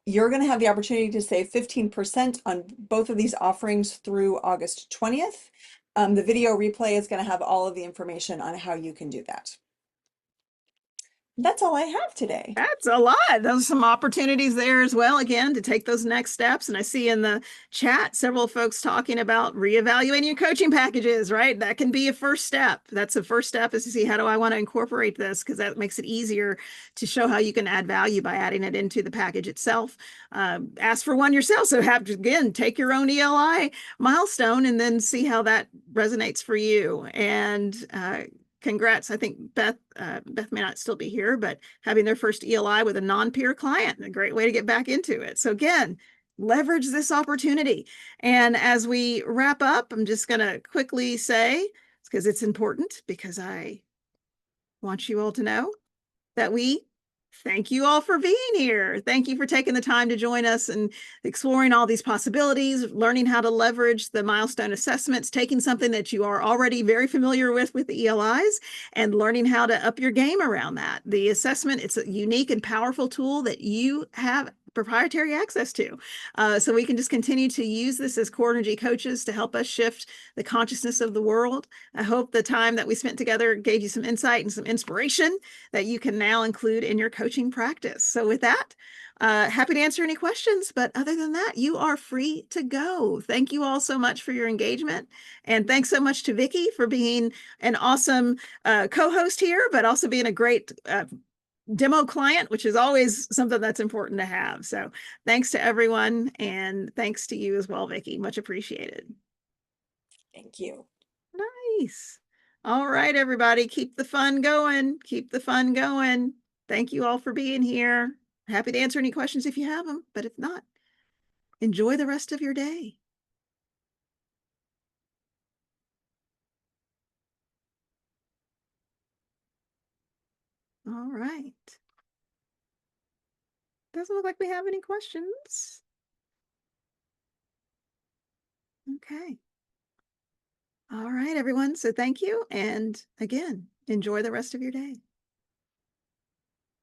You're going to have the opportunity to save 15% on both of these offerings through August 20th. The video replay is going to have all of the information on how you can do that. That's all I have today. That's a lot. There's some opportunities there as well, again, to take those next steps. And I see in the chat several folks talking about reevaluating your coaching packages, right? That can be a first step. That's the first step, is to see, how do I want to incorporate this? Because that makes it easier to show how you can add value by adding it into the package itself. Ask for one yourself. So again, take your own ELI milestone and then see how that resonates for you. And congrats. I think Beth may not still be here, but having their first ELI with a non-peer client, a great way to get back into it. So again, leverage this opportunity. And as we wrap up, I'm just going to quickly say, because it's important, because I want you all to know that we thank you all for being here. Thank you for taking the time to join us and exploring all these possibilities, learning how to leverage the milestone assessments, taking something that you are already very familiar with the ELIs, and learning how to up your game around that. The assessment, it's a unique and powerful tool that you have proprietary access to. So we can just continue to use this as core energy coaches to help us shift the consciousness of the world. I hope the time that we spent together gave you some insight and some inspiration that you can now include in your coaching practice. So with that, happy to answer any questions, but other than that, you are free to go. Thank you all so much for your engagement. And thanks so much to Vicki for being an awesome co-host here, but also being a great demo client, which is always something that's important to have. So thanks to everyone, and thanks to you as well, Vicki. Much appreciated. Thank you. Nice. All right, everybody, keep the fun going. Keep the fun going. Thank you all for being here. Happy to answer any questions if you have them, but if not, enjoy the rest of your day. All right. Doesn't look like we have any questions. Okay. All right, everyone. So thank you. And again, enjoy the rest of your day.